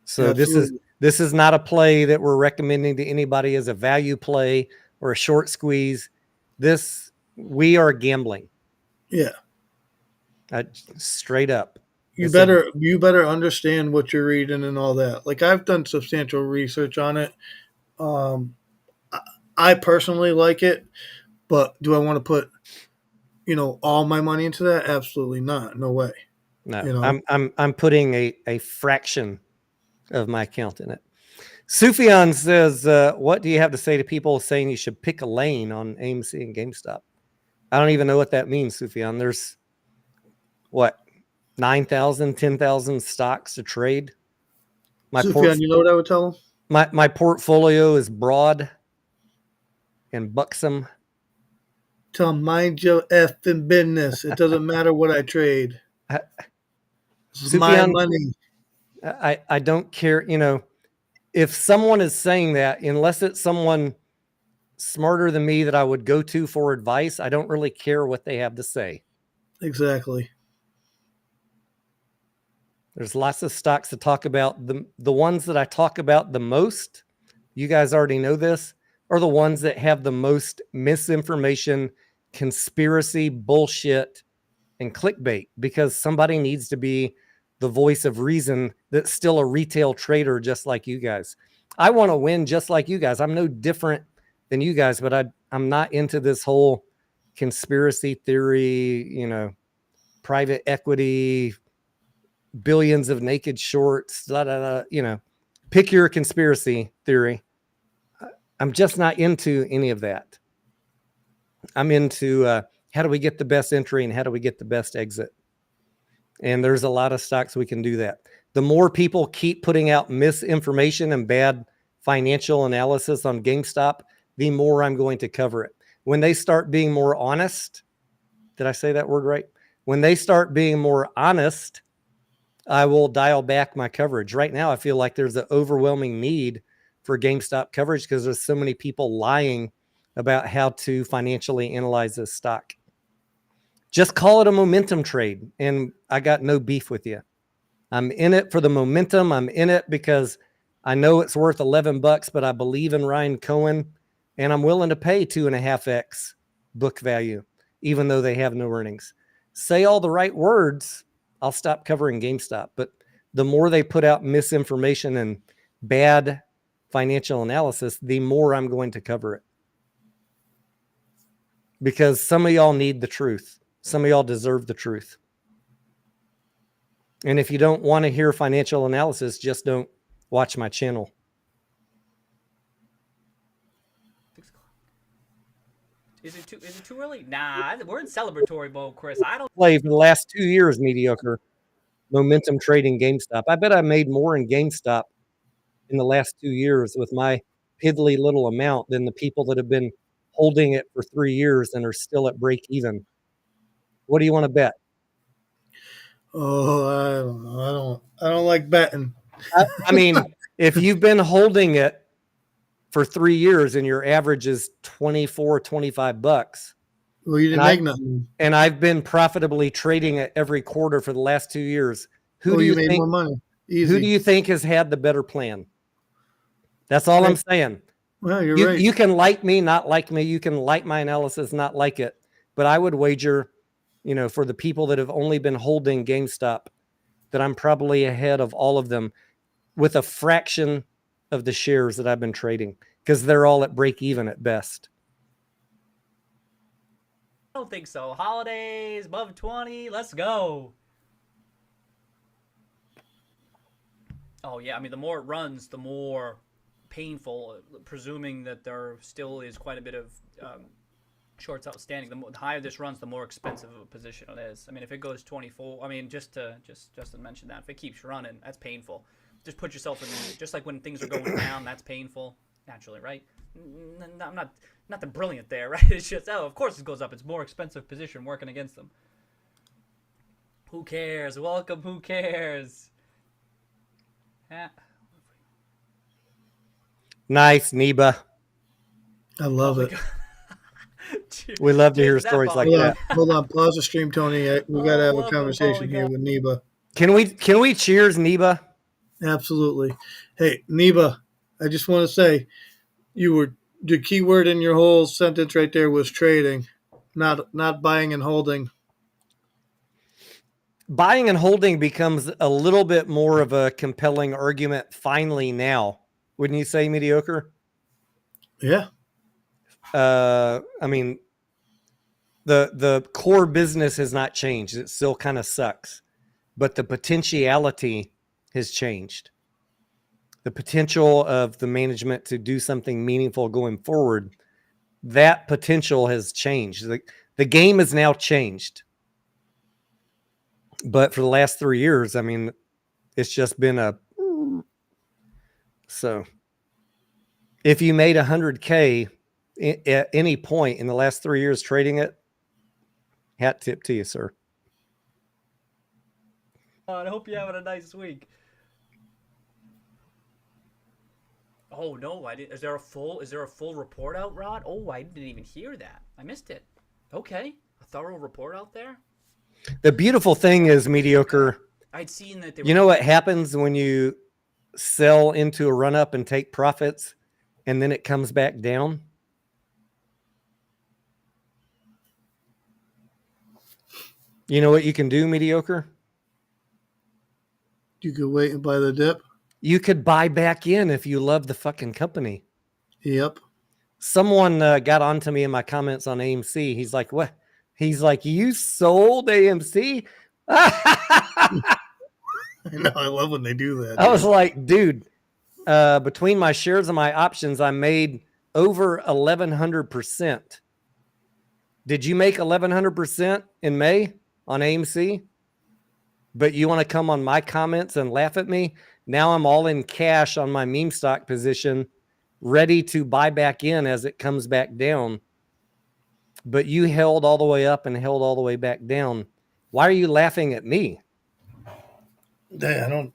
So absolutely. This is not a play that we're recommending to anybody as a value play or a short squeeze. We are gambling. Yeah. Straight up. You better understand what you're reading and all that. Like I've done substantial research on it. I personally like it, but do I want to put, all my money into that? Absolutely not. No way. No, I'm putting a fraction of my account in it. Sufyan says, what do you have to say to people saying you should pick a lane on AMC and GameStop? I don't even know what that means, Sufyan. There's 9,000, 10,000 stocks to trade. Sufyan, you know what I would tell them? My portfolio is broad and buxom. Tell them, mind your effing business. It doesn't matter what I trade. It's my money. I don't care. If someone is saying that, unless it's someone smarter than me that I would go to for advice, I don't really care what they have to say. Exactly. There's lots of stocks to talk about. The ones that I talk about the most, you guys already know this, are the ones that have the most misinformation, conspiracy, bullshit, and clickbait, because somebody needs to be the voice of reason that's still a retail trader just like you guys. I want to win just like you guys. I'm no different than you guys, but I'm not into this whole conspiracy theory, private equity, billions of naked shorts, pick your conspiracy theory. I'm just not into any of that. I'm into how do we get the best entry and how do we get the best exit? And there's a lot of stocks we can do that. The more people keep putting out misinformation and bad financial analysis on GameStop, the more I'm going to cover it. When they start being more honest, did I say that word right? When they start being more honest, I will dial back my coverage. Right now, I feel like there's an overwhelming need for GameStop coverage because there's so many people lying about how to financially analyze this stock. Just call it a momentum trade, and I got no beef with you. I'm in it for the momentum. I'm in it because I know it's worth $11, but I believe in Ryan Cohen, and I'm willing to pay 2.5x book value, even though they have no earnings. Say all the right words, I'll stop covering GameStop. But the more they put out misinformation and bad financial analysis, the more I'm going to cover it. Because some of y'all need the truth. Some of y'all deserve the truth. And if you don't want to hear financial analysis, just don't watch my channel. Is it too early? Nah, we're in celebratory mode, Chris. I don't Play for the last 2 years, mediocre momentum trading GameStop. I bet I made more in GameStop in the last 2 years with my piddly little amount than the people that have been holding it for 3 years and are still at break even. What do you want to bet? Oh, I don't know. I don't like betting. I mean, if you've been holding it for 3 years and your average is $25, Well, you didn't make nothing. And I've been profitably trading it every quarter for the last 2 years. Who do you made think? More money. Easy. Who do you think has had the better plan? That's all I'm saying. Well, you're right. You can like me, not like me. You can like my analysis, not like it. But I would wager, for the people that have only been holding GameStop, that I'm probably ahead of all of them with a fraction of the shares that I've been trading because they're all at break even at best. I don't think so. Holidays, above 20, let's go. Oh, yeah. I mean, the more it runs, the more painful, presuming that there still is quite a bit of shorts outstanding. The higher this runs, the more expensive of a position it is. I mean, if it goes 24, I mean, just to mention that, if it keeps running, that's painful. Just put yourself in, just like when things are going down, that's painful, naturally, right? I'm not the brilliant there, right? It's just, of course it goes up. It's more expensive position working against them. Who cares? Welcome, who cares? Nice, Neba. I love it. We love to hear stories like that. Hold on, pause the stream, Tony. We got to have a conversation here with Neba. Can we cheers, Neba? Absolutely. Hey, Neba, I just want to say the key word in your whole sentence right there was trading, not buying and holding. Buying and holding becomes a little bit more of a compelling argument finally now. Wouldn't you say, mediocre? Yeah. I mean, the core business has not changed. It still kind of sucks, but the potentiality has changed. The potential of the management to do something meaningful going forward, that potential has changed. The game has now changed. But for the last 3 years, I mean, it's just been so if you made 100K at any point in the last 3 years trading it, hat tip to you, sir. I hope you're having a nice week. Oh no, I didn't. Is there a full report out, Rod? Oh, I didn't even hear that. I missed it. Okay, a thorough report out there. The beautiful thing is, mediocre. I'd seen that. You know what happens when you sell into a run up and take profits, and then it comes back down? You know what you can do, mediocre? You could wait and buy the dip. You could buy back in if you love the fucking company. Yep. Someone got onto me in my comments on AMC. He's like, "What?" He's like, you sold AMC? I know. I love when they do that. I was like, dude, between my shares and my options, I made over 1,100%. Did you make 1,100% in May on AMC? But you want to come on my comments and laugh at me? Now I'm all in cash on my meme stock position, ready to buy back in as it comes back down. But you held all the way up and held all the way back down. Why are you laughing at me? I don't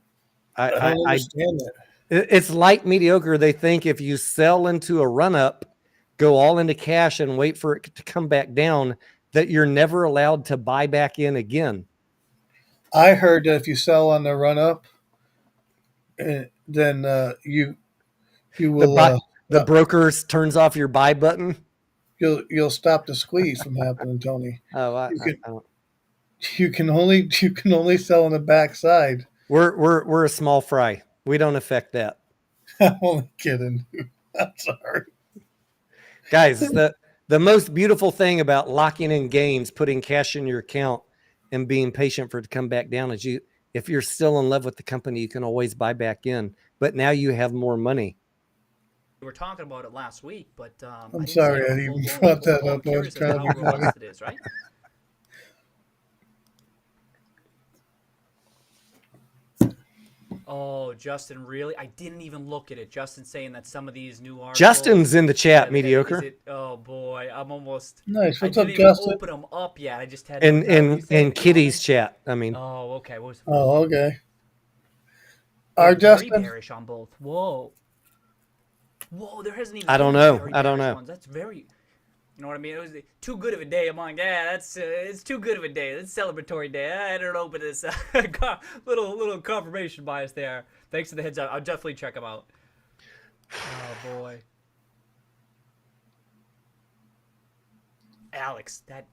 I understand that. It's like mediocre. They think if you sell into a run up, go all into cash and wait for it to come back down, that you're never allowed to buy back in again. I heard that if you sell on the run up, then you will The broker turns off your buy button. you'll stop the squeeze from happening, Tony. Oh, I don't. You can only sell on the backside. We're a small fry. We don't affect that. I'm only kidding. I'm sorry. Guys, the most beautiful thing about locking in gains, putting cash in your account and being patient for it to come back down is if you're still in love with the company, you can always buy back in. But now you have more money. We were talking about it last week, but I'm sorry I even brought that up. I was trying to be funny. Robust it is, right? Oh, Justin, really? I didn't even look at it. Justin saying that some of these new articles. Justin's in the chat, mediocre. Oh boy, I'm almost. Nice. What's I up, didn't even Justin? open them up yet. I just had. In Kitty's chat. I mean. Oh, okay. What was, Oh, okay. Very Justin. bearish on both. Whoa. There hasn't even. I don't been know. very I don't bearish know. ones. That's very. You know what I mean? It was too good of a day. I'm like, yeah, it's too good of a day. It's celebratory day. I don't open this. little confirmation bias there. Thanks for the heads up. I'll definitely check them out. Oh boy, Alex, that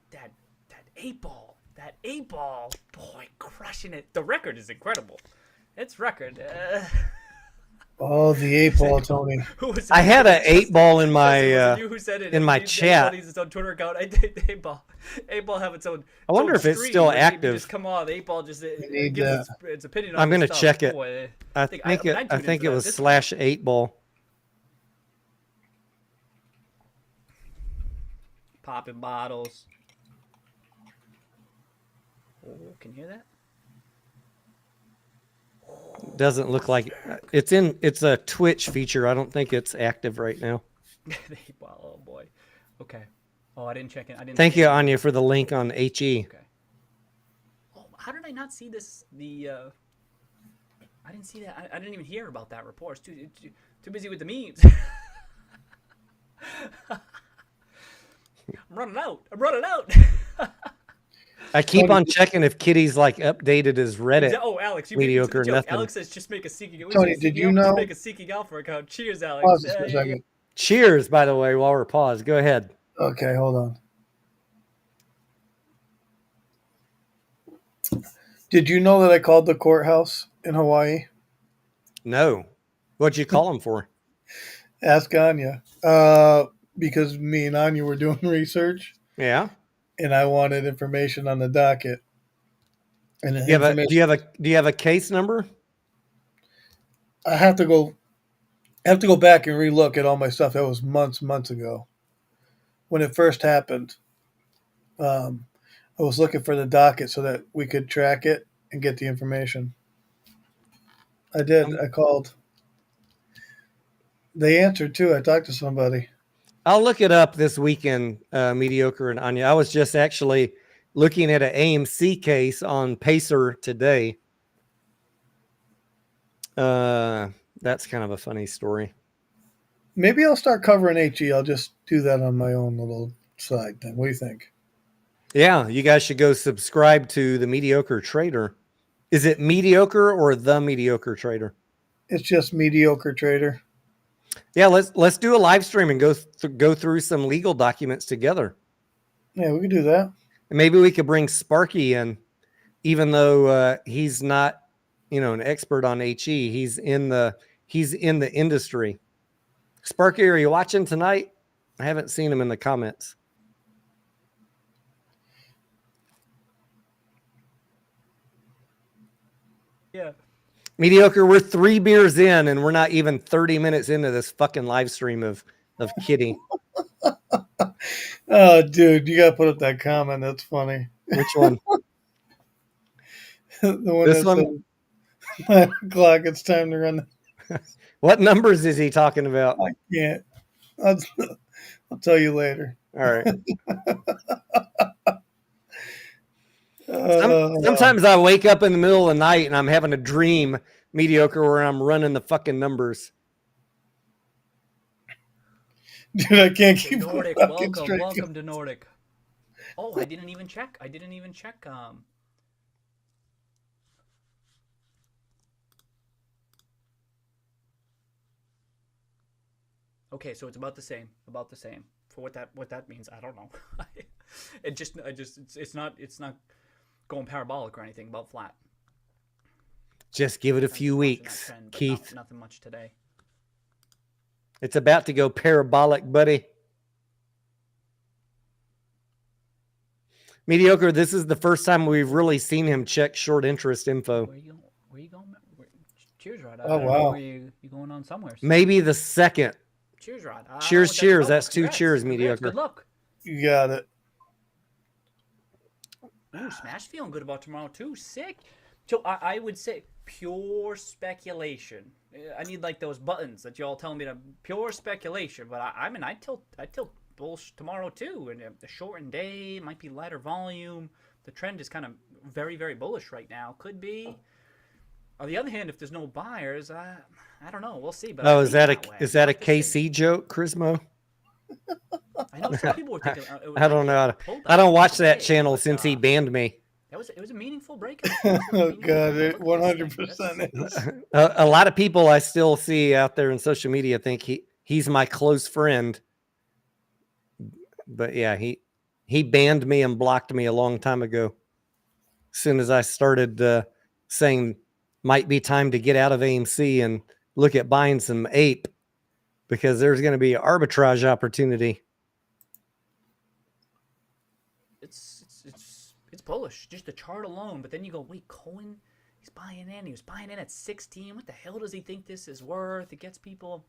8-ball, boy, crushing it. The record is incredible. It's record. Oh, the 8-ball, Tony. I had an 8-ball in my in my chat. His own Twitter account. I did the 8-ball have its own. I wonder if it's still active. Just come on, the 8-ball just need gives its opinion on. I'm gonna stuff. check it. Boy, I think it was /8-ball. Popping bottles. Oh, can you hear that? Doesn't look like it's a Twitch feature. I don't think it's active right now. Oh boy. Okay. Oh, I didn't check it. I didn't. Thank you, Anya, for the link on HE. Okay. Oh, how did I not see this? I didn't see that. I didn't even hear about that report. Too busy with the memes. I'm running out. I keep on checking if Kitty's like updated his Reddit. Oh, Alex, you mediocre beat me to the joke. nothing. Alex says just make a seeking. Tony, did you know? Make a seeking alpha account. Cheers, Alex. Pause this for a second. Cheers, by the way, while we're paused. Go ahead. Okay, hold on. Did you know that I called the courthouse in Hawaii? No. What'd you call him for? Ask Anya. Because me and Anya were doing research. Yeah. And I wanted information on the docket. And do you have a case number? I have to go back and relook at all my stuff. That was months ago. When it first happened, I was looking for the docket so that we could track it and get the information. I did. I called. They answered too. I talked to somebody. I'll look it up this weekend, mediocre and Anya. I was just actually looking at an AMC case on Pacer today. That's kind of a funny story. Maybe I'll start covering HE. I'll just do that on my own little side thing. What do you think? Yeah, you guys should go subscribe to the Mediocre Trader. Is it Mediocre or the Mediocre Trader? It's just Mediocre Trader. Yeah, let's do a live stream and go through some legal documents together. Yeah, we could do that. And maybe we could bring Sparky in, even though he's not, an expert on HE. He's in the industry. Sparky, are you watching tonight? I haven't seen him in the comments. Yeah. Mediocre, we're 3 beers in and we're not even 30 minutes into this fucking live stream of Kitty. Oh, dude, you gotta put up that comment. That's funny. Which one? The one This that one? said 9 o'clock, it's time to run. What numbers is he talking about? I can't. I'll tell you later. All right. Uh, Sometimes I wake up in the middle of the night and I'm having a dream, Mediocre, where I'm running the fucking numbers. Dude, I can't keep Nordic, fucking welcome, straight. welcome to Nordic. Oh, I didn't even check. Okay, so it's about the same. For what that means, I don't know. It's not going parabolic or anything. About flat. Just give it a few weeks, Trend, Keith. Nothing much today. It's about to go parabolic, buddy. Mediocre, this is the first time we've really seen him check short interest info. Where you going? Cheers, Rod. Oh, wow. You going on somewhere? Maybe the second. Cheers, Rod. Cheers. That's 2 Congrats. cheers, Congrats. Mediocre. Good luck. You got it. Ooh, Smash feeling good about tomorrow too. Sick. So I would say pure speculation. I need like those buttons that y'all telling me to pure speculation. But I tilt bullish tomorrow too. And the shortened day might be lighter volume. The trend is kind of very, very bullish right now. Could be. On the other hand, if there's no buyers, I don't know. We'll see. But Is that a KC joke, Chrismo? I know some people were thinking. I don't know. I don't watch that channel since he banned me. It was a meaningful breakout. Oh, God, it 100% is. A lot of people I still see out there in social media think he's my close friend. But yeah, he banned me and blocked me a long time ago. As soon as I started saying might be time to get out of AMC and look at buying some ape because there's going to be an arbitrage opportunity. It's bullish, just the chart alone. But then you go, wait, Cohen, he's buying in. He was buying in at 16. What the hell does he think this is worth? It gets people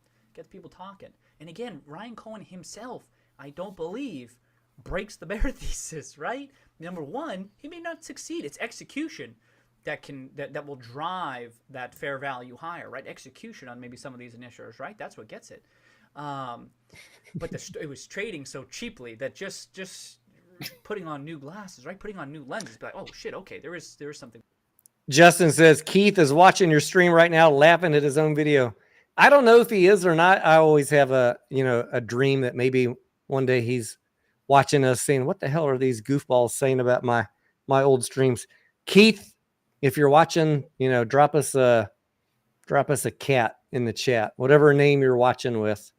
talking. And again, Ryan Cohen himself, I don't believe, breaks the bear thesis. Right? Number one, he may not succeed. It's execution that will drive that fair value higher. Right? Execution on maybe some of these initiators. Right? That's what gets it. But it was trading so cheaply that just putting on new glasses, right? Putting on new lenses, be like, oh shit, okay, there is something. Justin says Keith is watching your stream right now, laughing at his own video. I don't know if he is or not. I always have a dream that maybe one day he's watching us, saying, "What the hell are these goofballs saying about my old streams?" Keith, if you're watching, drop us a cat in the chat, whatever name you're watching with.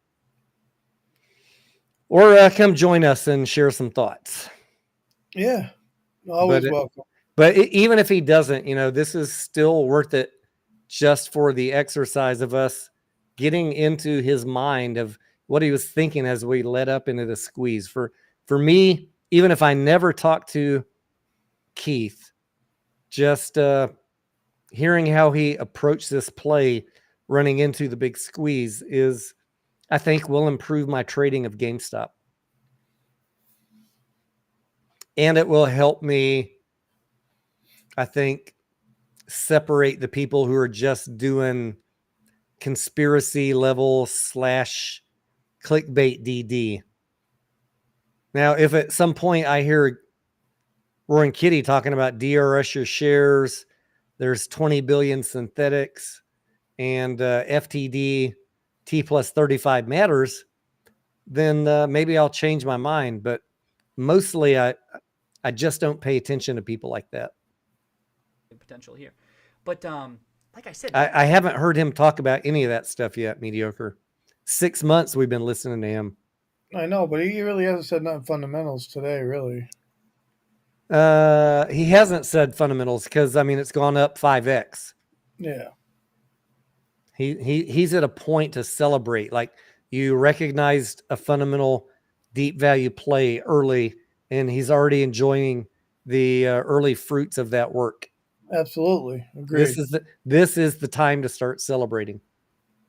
Or come join us and share some thoughts. Yeah, always welcome. But even if he doesn't, this is still worth it just for the exercise of us getting into his mind of what he was thinking as we led up into the squeeze. For me, even if I never talked to Keith, just hearing how he approached this play running into the big squeeze is, I think, will improve my trading of GameStop. And it will help me, I think, separate the people who are just doing conspiracy level / clickbait DD. Now, if at some point I hear Roaring Kitty talking about DRS your shares, there's 20 billion synthetics, and FTD T plus 35 matters, then maybe I'll change my mind. But mostly I just don't pay attention to people like that. Potential here. But like I said, I haven't heard him talk about any of that stuff yet, Mediocre. 6 months we've been listening to him. I know, but he really hasn't said nothing fundamentals today, really. He hasn't said fundamentals because, it's gone up 5x. Yeah. He's at a point to celebrate. Like, you recognized a fundamental deep value play early, and he's already enjoying the early fruits of that work. Absolutely. Agreed. This is the time to start celebrating.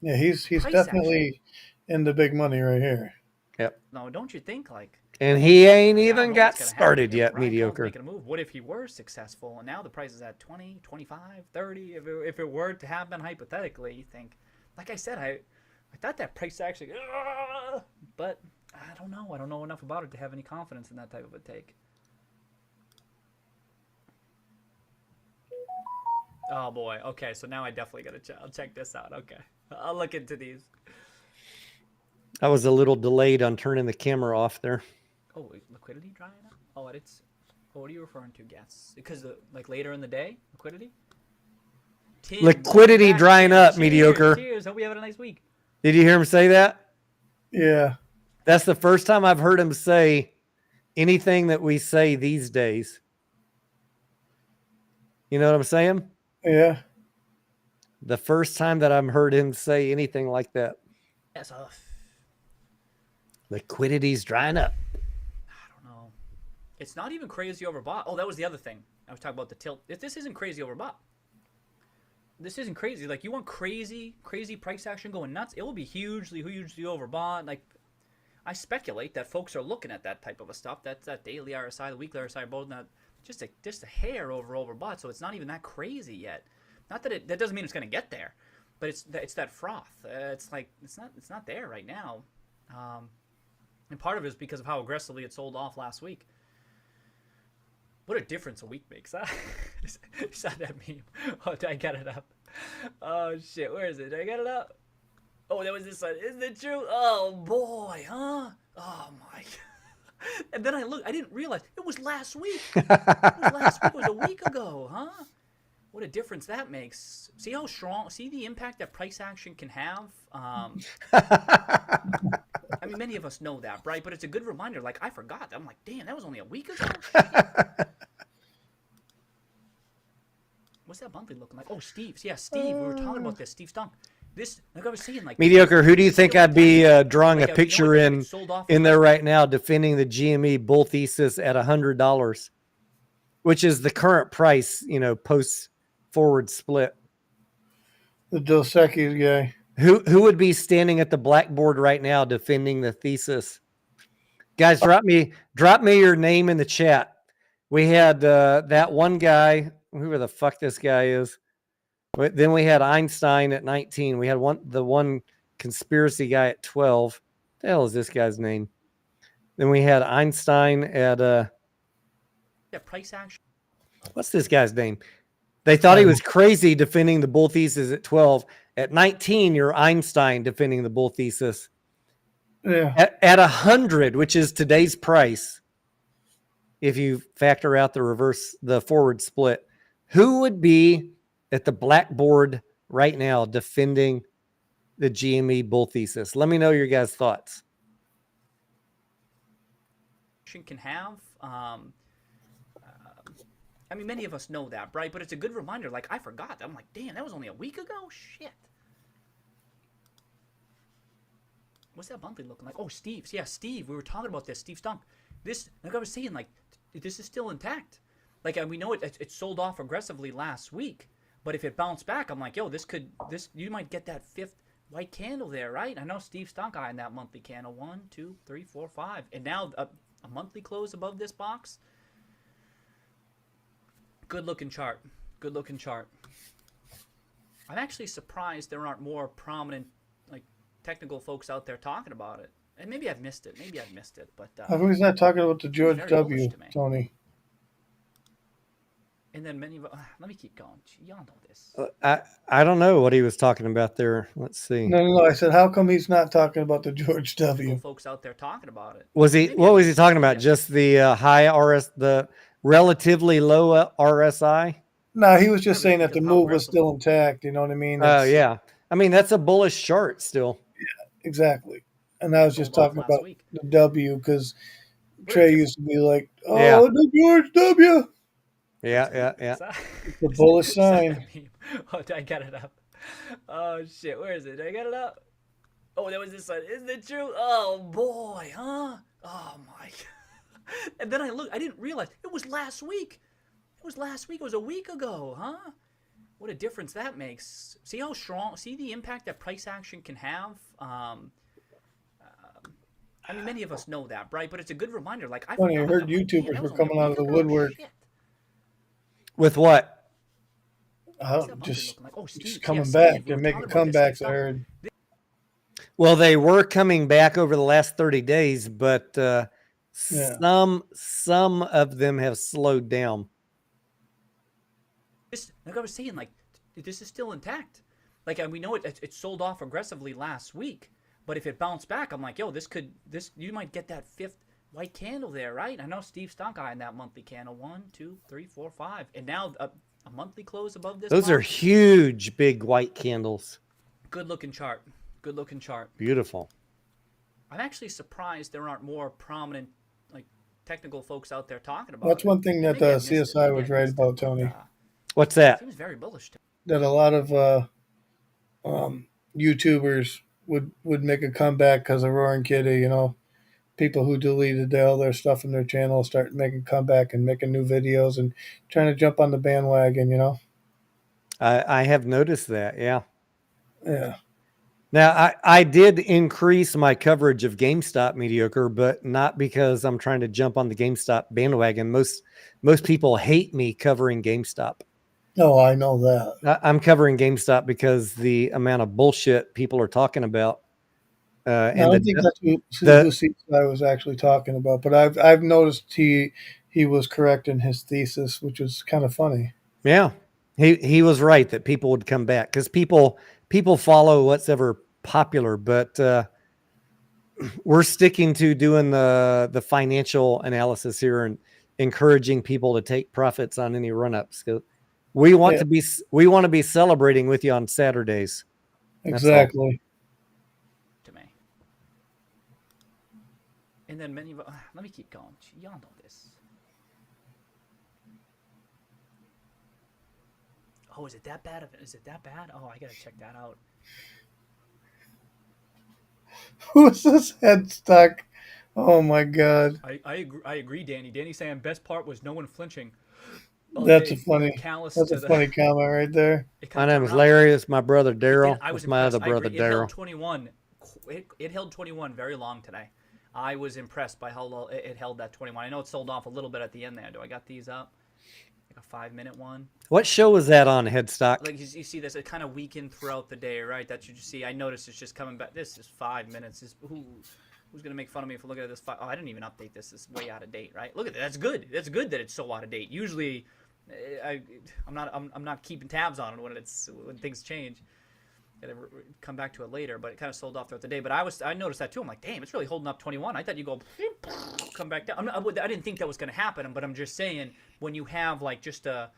Yeah, he's Price definitely in the big money right here. Yep. No, don't you think like? And he ain't I don't even know got what's gonna happen started if yet, Brian Clown's mediocre. making a move. What if he were successful and now the price is at 20, 25, 30? If it were to happen hypothetically, you think, like I said, I thought that price actually, but I don't know. I don't know enough about it to have any confidence in that type of a take. Oh boy. Okay, so now I definitely gotta I'll check this out. Okay, I'll look into these. I was a little delayed on turning the camera off there. Oh, liquidity drying up. Oh, it's. Oh, what are you referring to? Guess because like later in the day, liquidity. Tim, Liquidity welcome back, drying Tim. up, Cheers, mediocre. Cheers. Hope you have a nice week. Did you hear him say that? Yeah. That's the first time I've heard him say anything that we say these days. You know what I'm saying? Yeah. The first time that I've heard him say anything like that. Yes. Liquidity's drying up. I don't know. It's not even crazy overbought. Oh, that was the other thing. I was talking about the tilt. If this isn't crazy overbought. This isn't crazy. Like, you want crazy price action going nuts, it will be hugely overbought. Like, I speculate that folks are looking at that type of a stuff. That's that daily RSI, the weekly RSI, both not just a hair overbought. So it's not even that crazy yet. Not that that doesn't mean it's going to get there, but it's that froth. It's like it's not there right now. And part of it is because of how aggressively it sold off last week. What a difference a week makes, huh? Saw that meme. Oh, did I get it up? Oh, shit. Where is it? Did I get it up? Oh, that was this one. Isn't it true? Oh, boy, huh? Oh, my God. And then I looked. I didn't realize. It was last week. It was a week ago, huh? What a difference that makes. See how strong. See the impact that price action can have? I mean, many of us know that, right? But it's a good reminder. Like, I forgot. I'm like, damn, that was only a week ago? What's that monthly looking like? Oh, Steve. Yeah, Steve. We were talking about this. Steve Stunk. This, like I was saying, like... Mediocre, who do you think I'd be drawing a picture in in there right now defending the GME bull thesis at $100, which is the current price, post forward split? The Dos Equis guy. Who would be standing at the blackboard right now defending the thesis? Guys, drop me your name in the chat. We had that one guy, whoever the fuck this guy is. Then we had Einstein at 19. We had the one conspiracy guy at 12. What the hell is this guy's name? Then we had Einstein at price action. What's this guy's name? They thought he was crazy defending the bull thesis at 12. At 19, you're Einstein defending the bull thesis. Yeah. At 100, which is today's price, if you factor out the forward split, who would be at the blackboard right now defending the GME bull thesis? Let me know your guys' thoughts. Can have. I mean, many of us know that, right? But it's a good reminder. Like, I forgot. I'm like, damn, that was only a week ago? Shit. What's that monthly looking like? Oh, Steve. Yeah, Steve. We were talking about this. Steve Stunk. This, like I was saying, like, this is still intact. Like, we know it sold off aggressively last week. But if it bounced back, I'm like, yo, you might get that fifth white candle there, right? I know Steve Stunk eyeing that monthly candle. 1, 2, 3, 4, 5. And now a monthly close above this box. Good looking chart. Good looking chart. I'm actually surprised there aren't more prominent, like, technical folks out there talking about it. And maybe I've missed it. But How come he's not talking about the George very W, bullish to me. Tony? And then many of let me keep going. Y'all know this. I don't know what he was talking about there. Let's see. No. I said, how come he's not talking about the George W? Folks out there talking about it. What was he talking about? Just the high the relatively low RSI? No, he was just saying that the move was still intact. You know what I mean? Oh, yeah. I mean, that's a bullish chart still. Yeah, exactly. And I was just talking about the W because Trey used to be like, the George W. Yeah. It's a bullish sign. Oh, did I get it up? Oh, shit. Where is it? Did I get it up? Oh, that was this one. Isn't it true? Oh, boy, huh? Oh, my God. And then I looked. I didn't realize. It was last week. was last week. It was a week ago, huh? What a difference that makes. See how strong, see the impact that price action can have? I mean, many of us know that, right? But it's a good reminder. Like, I Funny, I forgot. heard I'm like, YouTubers that were was only a coming out week of the ago? woodwork. Shit. With what? What's that mountain Just looking like? Oh, Steve. just Yeah, coming Steve. back. We They're were making talking about this. comebacks. I heard. Well, they were coming back over the last 30 days, but Yeah. some of them have slowed down. This, like I was saying, like, this is still intact. Like, and we know it sold off aggressively last week, but if it bounced back, I'm like, yo, you might get that fifth white candle there, right? I know Steve stock eye in that monthly candle. 1, 2, 3, 4, 5, and now a monthly close above this. Those are huge, big white candles. Good looking chart. Good looking chart. Beautiful. I'm actually surprised there aren't more prominent, like, technical folks out there talking about That's it. one thing that Maybe I missed it. CSI Maybe was I right missed about, it, but, Tony. What's that? Seems very bullish. That a lot of YouTubers would make a comeback because of Roaring Kitty. You know, people who deleted all their stuff from their channel start making comeback and making new videos and trying to jump on the bandwagon. You know. I have noticed that. Yeah. Yeah. Now, I did increase my coverage of GameStop mediocre, but not because I'm trying to jump on the GameStop bandwagon. Most people hate me covering GameStop. No, I know that. I'm covering GameStop because the amount of bullshit people are talking about. I don't think that's who CSI was actually talking about, but I've noticed he was correct in his thesis, which was kind of funny. Yeah, he was right that people would come back because people follow what's ever popular, but we're sticking to doing the financial analysis here and encouraging people to take profits on any run-ups. We want to be celebrating with you on Saturdays. Exactly. To me. And then many of let me keep going. Y'all know this. Oh, is it that bad? Is it that bad? Oh, I gotta check that out. Who's this head stuck? Oh my god. I agree, Danny. Danny's saying best part was no one flinching. That's a funny comment right there. My name is Larry. It's my brother Daryl. I was my impressed. other brother It held Daryl. 21. It held 21 very long today. I was impressed by how low it held that 21. I know it sold off a little bit at the end there. Do I got these up? Like a 5-minute one. What show was that on, Headstock? Like you see this, it kind of weakened throughout the day, right? That you just see. I noticed it's just coming back. This is 5 minutes. Who's gonna make fun of me for looking at this? Oh, I didn't even update this. It's way out of date, right? Look at that. That's good. That's good that it's so out of date. Usually, I'm not keeping tabs on it when things change. Gotta come back to it later, but it kind of sold off throughout the day. But I noticed that too. I'm like, damn, it's really holding up 21. I thought you go come back down. I didn't think that was going to happen, but I'm just saying when you have like just a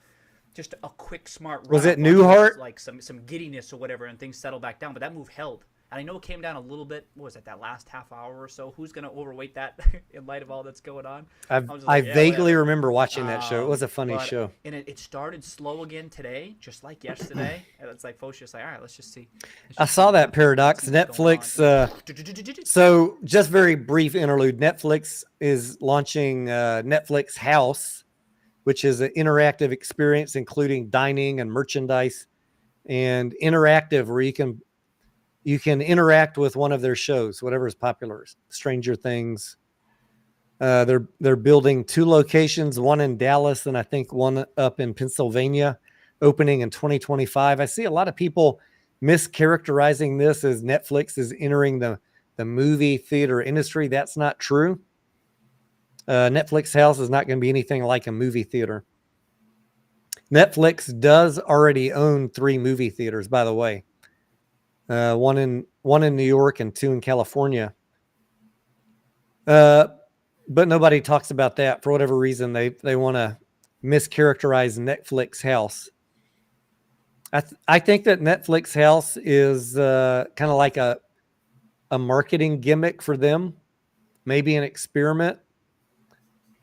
quick smart run, was it Newhart? Like some giddiness or whatever, and things settle back down. But that move held. And I know it came down a little bit. What was it, that last half hour or so? Who's going to overweight that in light of all that's going on? I vaguely remember watching that show. It was a funny show. And it started slow again today, just like yesterday. And it's like folks just like, all right, let's just see. I saw that paradox. Netflix. So just very brief interlude. Netflix is launching Netflix House, which is an interactive experience including dining and merchandise and interactive where you can interact with one of their shows, whatever is popular. Stranger Things. They're building 2 locations, one in Dallas and I think one up in Pennsylvania, opening in 2025. I see a lot of people mischaracterizing this as Netflix is entering the movie theater industry. That's not true. Netflix House is not going to be anything like a movie theater. Netflix does already own 3 movie theaters, by the way. One in New York and 2 in California. But nobody talks about that for whatever reason. They want to mischaracterize Netflix House. I think that Netflix House is kind of like a marketing gimmick for them, maybe an experiment.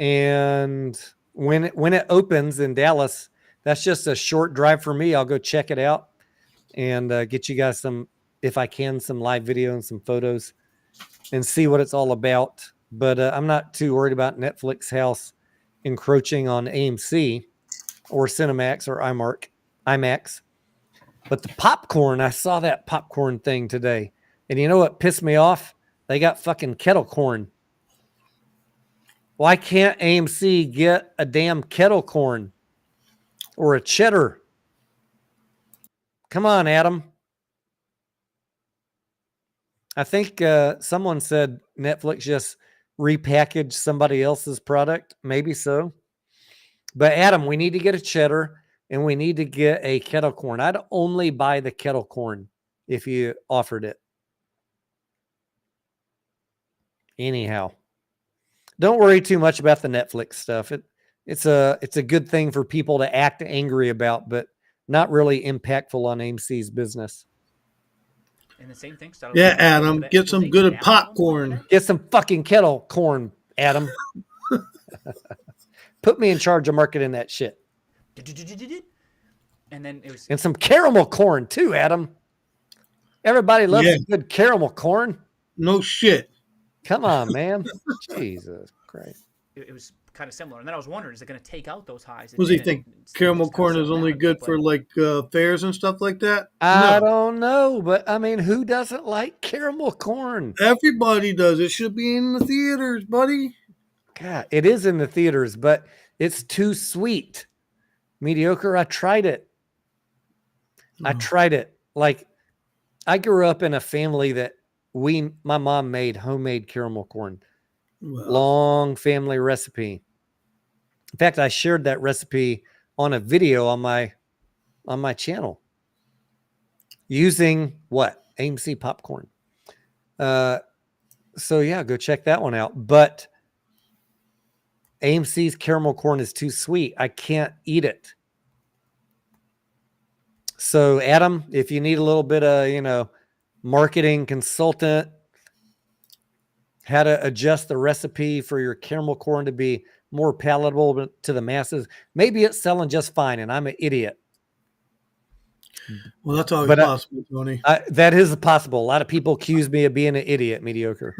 And when it opens in Dallas, that's just a short drive for me. I'll go check it out and get you guys some live video and some photos and see what it's all about. But I'm not too worried about Netflix House encroaching on AMC. or Cinemax or IMAX. But the popcorn, I saw that popcorn thing today. And you know what pissed me off? They got fucking kettle corn. Why can't AMC get a damn kettle corn or a cheddar? Come on, Adam. I think someone said Netflix just repackaged somebody else's product. Maybe so. But Adam, we need to get a cheddar and we need to get a kettle corn. I'd only buy the kettle corn if you offered it. Anyhow, don't worry too much about the Netflix stuff. It's a good thing for people to act angry about, but not really impactful on AMC's business. And the same thing. Yeah, Adam, get some good popcorn. Get some fucking kettle corn, Adam. Put me in charge of marketing that shit. And then it was, and some caramel corn too, Adam. Everybody loves a good caramel corn. No shit. Come on, man. Jesus Christ. It was kind of similar. And then I was wondering, is it going to take out those highs? What do you think? Caramel corn is only good for like fairs and stuff like that? I don't know, but I mean, who doesn't like caramel corn? Everybody does. It should be in the theaters, buddy. God, it is in the theaters, but it's too sweet. Mediocre. I tried it. Like, I grew up in a family that my mom made homemade caramel corn. Wow. Long family recipe. In fact, I shared that recipe on a video on my channel using what? AMC popcorn. So yeah, go check that one out. But AMC's caramel corn is too sweet. I can't eat it. So Adam, if you need a little bit of, marketing consultant, how to adjust the recipe for your caramel corn to be more palatable to the masses, maybe it's selling just fine and I'm an idiot. Well, that's always possible, Tony. That is possible. A lot of people accuse me of being an idiot, mediocre.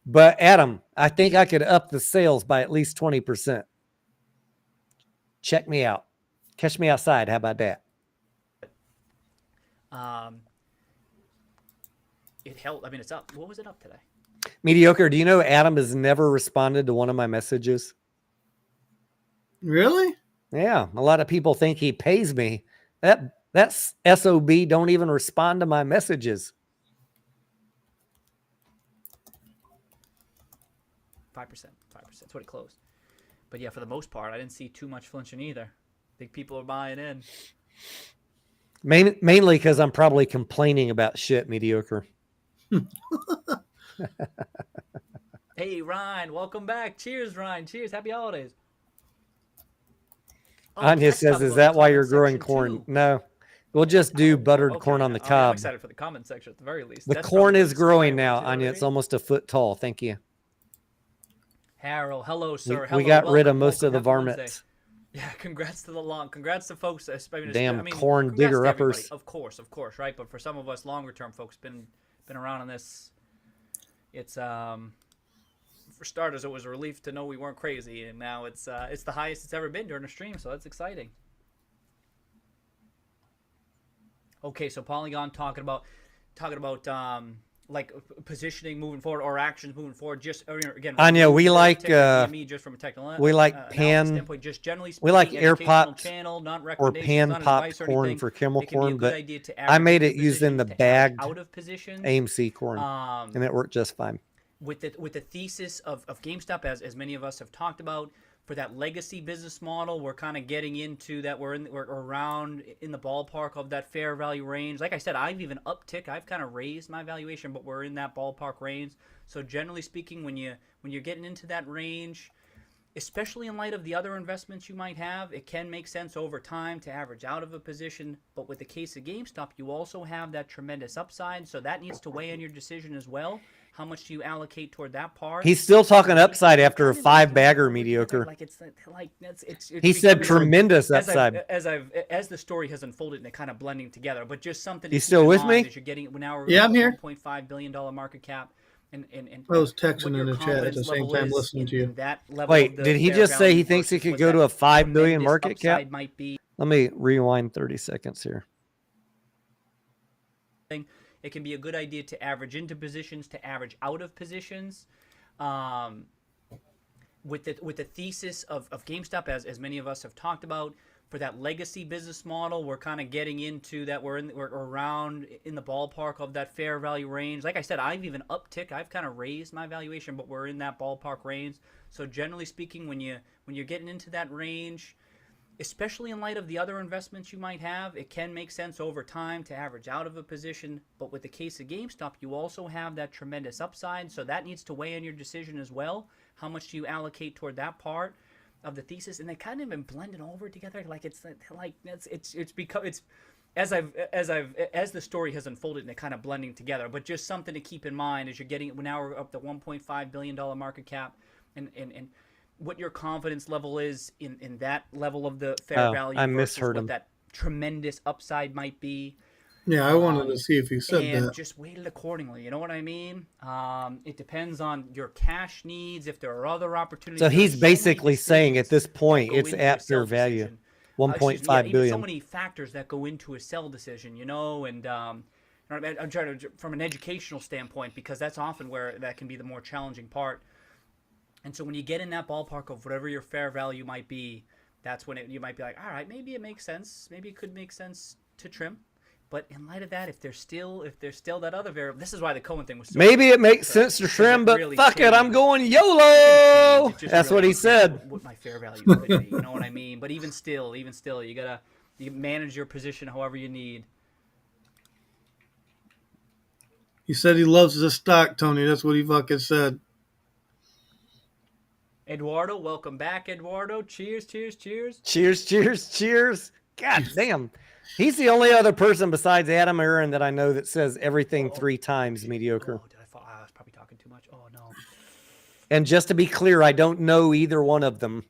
But Adam, I think I could up the sales by at least 20%. Check me out. Catch me outside. How about that? It held. I mean, it's up. What was it up today? Mediocre. Do you know Adam has never responded to one of my messages? Really? Yeah. A lot of people think he pays me. That's SOB. Don't even respond to my messages. 5%. That's what it closed. But yeah, for the most part, I didn't see too much flinching either. I think people are buying in. Mainly because I'm probably complaining about shit, mediocre. Hey, Ryan, welcome back. Cheers, Ryan. Cheers. Happy holidays. Anya says, is that why you're growing corn? Too. No. We'll just do buttered corn on the cob. I'm excited for the comment section at the very least. The corn is growing now, Anya. It's almost a foot tall. Thank you. Harold, hello, sir. We got rid of most of the varmints. Yeah, congrats to the long. Congrats to folks. Damn corn digger uppers. Of course, right? But for some of us longer term folks, been around on this. It's for starters, it was a relief to know we weren't crazy, and now it's the highest it's ever been during a stream, so that's exciting. Okay, so Polygon talking about like positioning moving forward or actions moving forward. Just again, Anya, we like just from a technical we like pan standpoint, just generally speaking, we like air pops channel, not or pan popcorn for caramel corn, but I made it using the bagged out of position AMC corn, and it worked just fine. With the thesis of GameStop, as many of us have talked about, for that legacy business model, we're kind of getting into that. We're around in the ballpark of that fair value range. Like I said, I've even I've kind of raised my valuation, but we're in that ballpark range. So generally speaking, when you're getting into that range, especially in light of the other investments you might have, it can make sense over time to average out of a position. But with the case of GameStop, you also have that tremendous upside, so that needs to weigh in your decision as well. How much do you allocate toward that part? He's still talking upside after a 5-bagger, mediocre. He said tremendous upside. As the story has unfolded and it kind of blending together, but just something. He's still with me? As you're getting now, yeah, I'm here. $1.5 billion market cap. and I was what texting your in the chat at confidence the same level time is listening to in you. that level of Wait, the did he fair just say he value thinks he versus could what go to that a 5 billion tremendous market cap? upside might be. Let me rewind 30 seconds here. It can be a good idea to average into positions, to average out of positions. With the thesis of GameStop, as many of us have talked about, for that legacy business model, we're kind of getting into that. We're around in the ballpark of that fair value range. Like I said, I've even I've kind of raised my valuation, but we're in that ballpark range. So generally speaking, when you're getting into that range, especially in light of the other investments you might have, it can make sense over time to average out of a position. But with the case of GameStop, you also have that tremendous upside, so that needs to weigh in your decision as well. How much do you allocate toward that part of the thesis? And they kind of been blended over together, like it's become as the story has unfolded and they're kind of blending together. But just something to keep in mind as you're getting, now we're up to $1.5 billion market cap, and what your confidence level is in that level of the fair value I versus misheard what him. that tremendous upside might be. Yeah, I wanted to see if he said And that. just weight it accordingly. You know what I mean? It depends on your cash needs. If there are other opportunities. So There are he's so basically many saying at this decisions point that go it's into a at fair sell value, decision. 1.5 Even billion. so many factors that go into a sell decision, and I'm trying to, from an educational standpoint, because that's often where that can be the more challenging part. And so when you get in that ballpark of whatever your fair value might be, that's when you might be like, all right, maybe it makes sense. Maybe it could make sense to trim. But in light of that, if there's still that other variable, this is why the Cohen thing was so Maybe it makes interesting, sense to because trim, it but really fuck it, I'm changed. going It YOLO. didn't change. It just That's what really he increased said. what my fair value could be. You know what I mean? But even still, you manage your position however you need. He said he loves the stock, Tony. That's what he fucking said. Eduardo, welcome back, Eduardo. Cheers, cheers, cheers. Cheers, cheers, cheers. God damn. He's the only other person besides Adam Aaron that I know that says everything 3 times mediocre. Oh, did I fall? I was probably talking too much. Oh, no. And just to be clear, I don't know either one of them.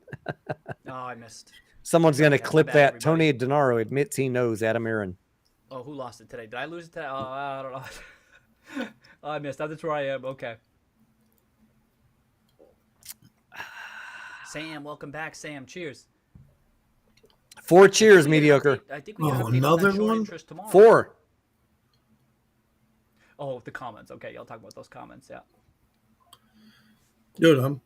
Oh, I missed. Someone's going to That's my clip bad, that. everybody. Tony Denaro admits he knows Adam Aaron. Oh, who lost it today? Did I lose it today? Oh, I don't know. Oh, I missed. That's where I am. Okay. Sam, welcome back, Sam. Cheers. 4 cheers, mediocre. I think we got an update on another that short one? interest tomorrow. 4. Oh, the comments. Okay, y'all talk about those comments. Yeah. Dude,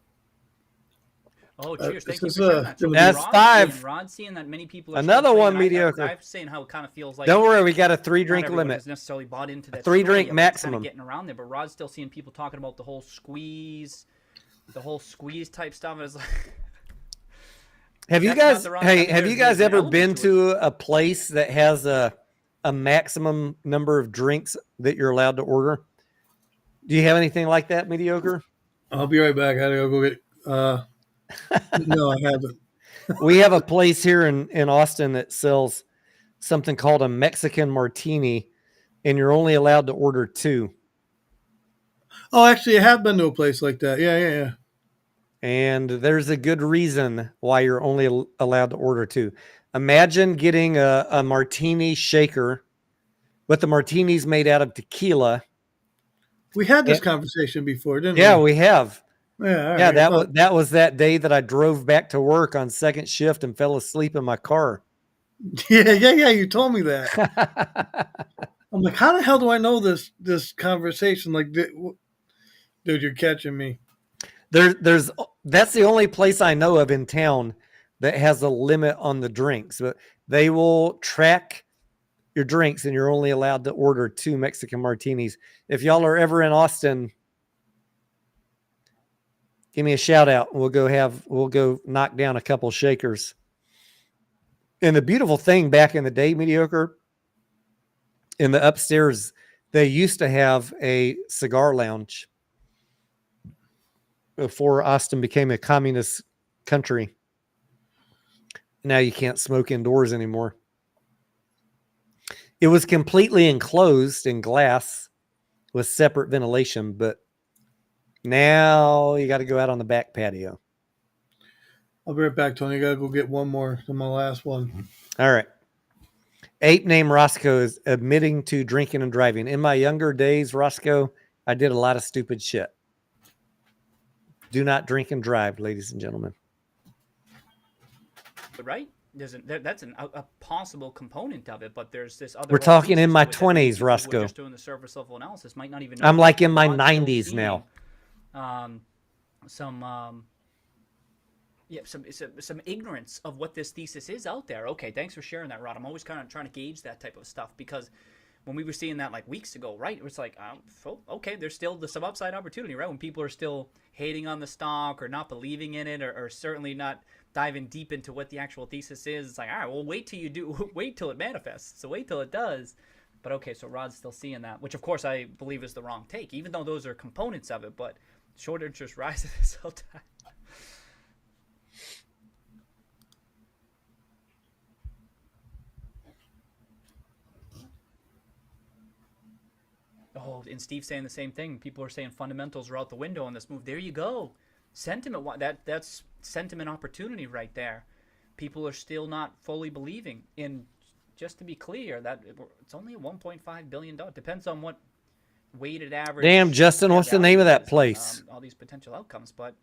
Oh, cheers. Thank you this for is, sharing that. So That's Rod's 5. Rod's seeing that many people are Another still one, saying, mediocre. I'm saying how it kind of feels like. Don't worry, we got a not 3-drink everyone limit. has necessarily bought into that. 3-drink story, maximum. Kind of getting around there, but Rod's still seeing people talking about the whole squeeze type stuff. It's like. Have you That's guys? not the wrong- Hey, I mean, have you there's guys an ever element been to it. to a place that has a maximum number of drinks that you're allowed to order? Do you have anything like that, mediocre? I'll be right back. I gotta go get. No, I haven't. We have a place here in Austin that sells something called a Mexican martini, and you're only allowed to order 2. Oh, actually, I have been to a place like that. Yeah. And there's a good reason why you're only allowed to order 2. Imagine getting a martini shaker, but the martini's made out of tequila. We had this conversation before, didn't we? Yeah, we have. Yeah, all Yeah, right. that was that day that I drove back to work on second shift and fell asleep in my car. Yeah. You told me that. I'm like, how the hell do I know this conversation? Like, dude, you're catching me. That's the only place I know of in town that has a limit on the drinks, but they will track your drinks and you're only allowed to order 2 Mexican martinis. If y'all are ever in Austin, give me a shout out. We'll go knock down a couple shakers. And the beautiful thing back in the day, mediocre, in the upstairs, they used to have a cigar lounge before Austin became a communist country. Now you can't smoke indoors anymore. It was completely enclosed in glass with separate ventilation, but now you got to go out on the back patio. I'll be right back, Tony. I gotta go get one more to my last one. All right. Ape named Roscoe is admitting to drinking and driving. In my younger days, Roscoe, I did a lot of stupid shit. Do not drink and drive, ladies and gentlemen. Right? That's a possible component of it, but there's this other. We're talking in my 20s, Roscoe. Just doing the surface level analysis might not even know I'm that like in my Rod's still 90s seeing, now. Some ignorance of what this thesis is out there. Okay, thanks for sharing that, Rod. I'm always kind of trying to gauge that type of stuff, because when we were seeing that like weeks ago, right, it was like, okay, there's still some upside opportunity, right? When people are still hating on the stock or not believing in it, or certainly not diving deep into what the actual thesis is, it's like, all right, well, wait till it manifests. So wait till it does. But okay, so Rod's still seeing that, which of course I believe is the wrong take, even though those are components of it. But short interest rises this whole time. Oh, and Steve's saying the same thing. People are saying fundamentals are out the window on this move. There you go. Sentiment, that's sentiment opportunity right there. People are still not fully believing in, just to be clear, that it's only a $1.5 billion. Depends on what weighted average. Damn, Justin, what's the name of that place? All these potential outcomes. But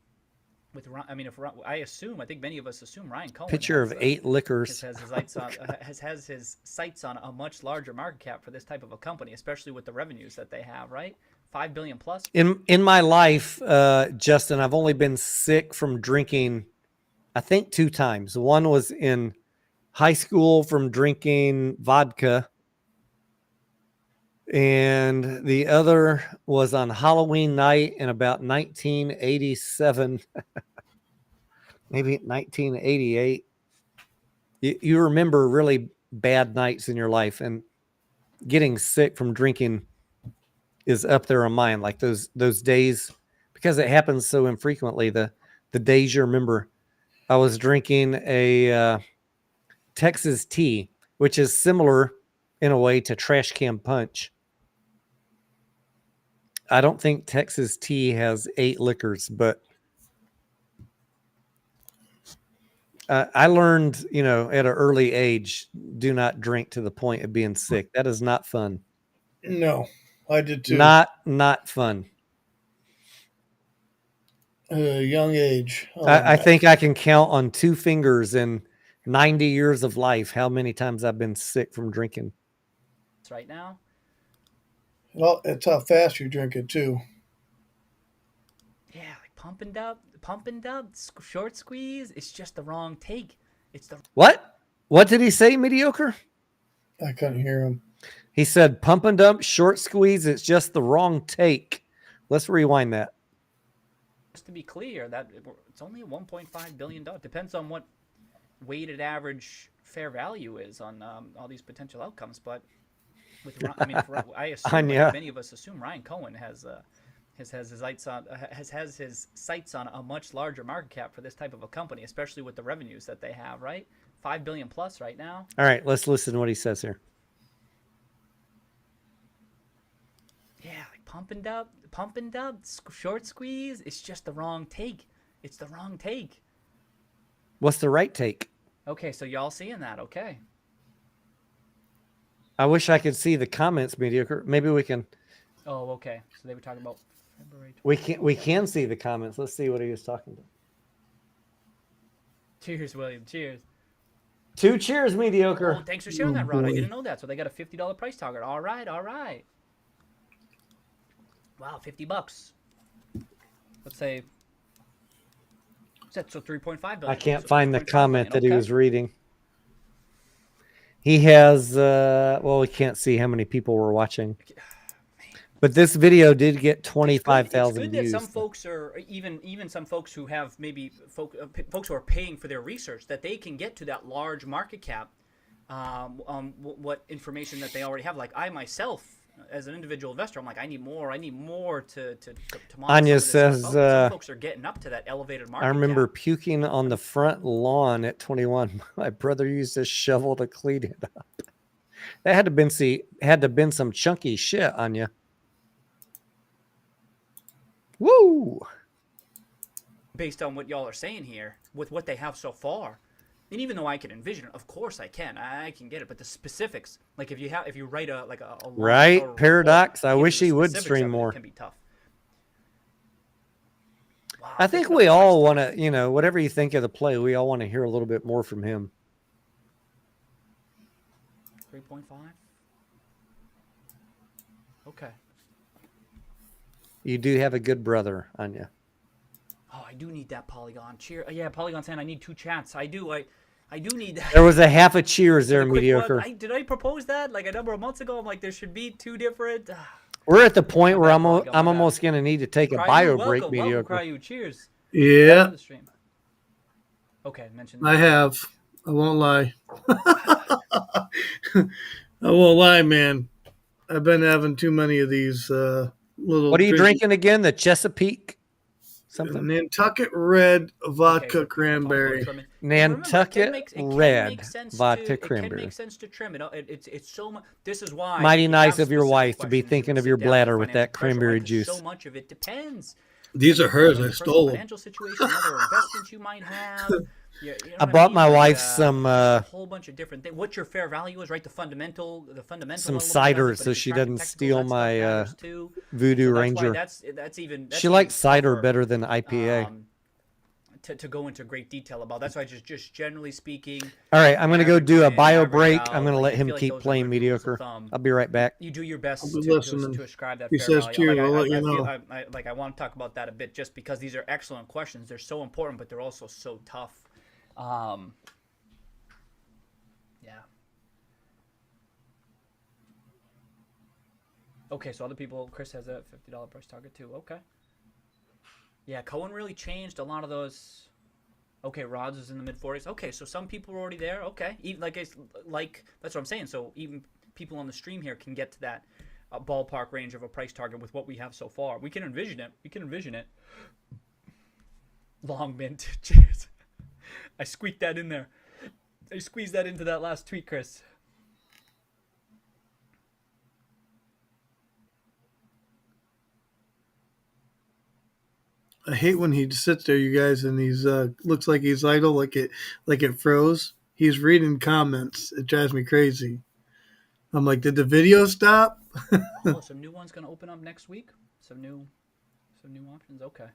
with, I mean, I think many of us assume Ryan Cohen. Picture of 8 liquors. Has his sights on a much larger market cap for this type of a company, especially with the revenues that they have, right? $5 billion plus. In my life, Justin, I've only been sick from drinking, I think 2 times. One was in high school from drinking vodka, and the other was on Halloween night in about 1987, maybe 1988. You remember really bad nights in your life, and getting sick from drinking is up there on mine. Like those days, because it happens so infrequently. The days you remember, I was drinking a Texas tea, which is similar in a way to trash can punch. I don't think Texas tea has 8 liquors, but I learned, at an early age, do not drink to the point of being sick. That is not fun. No, I did too. Not fun. Young age. I think I can count on 2 fingers in 90 years of life how many times I've been sick from drinking. Right now. Well, it's how fast you drink it too. Yeah, like pumping up, short squeeze. It's just the wrong take. It's the What? What did he say, mediocre? I couldn't hear him. He said, pump and dump, short squeeze. It's just the wrong take. Let's rewind that. Just to be clear, that it's only a $1.5 billion. Depends on what weighted average fair value is on all these potential outcomes. But with, I assume many of us assume Ryan Cohen has his sights on a much larger market cap for this type of a company, especially with the revenues that they have, right? $5 billion plus right now. All right, let's listen to what he says here. Yeah, like pumping up, short squeeze. It's just the wrong take. It's the wrong take. What's the right take? Okay, so y'all seeing that? Okay. I wish I could see the comments, mediocre. Maybe we can. Oh, okay. So they were talking about February 20th. We can see the comments. Let's see what he was talking about. Cheers, William. Cheers. 2 cheers, mediocre. Oh, thanks for sharing that, Rod. I didn't know that. So they got a $50 price target. All right. Wow, $50. Let's say. So 3.5 billion. I can't find the comment that he was reading. He has, we can't see how many people were watching. But this video did get 25,000 views. It's good that some folks are, even some folks who have maybe folks who are paying for their research, that they can get to that large market cap, what information that they already have. Like I myself, as an individual investor, I'm like, I need more to Anya says, some folks are getting up to that elevated market I remember cap. puking on the front lawn at 21. My brother used a shovel to clean it up. That had to been some chunky shit, Anya. Woo! Based on what y'all are saying here, with what they have so far, And even though I can envision it, of course I can get it. But the specifics, like if you write a long Right, report, Paradox. I getting wish the he would specifics stream of it more. can be tough. Wow, I think picking up we the all price want to, whatever you think of the play, we all want to hear a little bit more from him. 3.5. Okay. You do have a good brother, Anya. Oh, I do need that Polygon. Yeah, Polygon saying I need 2 chats. I do need that. There was a half a cheers there, The quick mediocre. one, did I propose that like a number of months ago? I'm like, there should be 2 different. We're at the point where bad, I'm Polygon, my bad. almost going to need to take a Cryu, bio welcome, break, welcome, mediocre. Cryu. Cheers. Yeah, Welcome to the stream. Okay, mention that. I have. I won't lie. I won't lie, man. I've been having too many of these little. What are you drinking again? The Chesapeake? Something? Nantucket Red Vodka Okay, Cranberry. Nantucket Red Vodka It can Cranberry. make sense to trim it. It's so much. This is why. Mighty if you nice have of your specific wife to be questions, thinking you of your sit down bladder with with that financial pressure, cranberry right? 'Cause juice. So much of it depends. These are hers. I Personal stole them. financial situation, other investments you might have. You know I what bought mean? my Like, wife some a whole bunch of different things. What your fair value is, right? The fundamental. some element of cider it, but so if she you're tracking doesn't technicals, steal that stuff my matters too. Voodoo So that's why Ranger. That's even. She likes cider tougher, better than IPA. To go into great detail about. That's why just generally speaking. All right, I'm going to go do a average in, bio average break. out, I'm going to like, let I him feel like keep those are playing good rules of mediocre. thumb. I'll be right back. You do your best I'll be to listening. ascribe that He fair says value. cheer, Like, I'll let you I feel, know. I want to talk about that a bit just because these are excellent questions. They're so important, but they're also so tough. Yeah. Okay, so other people, Chris has a $50 price target too. Okay. Yeah, Cohen really changed a lot of those. Okay, Rods is in the mid 40s. Okay, so some people are already there. Okay, even like that's what I'm saying. So even people on the stream here can get to that ballpark range of a price target with what we have so far. We can envision it. Long mint. Cheers. I squeaked that in there. I squeezed that into that last tweet, Chris. I hate when he sits there, you guys, and he's looks like he's idle, like it froze. He's reading comments. It drives me crazy. I'm like, did the video stop? Oh, some new ones gonna open up next week. Some new options. Okay.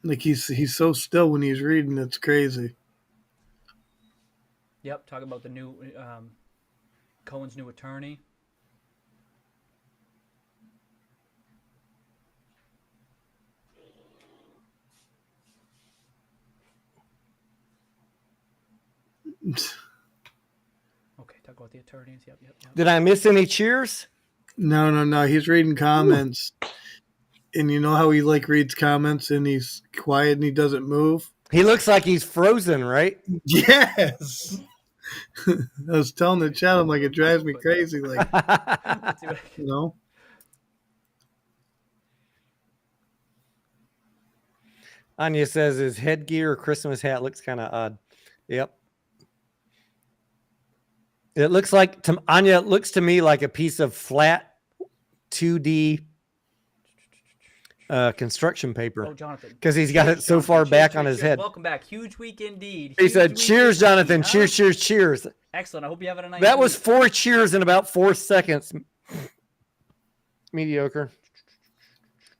Like he's so still when he's reading. It's crazy. Yep. Talk about the new Cohen's new attorney. Okay, talk about the attorneys. Yep. Did I miss any cheers? No. He's reading comments. Ooh. And you know how he reads comments and he's quiet and he doesn't move? He looks like he's frozen, right? Yes. I was telling the chat, I'm like, it drives me crazy. Like, you know? Anya says his headgear or Christmas hat looks kind of odd. Yep. It looks like, Anya, it looks to me like a piece of flat 2D construction paper. Oh, Jonathan. Because he's got it so far back on his head. Welcome back. Huge week indeed. He said, cheers, Jonathan. Cheers, cheers, cheers. Excellent. I hope you have a nice That was week. 4 cheers in about 4 seconds. Mediocre.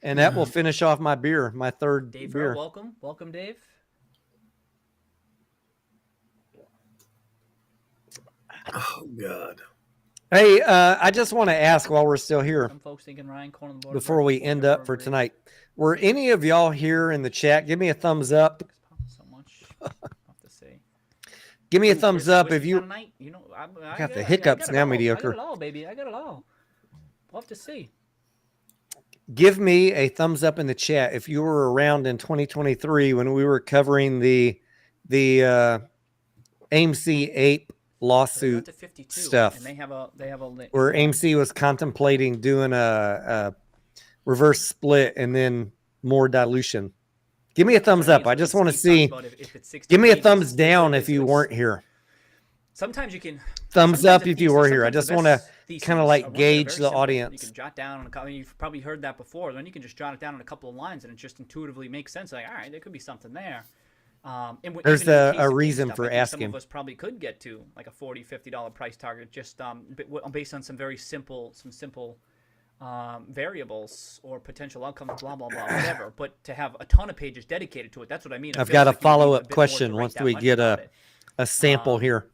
And that will finish off my beer, my third Dave, beer. welcome. Welcome, Dave. Oh, God. Hey, I just want to ask while we're still here, Some folks thinking Ryan Cohen on the board before we end up for tonight, were any of y'all here in the chat? Give me a thumbs up. So much. I'll have to say. Give me a thumbs up if you. You know, I got the hiccups now, mediocre. I got it all, baby. I got it all. We'll have to see. Give me a thumbs up in the chat if you were around in 2023 when we were covering the AMC Ape lawsuit to 52, stuff, and they have a where AMC was contemplating doing a reverse split and then more dilution. Give me a thumbs up. I just want to see. Give me a thumbs down if you weren't here. Sometimes you can thumbs up if you were here. I just want to theses. kind of are like ones that are gauge very the simple. You audience. can jot down on a couple. You've probably heard that before. Then you can just jot it down on a couple of lines, and it just intuitively makes sense. Like, all right, there could be something there. There's Even in the case a of reason GameStop, for I think asking. some of us probably could get to like a $40, $50 price target just based on some very simple, variables or potential outcomes, blah, blah, blah, whatever. But to have a ton of pages dedicated to it, that's what I mean. I've got a follow-up question once we get a a sample here.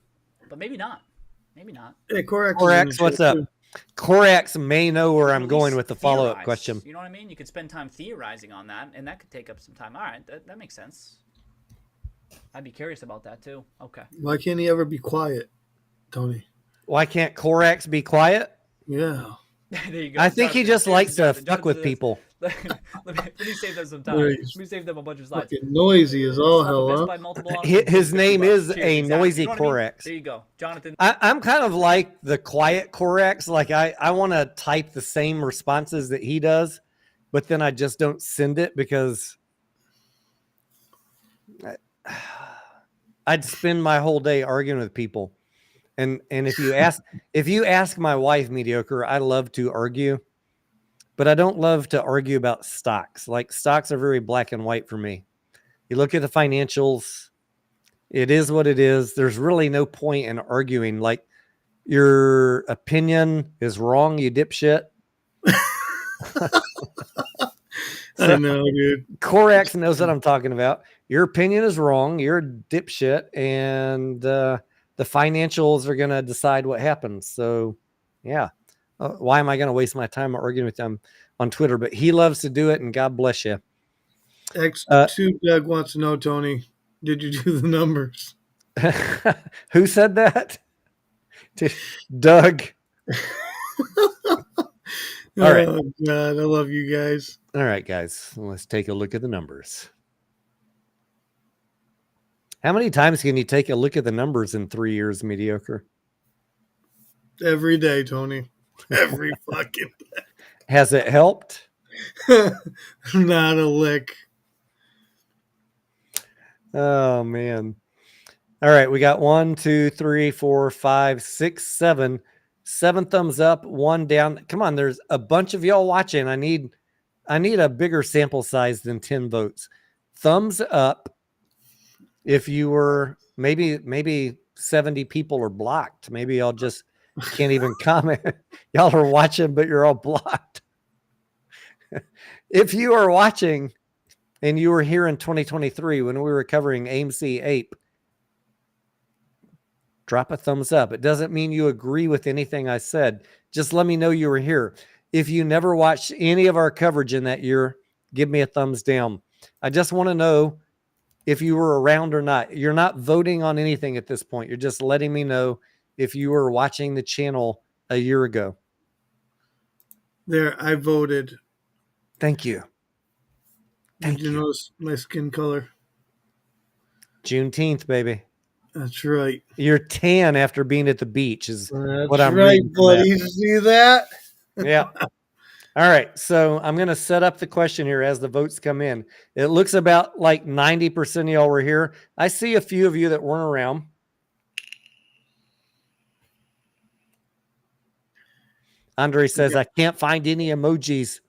But maybe not. Maybe not. Hey, Corax, Corax, what's up? Corax may know where I'm going with the follow-up Theorize. question. You know what I mean? You could spend time theorizing on that, and that could take up some time. All right, that makes sense. I'd be curious about that too. Okay. Why can't he ever be quiet, Tony? Why can't Corax be quiet? Yeah. There you go. I think he just likes to fuck with people. Let me save them some time. Let me save them a bunch of slides. Fucking noisy as all hell, Best huh? Buy multiple on His $50. name is Cheers, a exactly. noisy You know what I mean? Corax. There you go, Jonathan. I'm kind of like the quiet Corax. Like I want to type the same responses that he does, but then I just don't send it because I'd spend my whole day arguing with people. And if you ask my wife, Mediocre, I love to argue, but I don't love to argue about stocks. Like stocks are very black and white for me. You look at the financials, it is what it is. There's really no point in arguing. Like your opinion is wrong, you dipshit. I know, dude. Corax knows what I'm talking about. Your opinion is wrong. You're a dipshit, and the financials are going to decide what happens. So, yeah. Why am I going to waste my time arguing with them on Twitter? But he loves to do it, and God bless you. X2 Doug wants to know, Tony, did you do the numbers? Who said that? Doug. All right. Oh, God, I love you guys. All right, guys. Let's take a look at the numbers. How many times can you take a look at the numbers in 3 years, Mediocre? Every day, Tony. Every fucking day. Has it helped? Not a lick. Oh, man. All right. We got 1, 2, 3, 4, 5, 6, 7. 7 thumbs up, 1 down. Come on. There's a bunch of y'all watching. I need a bigger sample size than 10 votes. Thumbs up. If you were maybe 70 people are blocked. Maybe y'all just can't even comment. Y'all are watching, but you're all blocked. If you are watching and you were here in 2023 when we were covering AMC Ape, drop a thumbs up. It doesn't mean you agree with anything I said. Just let me know you were here. If you never watched any of our coverage in that year, give me a thumbs down. I just want to know if you were around or not. You're not voting on anything at this point. You're just letting me know if you were watching the channel a year ago. There, I voted. Thank you. Did you notice my skin color? Juneteenth, baby. That's right. You're tan after being at the beach is That's what I'm right, reading from buddy. that. You see that? Yeah. All right. So I'm going to set up the question here as the votes come in. It looks about like 90% of y'all were here. I see a few of you that weren't around. Andre says, I can't find any emojis.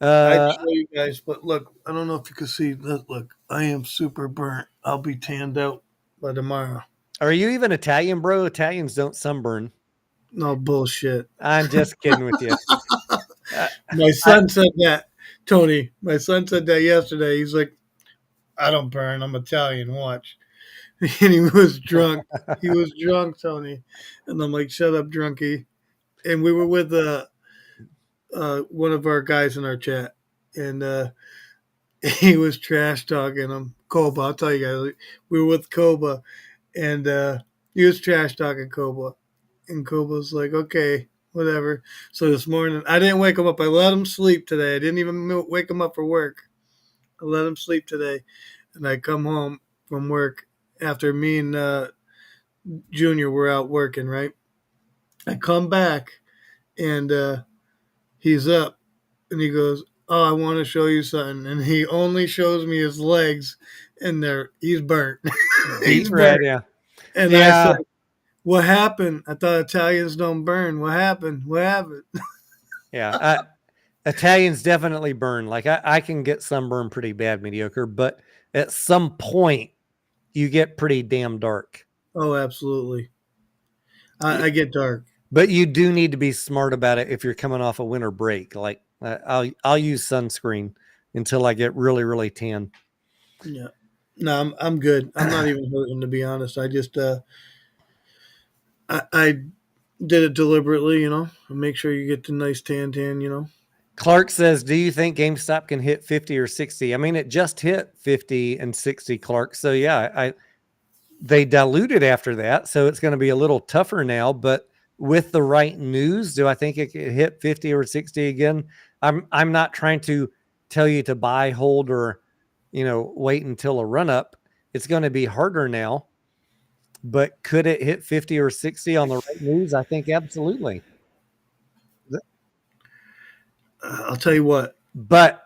I'd show you guys, but look, I don't know if you can see that. Look, I am super burnt. I'll be tanned out by tomorrow. Are you even Italian, bro? Italians don't sunburn. No bullshit. I'm just kidding with you. My son said that, Tony. My son said that yesterday. He's like, I don't burn. I'm Italian. Watch. And he was drunk. He was drunk, Tony. And I'm like, shut up, drunkie. And we were with one of our guys in our chat. And he was trash talking him. Koba, I'll tell you guys. We were with Koba. And he was trash talking Koba. And Koba's like, okay, whatever. So this morning, I didn't wake him up. I let him sleep today. I didn't even wake him up for work. I let him sleep today. And I come home from work after me and Junior were out working, right? I come back, and he's up. And he goes, oh, I want to show you something. And he only shows me his legs, and he's burnt. He's burnt. Right, yeah. And Yeah. What happened? I thought Italians don't burn. What happened? What happened? Yeah. Italians definitely burn. Like I can get sunburn pretty bad, mediocre, but at some point you get pretty damn dark. Oh, absolutely. I get dark. But you do need to be smart about it if you're coming off a winter break. Like I'll use sunscreen until I get really, really tan. Yeah. No, I'm good. I'm not even hurting, to be honest. I just I did it deliberately, make sure you get the nice tan. Clark says, do you think GameStop can hit 50 or 60? I mean, it just hit 50 and 60, Clark. So yeah, they diluted after that. So it's going to be a little tougher now, but with the right news, do I think it could hit 50 or 60 again? I'm not trying to tell you to buy, hold, or, wait until a run up. It's going to be harder now, but could it hit 50 or 60 on the right news? I think absolutely. I'll tell you what. But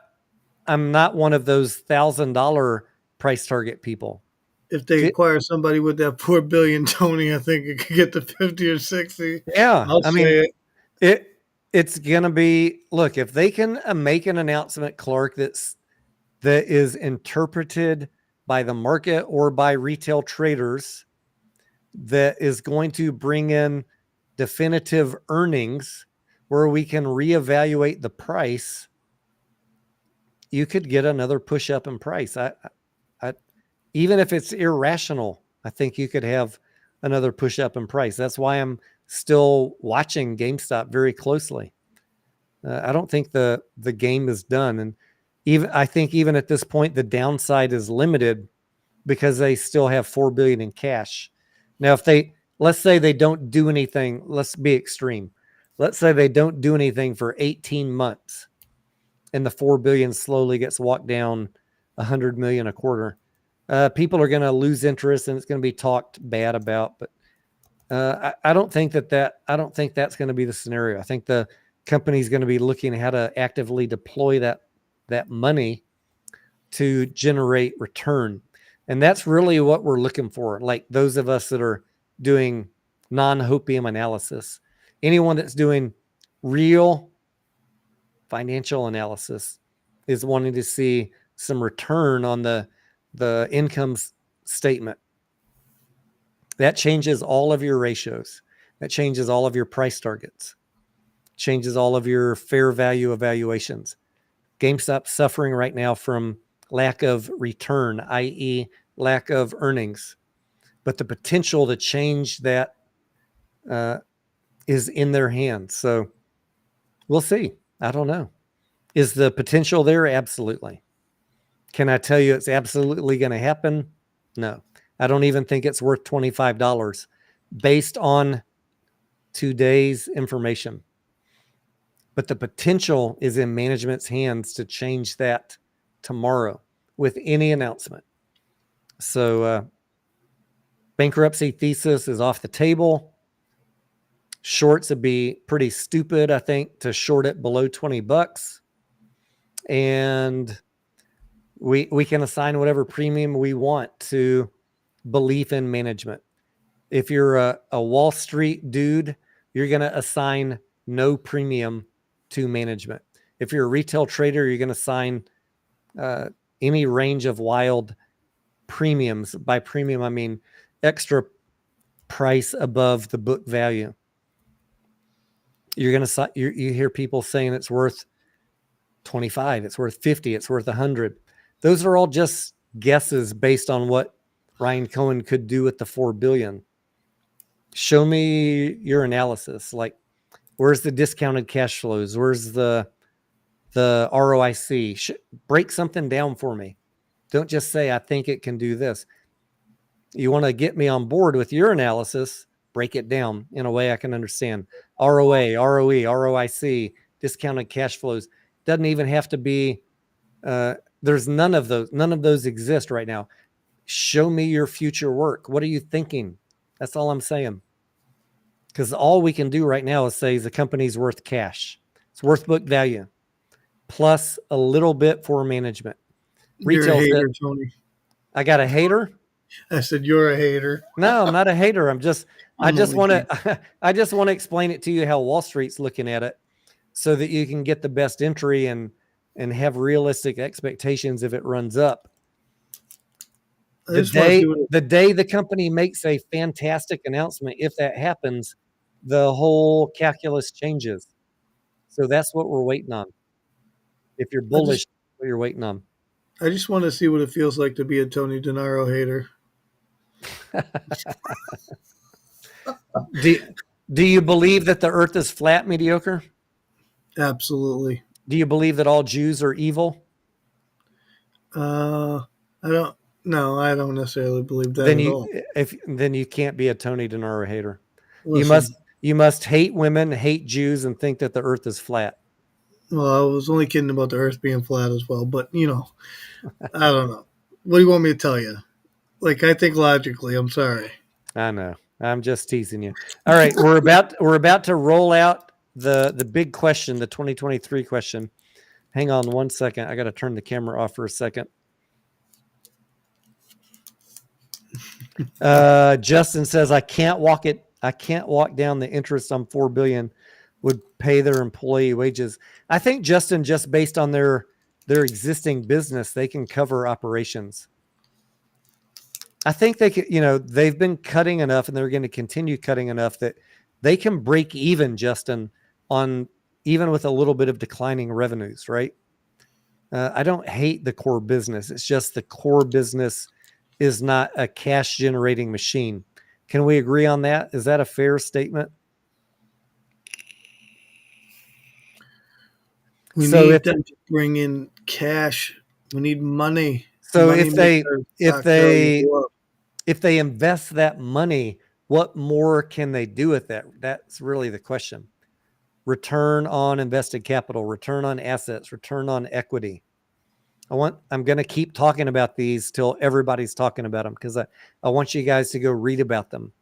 I'm not one of those $1,000 price target people. If they acquire somebody with that 4 billion, Tony, I think it could get to 50 or 60. Yeah. I'll say it's going to be, look, if they can make an announcement, Clark, that is interpreted by the market or by retail traders that is going to bring in definitive earnings where we can reevaluate the price, you could get another push up in price. I even if it's irrational, I think you could have another push up in price. That's why I'm still watching GameStop very closely. I don't think the game is done, and I think even at this point, the downside is limited because they still have $4 billion in cash. Now, let's say they don't do anything, let's be extreme. Let's say they don't do anything for 18 months and the 4 billion slowly gets walked down 100 million a quarter. People are going to lose interest and it's going to be talked bad about, but I don't think that's going to be the scenario. I think the company is going to be looking at how to actively deploy that money to generate return. And that's really what we're looking for. Like those of us that are doing non-hopium analysis, anyone that's doing real financial analysis is wanting to see some return on the income statement. That changes all of your ratios. That changes all of your price targets. Changes all of your fair value evaluations. GameStop's suffering right now from lack of return, i.e. lack of earnings. But the potential to change that is in their hands. So we'll see. I don't know. Is the potential there? Absolutely. Can I tell you it's absolutely going to happen? No. I don't even think it's worth $25 based on today's information. But the potential is in management's hands to change that tomorrow with any announcement. So bankruptcy thesis is off the table. Shorts would be pretty stupid, I think, to short it below $20. And we can assign whatever premium we want to belief in management. If you're a Wall Street dude, you're going to assign no premium to management. If you're a retail trader, you're going to assign any range of wild premiums. By premium, I mean extra price above the book value. You're going to you hear people saying it's worth 25, it's worth 50, it's worth 100. Those are all just guesses based on what Ryan Cohen could do with the 4 billion. Show me your analysis. Like, where's the discounted cash flows? Where's the ROIC? Break something down for me. Don't just say, I think it can do this. You want to get me on board with your analysis, break it down in a way I can understand. ROA, ROE, ROIC, discounted cash flows. Doesn't even have to be, there's none of those. None of those exist right now. Show me your future work. What are you thinking? That's all I'm saying. Because all we can do right now is say the company's worth cash. It's worth book value. Plus a little bit for management. You're a hater, Tony. I got a hater? I said, you're a hater. No, I'm not a hater. I just want to I just want to explain it to you how Wall Street's looking at it so that you can get the best entry and have realistic expectations if it runs up. The day the company makes a fantastic announcement, if that happens, the whole calculus changes. So that's what we're waiting on. If you're bullish, what you're waiting on. I just want to see what it feels like to be a Tony Denaro hater. Do you believe that the earth is flat, mediocre? Absolutely. Do you believe that all Jews are evil? I don't necessarily believe that at all. Then you can't be a Tony Denaro hater. Listen, You must hate women, hate Jews, and think that the earth is flat. well, I was only kidding about the earth being flat as well, but I don't know. What do you want me to tell you? Like, I think logically. I'm sorry. I know. I'm just teasing you. All right, we're about to roll out the big question, the 2023 question. Hang on one second. I got to turn the camera off for a second. Justin says, I can't walk down the interest on $4 billion would pay their employee wages. I think, Justin, just based on their existing business, they can cover operations. I think they could, they've been cutting enough and they're going to continue cutting enough that they can break even, Justin, on even with a little bit of declining revenues, right? I don't hate the core business. It's just the core business is not a cash generating machine. Can we agree on that? Is that a fair statement? We need them to bring in cash. We need money. So if they invest that money, what more can they do with that? That's really the question. Return on invested capital, return on assets, return on equity. I'm going to keep talking about these till everybody's talking about them because I want you guys to go read about them.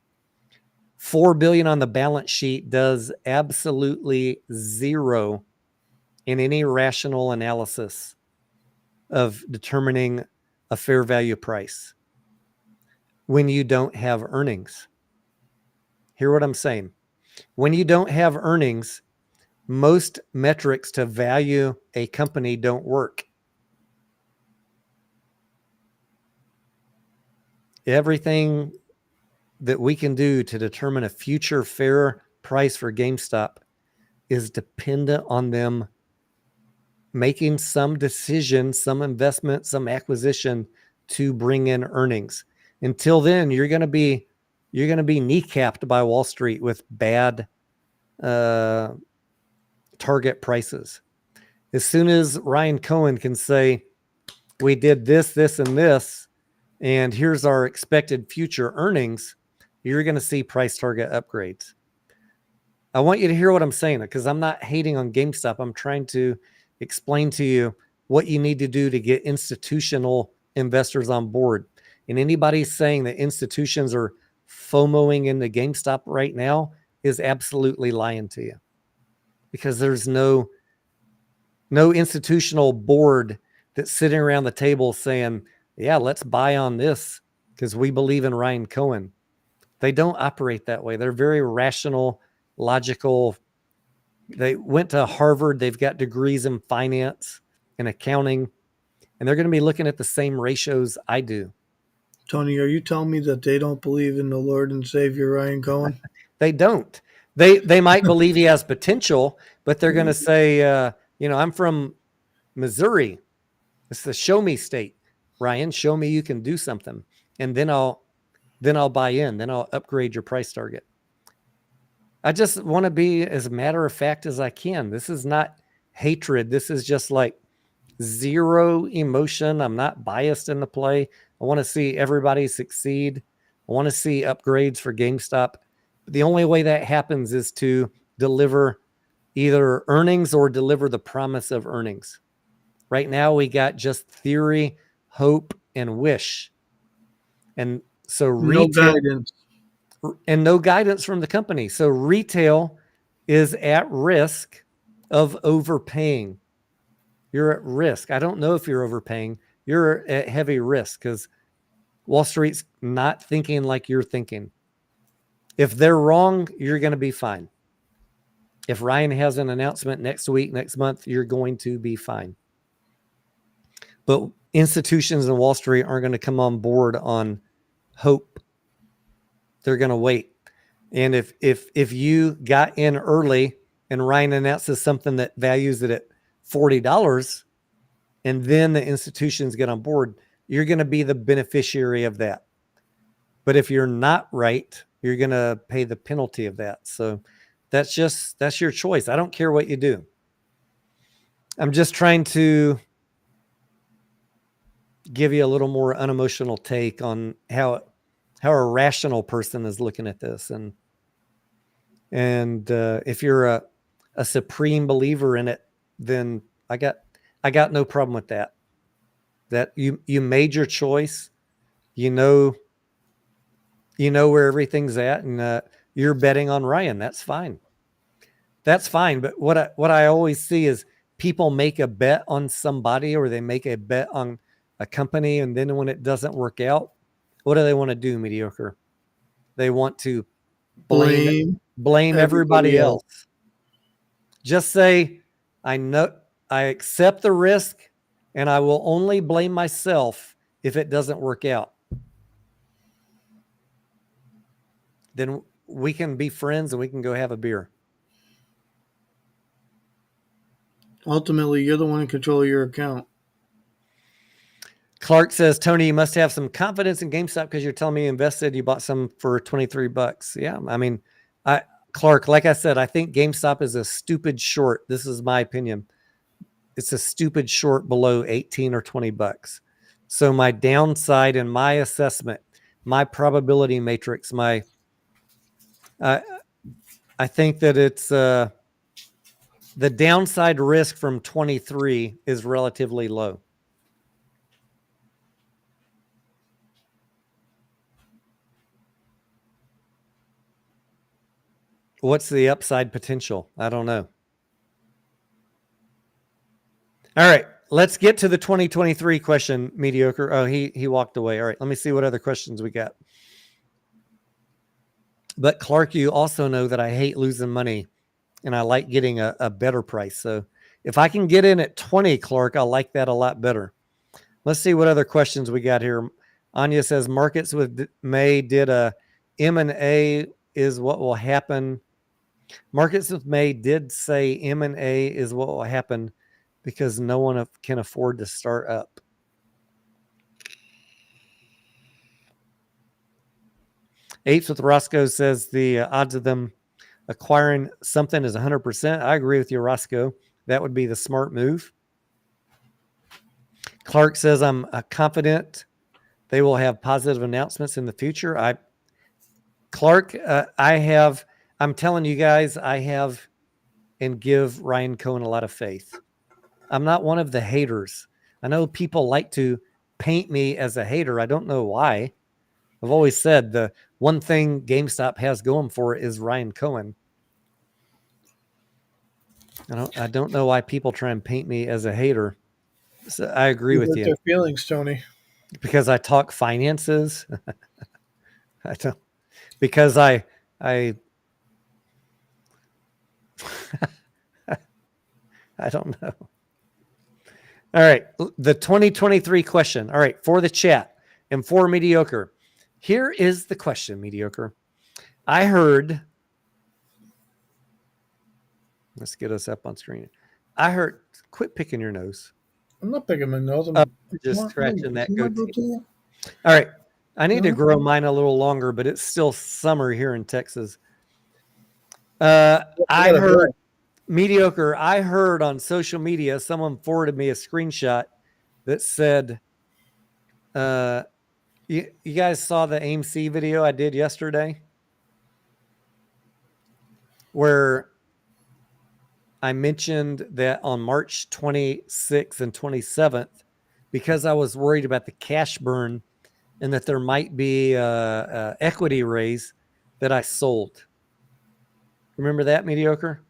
$4 billion on the balance sheet does absolutely zero in any rational analysis of determining a fair value price when you don't have earnings. Hear what I'm saying? When you don't have earnings, most metrics to value a company don't work. Everything that we can do to determine a future fair price for GameStop is dependent on them making some decision, some investment, some acquisition to bring in earnings. Until then, you're going to be kneecapped by Wall Street with bad target prices. As soon as Ryan Cohen can say, we did this, this, and this, and here's our expected future earnings, you're going to see price target upgrades. I want you to hear what I'm saying because I'm not hating on GameStop. I'm trying to explain to you what you need to do to get institutional investors on board. And anybody saying that institutions are FOMOing into GameStop right now is absolutely lying to you because there's no institutional board that's sitting around the table saying, yeah, let's buy on this because we believe in Ryan Cohen. They don't operate that way. They're very rational, logical. They went to Harvard. They've got degrees in finance and accounting, and they're going to be looking at the same ratios I do. Tony, are you telling me that they don't believe in the Lord and Savior Ryan Cohen? They don't. They might believe he has potential, but they're going to say, I'm from Missouri. It's the show me state. Ryan, show me you can do something. And then I'll buy in. Then I'll upgrade your price target. I just want to be as matter of fact as I can. This is not hatred. This is just like zero emotion. I'm not biased in the play. I want to see everybody succeed. I want to see upgrades for GameStop. The only way that happens is to deliver either earnings or deliver the promise of earnings. Right now, we got just theory, hope, and wish. And so retail, no guidance from the company. So retail is at risk of overpaying. You're at risk. I don't know if you're overpaying. You're at heavy risk because Wall Street's not thinking like you're thinking. If they're wrong, you're going to be fine. If Ryan has an announcement next week, next month, you're going to be fine. But institutions in Wall Street aren't going to come on board on hope. They're going to wait. And if you got in early and Ryan announces something that values it at $40, and then the institutions get on board, you're going to be the beneficiary of that. But if you're not right, you're going to pay the penalty of that. So that's your choice. I don't care what you do. I'm just trying to give you a little more unemotional take on how a rational person is looking at this. And if you're a supreme believer in it, then I got no problem with that. That you made your choice, you know where everything's at, and you're betting on Ryan. That's fine. That's fine. But what I always see is people make a bet on somebody, or they make a bet on a company, and then when it doesn't work out, what do they want to do, mediocre? They want to blame everybody else. Just say, I accept the risk, and I will only blame myself if it doesn't work out. Then we can be friends and we can go have a beer. Ultimately, you're the one in control of your account. Clark says, Tony, you must have some confidence in GameStop because you're telling me you invested, you bought some for $23. Yeah. I mean, Clark, like I said, I think GameStop is a stupid short. This is my opinion. It's a stupid short below 18 or $20. So my downside and my assessment, my probability matrix, I think that it's the downside risk from 23 is relatively low. What's the upside potential? I don't know. All right, let's get to the 2023 question, mediocre. Oh, he walked away. All right, let me see what other questions we got. But Clark, you also know that I hate losing money and I like getting a better price. So if I can get in at 20, Clark, I like that a lot better. Let's see what other questions we got here. Anya says, markets with May did a M&A is what will happen. Markets with May did say M&A is what will happen because no one can afford to start up. Apes with Roscoe says the odds of them acquiring something is 100%. I agree with you, Roscoe. That would be the smart move. Clark says, I'm confident they will have positive announcements in the future. I'm telling you guys, I have and give Ryan Cohen a lot of faith. I'm not one of the haters. I know people like to paint me as a hater. I don't know why. I've always said the one thing GameStop has going for it is Ryan Cohen. I don't know why people try and paint me as a hater. So I agree with you. Their feelings, Tony. Because I talk finances. I don't. Because I don't know. All right. The 2023 question. All right. For the chat and for mediocre. Here is the question, mediocre. I heard. Let's get us up on screen. I heard. Quit picking your nose. I'm not picking my nose. I'm just scratching that goatee. All right. I need to grow mine a little longer, but it's still summer here in Texas. I heard mediocre. I heard on social media, someone forwarded me a screenshot that said, you guys saw the AMC video I did yesterday where I mentioned that on March 26th and 27th, because I was worried about the cash burn and that there might be a equity raise, that I sold. Remember that, mediocre?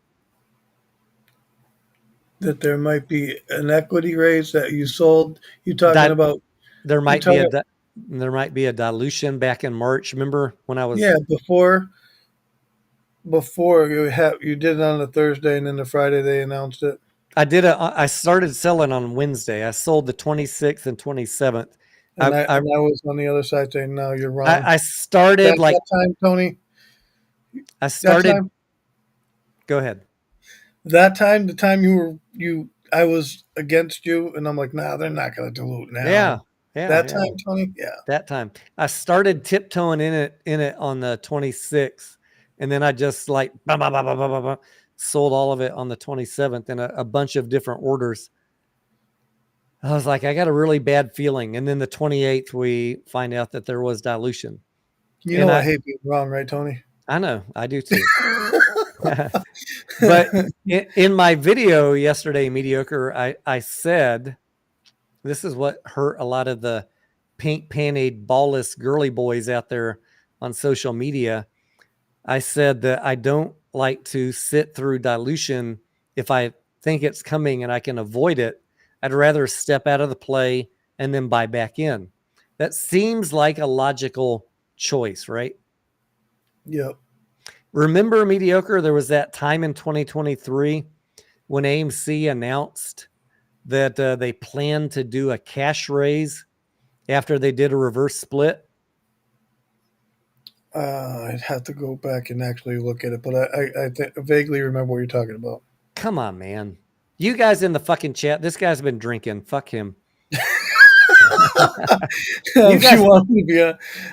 That there might be an equity raise that you sold. You talking about? There might be a dilution back in March. Remember when I was? Yeah, before before you did it on the Thursday, and then the Friday they announced it. I started selling on Wednesday. I sold the 26th and 27th. And I was on the other side saying, "No, you're wrong." I started That time, Tony. I That started. time, Go ahead. the time I was against you, and I'm like, "Nah, they're not going to dilute now." Yeah. Yeah. That yeah. time, Tony. Yeah. That time I started tiptoeing in it on the 26th, and then I just like sold all of it on the 27th in a bunch of different orders. I was like, I got a really bad feeling, and then the 28th we find out that there was dilution. You know I hate being wrong, right, Tony? I know, I do too. But in my video yesterday, Mediocre, I said, this is what hurt a lot of the pink pantied, ballless girly boys out there on social media. I said that I don't like to sit through dilution if I think it's coming and I can avoid it. I'd rather step out of the play and then buy back in. That seems like a logical choice, right? Yep. Remember, Mediocre, there was that time in 2023 when AMC announced that they planned to do a cash raise after they did a reverse split. I'd have to go back and actually look at it, but I vaguely remember what you're talking about. Come on, man. You guys in the fucking chat, this guy's been drinking. Fuck him. You guys,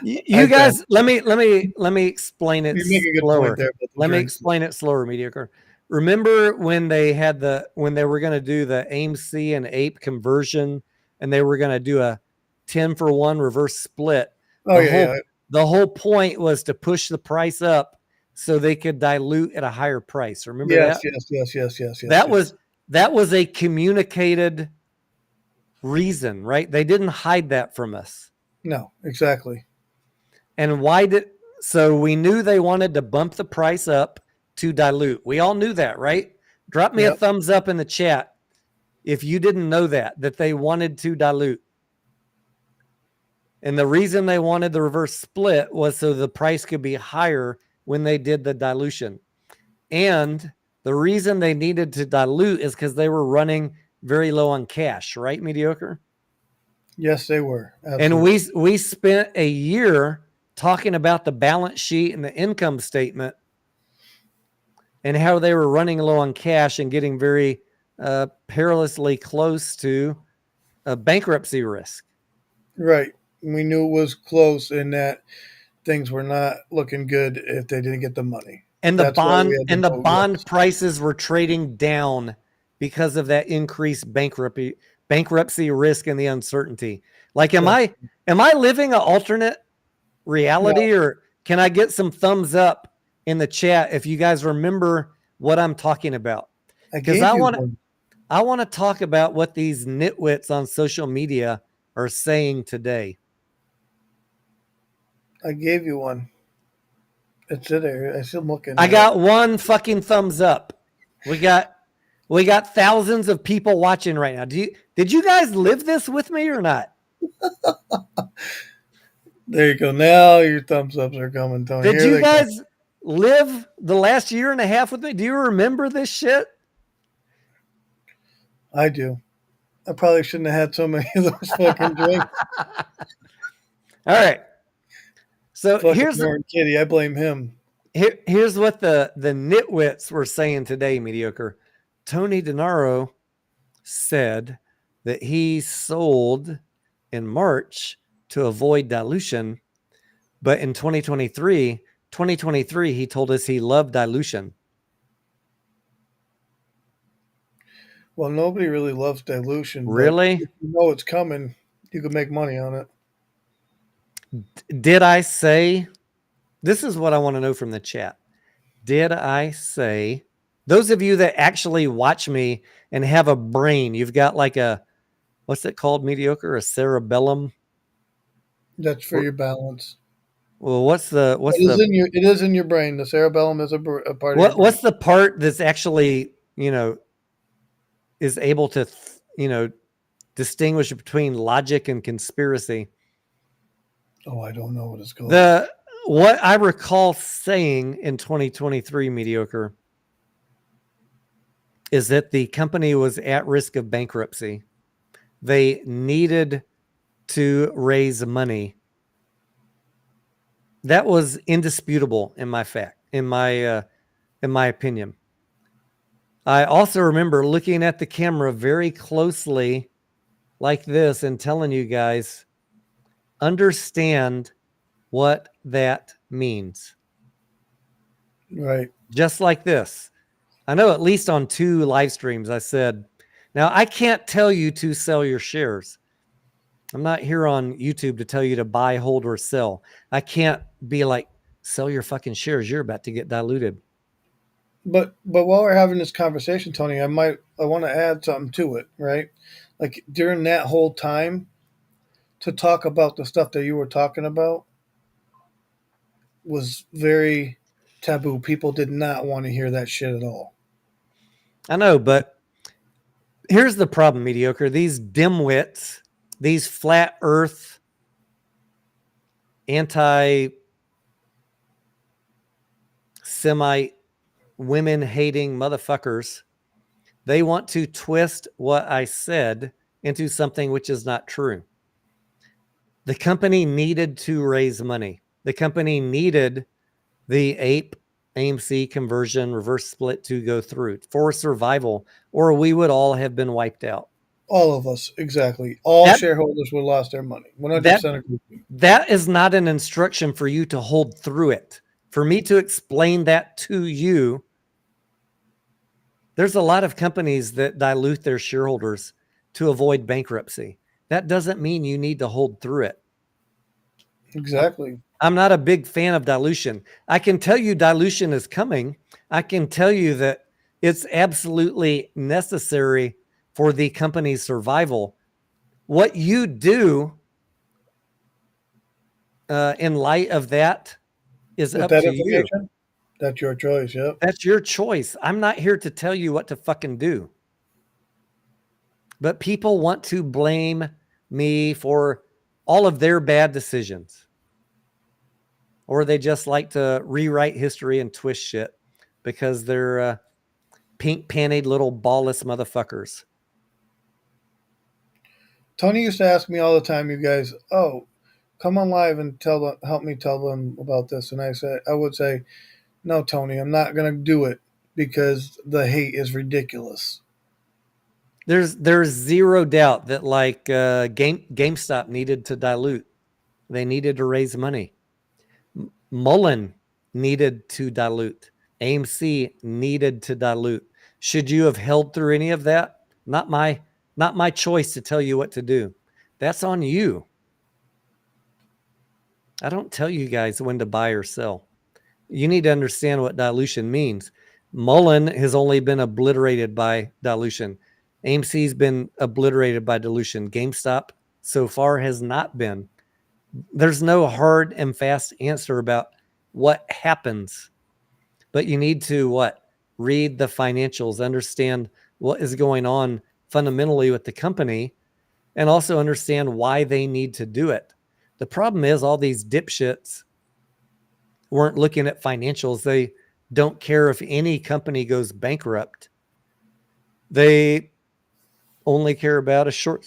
you guys, let me explain it slower. Let me explain it slower, Mediocre. Remember when they were going to do the AMC and APE conversion, and they were going to do a 10-for-1 reverse split? The whole point was to push the price up so they could dilute at a higher price. Remember that? Yes. That was a communicated reason, right? They didn't hide that from us. No, exactly. And so we knew they wanted to bump the price up to dilute. We all knew that, right? Drop me a thumbs up in the chat if you didn't know that they wanted to dilute. And the reason they wanted the reverse split was so the price could be higher when they did the dilution. And the reason they needed to dilute is because they were running very low on cash, right, Mediocre? Yes, they were. Absolutely. And we spent a year talking about the balance sheet and the income statement and how they were running low on cash and getting very perilously close to a bankruptcy risk. Right. We knew it was close and that things were not looking good if they didn't get the money. And the bond prices were trading down because of that increased bankruptcy risk and the uncertainty. Like, am I living an alternate reality, or can I get some thumbs up in the chat if you guys remember what I'm talking about? Because I want to talk about what these nitwits on social media are saying today. I gave you one. It's in there. I still looking. I got one fucking thumbs up. We got thousands of people watching right now. Did you guys live this with me or not? There you go. Now your thumbs ups are coming, Tony. Did you guys live the last year and a half with me? Do you remember this shit? I do. I probably shouldn't have had so many of those fucking drinks. All right. So here's Roaring Kitty. I blame him. Here's what the nitwits were saying today, Mediocre. Tony Denaro said that he sold in March to avoid dilution, but in 2023, he told us he loved dilution. Well, nobody really loves dilution. Really? If you know it's coming, you can make money on it. Did I say, this is what I want to know from the chat. Did I say, those of you that actually watch me and have a brain, you've got like what's it called, Mediocre? A cerebellum? That's for your balance. Well, it is in your brain. The cerebellum is a part of your brain. What's the part that's actually, is able to, distinguish between logic and conspiracy? Oh, I don't know what it's called. what I recall saying in 2023 mediocre is that the company was at risk of bankruptcy. They needed to raise money. That was indisputable in my opinion. I also remember looking at the camera very closely like this and telling you guys, understand what that means. Right. Just like this. I know at least on 2 live streams I said, now I can't tell you to sell your shares. I'm not here on YouTube to tell you to buy, hold, or sell. I can't be like, sell your fucking shares. You're about to get diluted. But while we're having this conversation, Tony, I want to add something to it, right? Like during that whole time, to talk about the stuff that you were talking about was very taboo. People did not want to hear that shit at all. I know, but here's the problem, mediocre. These dimwits, these flat earth, anti-Semite, women-hating motherfuckers, they want to twist what I said into something which is not true. The company needed to raise money. The company needed the AMC conversion reverse split to go through for survival, or we would all have been wiped out. All of us, exactly. All shareholders would have lost their money. 100% agree. That is not an instruction for you to hold through it. For me to explain that to you, there's a lot of companies that dilute their shareholders to avoid bankruptcy. That doesn't mean you need to hold through it. Exactly. I'm not a big fan of dilution. I can tell you dilution is coming. I can tell you that it's absolutely necessary for the company's survival. What you do in light of that is up to you. That's your choice. Yep. That's your choice. I'm not here to tell you what to fucking do. But people want to blame me for all of their bad decisions. Or they just like to rewrite history and twist shit because they're pink-panted little ballless motherfuckers. Tony used to ask me all the time, you guys, oh, come on live and help me tell them about this. And I would say, no, Tony, I'm not going to do it because the hate is ridiculous. There's zero doubt that like Gamestop needed to dilute. They needed to raise money. Mullen needed to dilute. AMC needed to dilute. Should you have held through any of that? Not my choice to tell you what to do. That's on you. I don't tell you guys when to buy or sell. You need to understand what dilution means. Mullen has only been obliterated by dilution. AMC's been obliterated by dilution. GameStop so far has not been. There's no hard and fast answer about what happens, but you need to read the financials, understand what is going on fundamentally with the company, and also understand why they need to do it. The problem is all these dipshits weren't looking at financials. They don't care if any company goes bankrupt. They only care about a short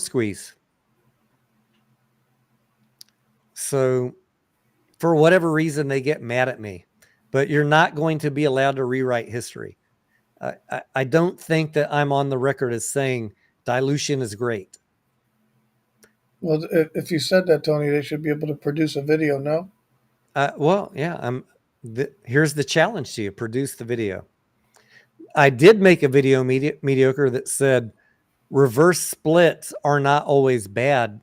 squeeze. So for whatever reason, they get mad at me, but you're not going to be allowed to rewrite history. I don't think that I'm on the record as saying dilution is great. Well, if you said that, Tony, they should be able to produce a video, no? Well, yeah, here's the challenge to you. Produce the video. I did make a video mediocre that said reverse splits are not always bad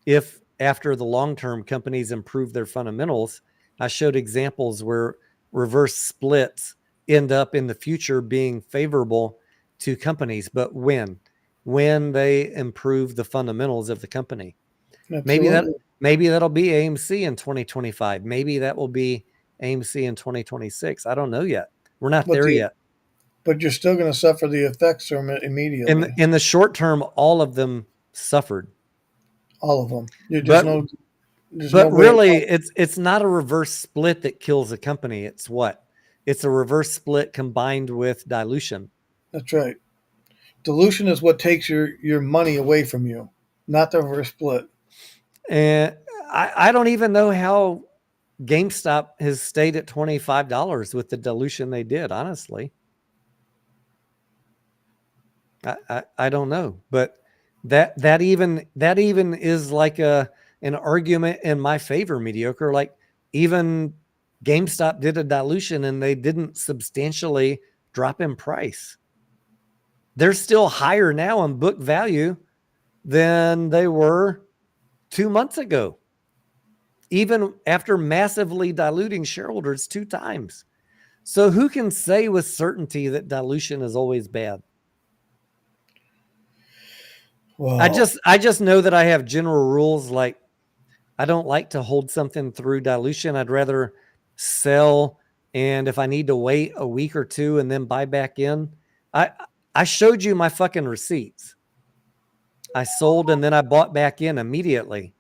if after the long term companies improve their fundamentals. I showed examples where reverse splits end up in the future being favorable to companies, but when they improve the fundamentals of the company. Absolutely. Maybe that'll be AMC in 2025. Maybe that will be AMC in 2026. I don't know yet. We're not there yet. But you're still going to suffer the effects from it immediately. In the short term, all of them suffered. All of them. There's But no way. really, it's not a reverse split that kills a company. It's what? It's a reverse split combined with dilution. That's right. Dilution is what takes your money away from you, not the reverse split. And I don't even know how GameStop has stayed at $25 with the dilution they did, honestly. I don't know, but that even is like an argument in my favor, mediocre. Like even GameStop did a dilution and they didn't substantially drop in price. They're still higher now on book value than they were 2 months ago, even after massively diluting shareholders 2 times. So who can say with certainty that dilution is always bad? Well, I just know that I have general rules. Like I don't like to hold something through dilution. I'd rather sell, and if I need to wait a week or two and then buy back in, I showed you my fucking receipts. I sold and then I bought back in immediately.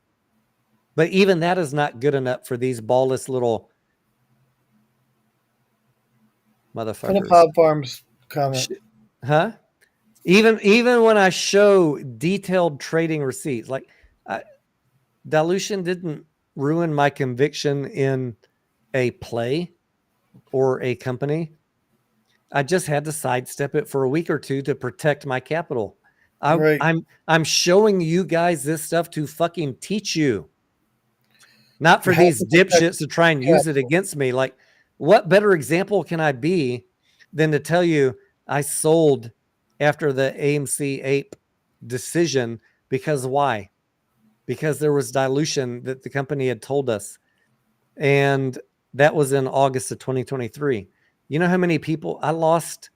But even that is not good enough for these ballless little for the motherfuckers. Pod Farms comment. Huh? Even when I show detailed trading receipts, like dilution didn't ruin my conviction in a play or a company. I just had to sidestep it for a week or two to protect my capital. Right. I'm showing you guys this stuff to fucking teach you, not for You have these to protect dipshits to try and use it capital. against me. Like, what better example can I be than to tell you I sold after the AMC ape decision? Because why? Because there was dilution that the company had told us. And that was in August of 2023. You know how many people I lost?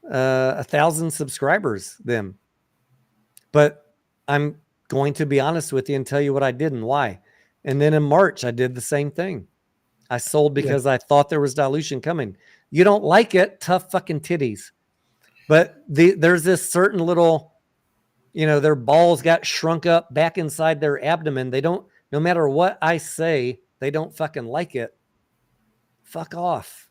1,000 subscribers then. But I'm going to be honest with you and tell you what I did and why. And then in March, I did the same thing. I sold because I thought there was dilution coming. You don't like it, tough fucking titties. But there's this certain little, their balls got shrunk up back inside their abdomen. They don't, no matter what I say, they don't fucking like it. Fuck off.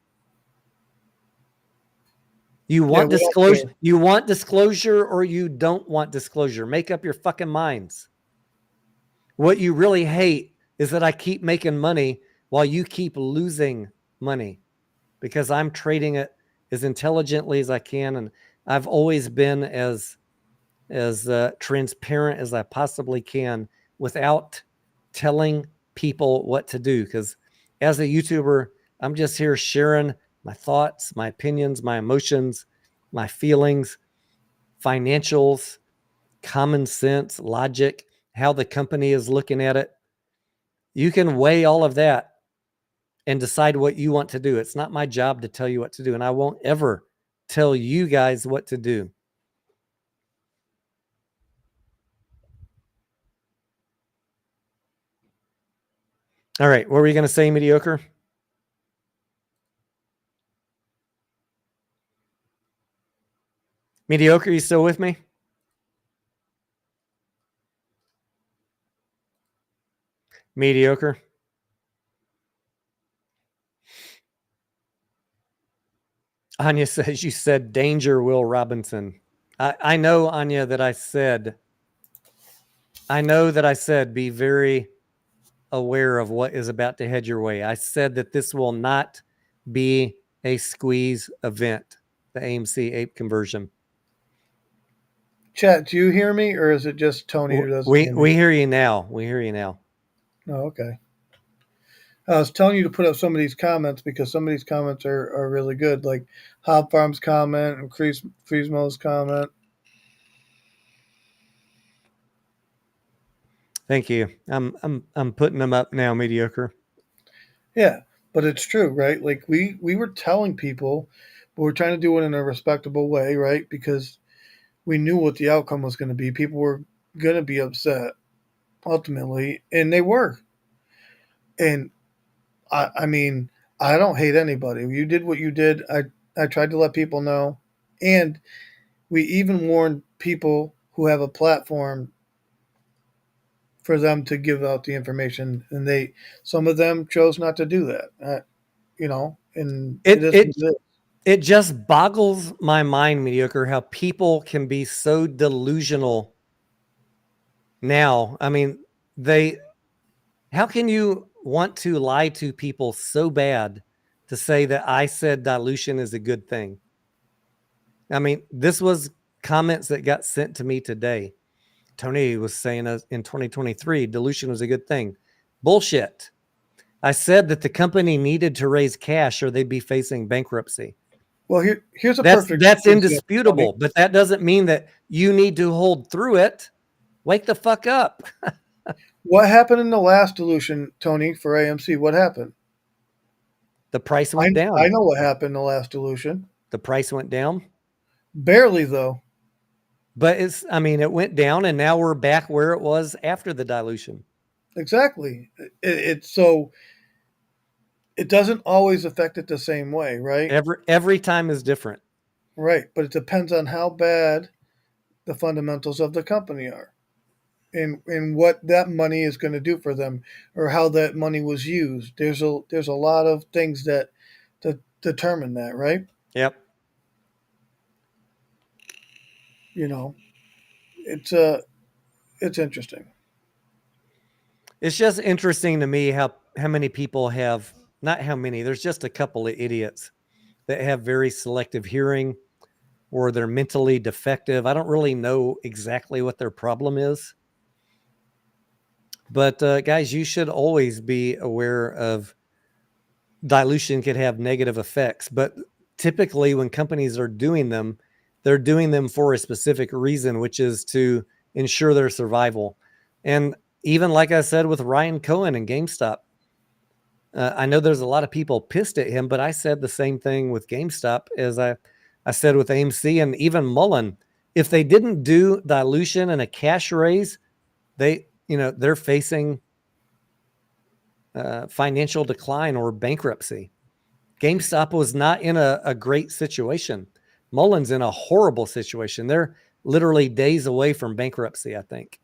You want disclosure? You want disclosure or you don't want disclosure? Make up your fucking minds. What you really hate is that I keep making money while you keep losing money, because I'm trading it as intelligently as I can, and I've always been as transparent as I possibly can without telling people what to do. Because as a YouTuber, I'm just here sharing my thoughts, my opinions, my emotions, my feelings, financials, common sense, logic, how the company is looking at it. You can weigh all of that and decide what you want to do. It's not my job to tell you what to do, and I won't ever tell you guys what to do. All right, what were you going to say, mediocre? Mediocre, you still with me? Mediocre. Anya says you said danger, Will Robinson. I know, Anya, that I said be very aware of what is about to head your way. I said that this will not be a squeeze event, the AMC ape conversion. Chat, do you hear me, or is it just Tony who doesn't hear me? We hear you now. We hear you now. Oh, okay. I was telling you to put up some of these comments because some of these comments are really good, like Hop Farm's comment and Friesmo's comment. Thank you. I'm putting them up now, mediocre. Yeah, but it's true, right? Like we were telling people, but we're trying to do it in a respectable way, right? Because we knew what the outcome was going to be. People were going to be upset ultimately, and they were. And I mean, I don't hate anybody. You did what you did. I tried to let people know, and we even warned people who have a platform for them to give out the information, and some of them chose not to do that. And it It is it what it is. it just boggles my mind, mediocre, how people can be so delusional now. I mean, how can you want to lie to people so bad to say that I said dilution is a good thing? I mean, this was comments that got sent to me today. Tony was saying in 2023, dilution was a good thing. Bullshit. I said that the company needed to raise cash or they'd be facing bankruptcy. Well, here's a That's perfect example, Tony. indisputable, but that doesn't mean that you need to hold through it. Wake the fuck up. What happened in the last dilution, Tony, for AMC? What happened? The price I went down. I know what happened in the last dilution. The price went down. Barely, though. But it went down and now we're back where it was after the dilution. Exactly. So it doesn't always affect it the same way, right? Every time is different. Right. But it depends on how bad the fundamentals of the company are, and what that money is going to do for them, or how that money was used. There's a lot of things that determine that, right? Yep. It's interesting. It's just interesting to me how many people have, not how many, there's just a couple of idiots that have very selective hearing or they're mentally defective. I don't really know exactly what their problem is. But guys, you should always be aware of dilution could have negative effects. But typically when companies are doing them, they're doing them for a specific reason, which is to ensure their survival. And even like I said with Ryan Cohen and GameStop, I know there's a lot of people pissed at him, but I said the same thing with GameStop as I said with AMC and even Mullen. If they didn't do dilution and a cash raise, they're facing financial decline or bankruptcy. GameStop was not in a great situation. Mullen's in a horrible situation. They're literally days away from bankruptcy, I think.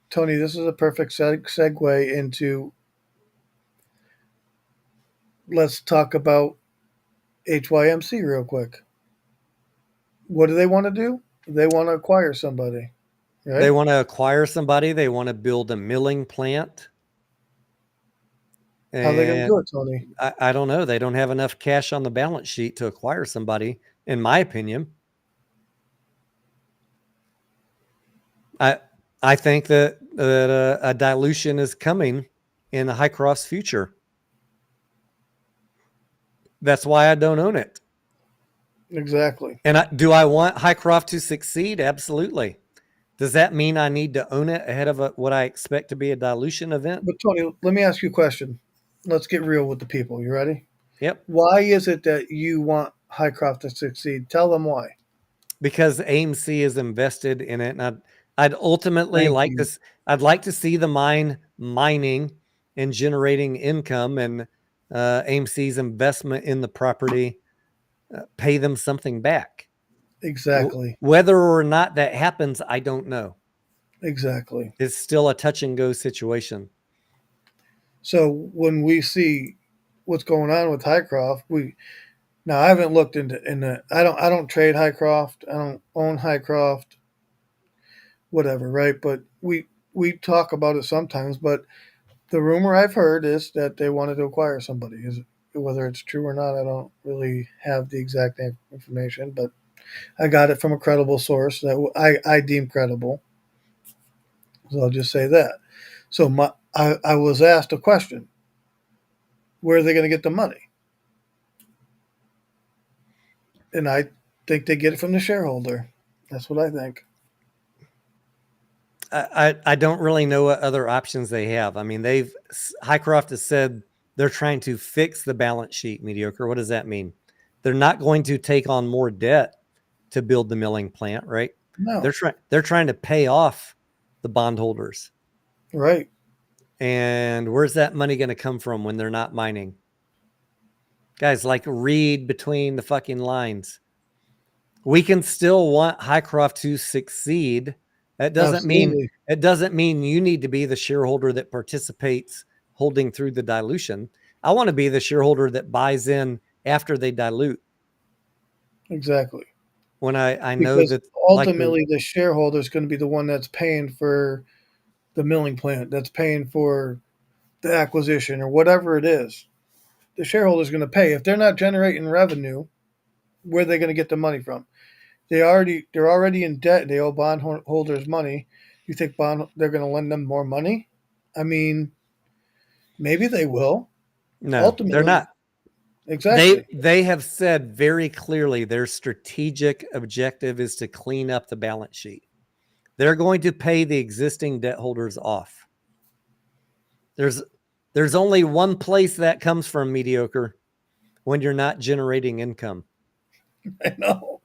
Tony, this is a perfect segue into, let's talk about HYMC real quick. What do they want to do? They want to acquire somebody, right? They want to acquire somebody. They want to build a milling plant. How are they going to do it, Tony? I don't know. They don't have enough cash on the balance sheet to acquire somebody, in my opinion. I think that a dilution is coming in Hycroft's future. That's why I don't own it. Exactly. And do I want Hycroft to succeed? Absolutely. Does that mean I need to own it ahead of what I expect to be a dilution event? But Tony, let me ask you a question. Let's get real with the people. You ready? Yep. Why is it that you want Hycroft to succeed? Tell them why. Because AMC is invested in it, and I'd ultimately I'd like to see the mine mining and generating income, and AMC's investment in the property pay them something back. Exactly. Whether or not that happens, I don't know. Exactly. It's still a touch and go situation. So when we see what's going on with Hycroft, now I haven't looked into I don't trade Hycroft. I don't own Hycroft. Whatever, right? But we talk about it sometimes. But the rumor I've heard is that they wanted to acquire somebody. Whether it's true or not, I don't really have the exact information, but I got it from a credible source that I deem credible. So I'll just say that. So I was asked a question. Where are they going to get the money? And I think they get it from the shareholder. That's what I think. I don't really know what other options they have. I mean, Hycroft has said they're trying to fix the balance sheet, mediocre. What does that mean? They're not going to take on more debt to build the milling plant, right? No. They're trying to pay off the bondholders. Right. And where's that money going to come from when they're not mining? Guys, read between the fucking lines. We can still want Hycroft to succeed That Absolutely. doesn't mean you need to be the shareholder that participates holding through the dilution. I want to be the shareholder that buys in after they dilute. Exactly. When I know Because that, ultimately the shareholder is going to be the one that's paying for the milling plant, that's paying for the acquisition or whatever it is. The shareholder is going to pay. If they're not generating revenue, where are they going to get the money from? They're already in debt. They owe bondholders money. You think they're going to lend them more money? I mean, maybe they will. no, they're Ultimately, not. exactly. They have said very clearly their strategic objective is to clean up the balance sheet. They're going to pay the existing debt holders off. There's only one place that comes from, mediocre, when you're not generating income. I know.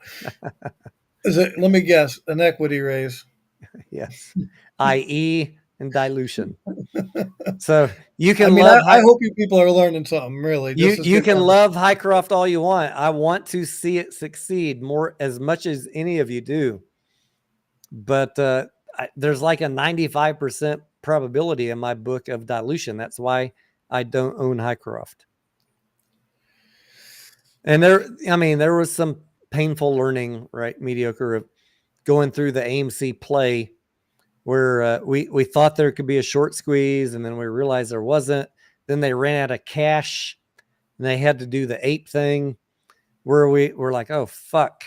Let me guess, an equity raise. Yes, i.e., and dilution. So you can I mean, love I hope you people are learning something. Really, this is you good can conversation. love Highcroft all you want. I want to see it succeed more as much as any of you do. But there's like a 95% probability in my book of dilution. That's why I don't own Highcroft. And there was some painful learning, right? Mediocre, of going through the AMC play where we thought there could be a short squeeze, and then we realized there wasn't. Then they ran out of cash, and they had to do the ape thing, where we're like, oh fuck,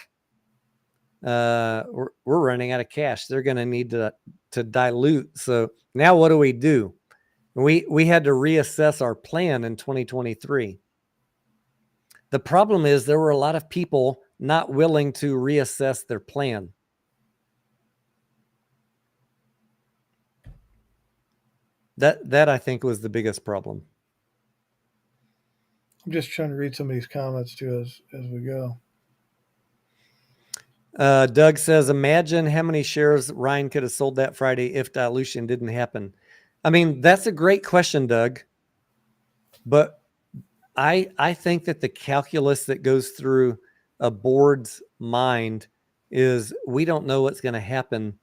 we're running out of cash. They're going to need to dilute. So now what do? We had to reassess our plan in 2023. The problem is there were a lot of people not willing to reassess their plan. That I think was the biggest problem. I'm just trying to read some of these comments too as we go. Doug says, imagine how many shares Ryan could have sold that Friday if dilution didn't happen. I mean, that's a great question, Doug. But I think that the calculus that goes through a board's mind is we don't know what's going to happen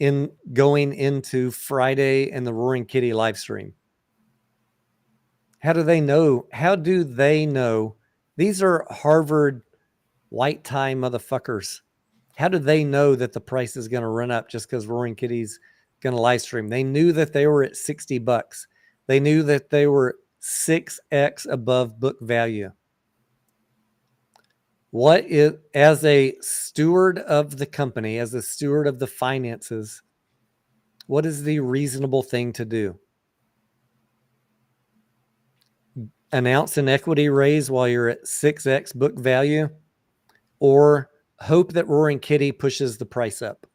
in going into Friday and the Roaring Kitty live stream. How do they know? How do they know? These are Harvard white tie motherfuckers. How do they know that the price is going to run up just because Roaring Kitty's going to live stream? They knew that they were at $60. They knew that they were 6x above book value. What is, as a steward of the company, as a steward of the finances, what is the reasonable thing to do? Announce an equity raise while you're at 6x book value, or hope that Roaring Kitty pushes the price up?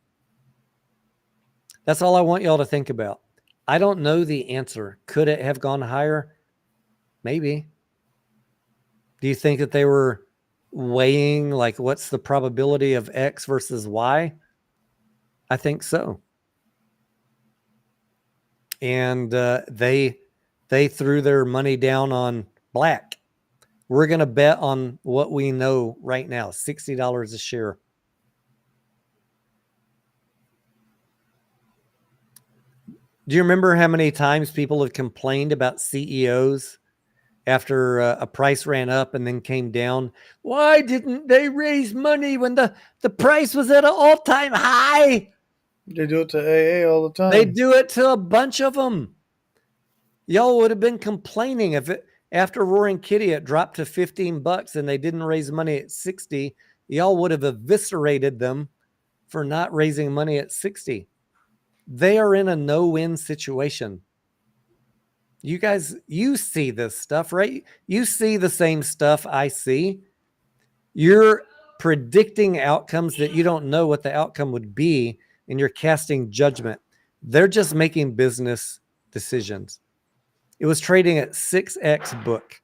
That's all I want y'all to think about. I don't know the answer. Could it have gone higher? Maybe. Do you think that they were weighing, like, what's the probability of X versus Y? I think so. And they threw their money down on black. We're going to bet on what we know right now, $60 a share. Do you remember how many times people have complained about CEOs after a price ran up and then came down? Why didn't they raise money when the price was at an all-time high? They do it to AA all the time. They do it to a bunch of them. Y'all would have been complaining if it, after Roaring Kitty, it dropped to $15 and they didn't raise money at 60. Y'all would have eviscerated them for not raising money at 60. They are in a no-win situation. You guys, you see this stuff, right? You see the same stuff I see. You're predicting outcomes that you don't know what the outcome would be, and you're casting judgment. They're just making business decisions. It was trading at 6x book.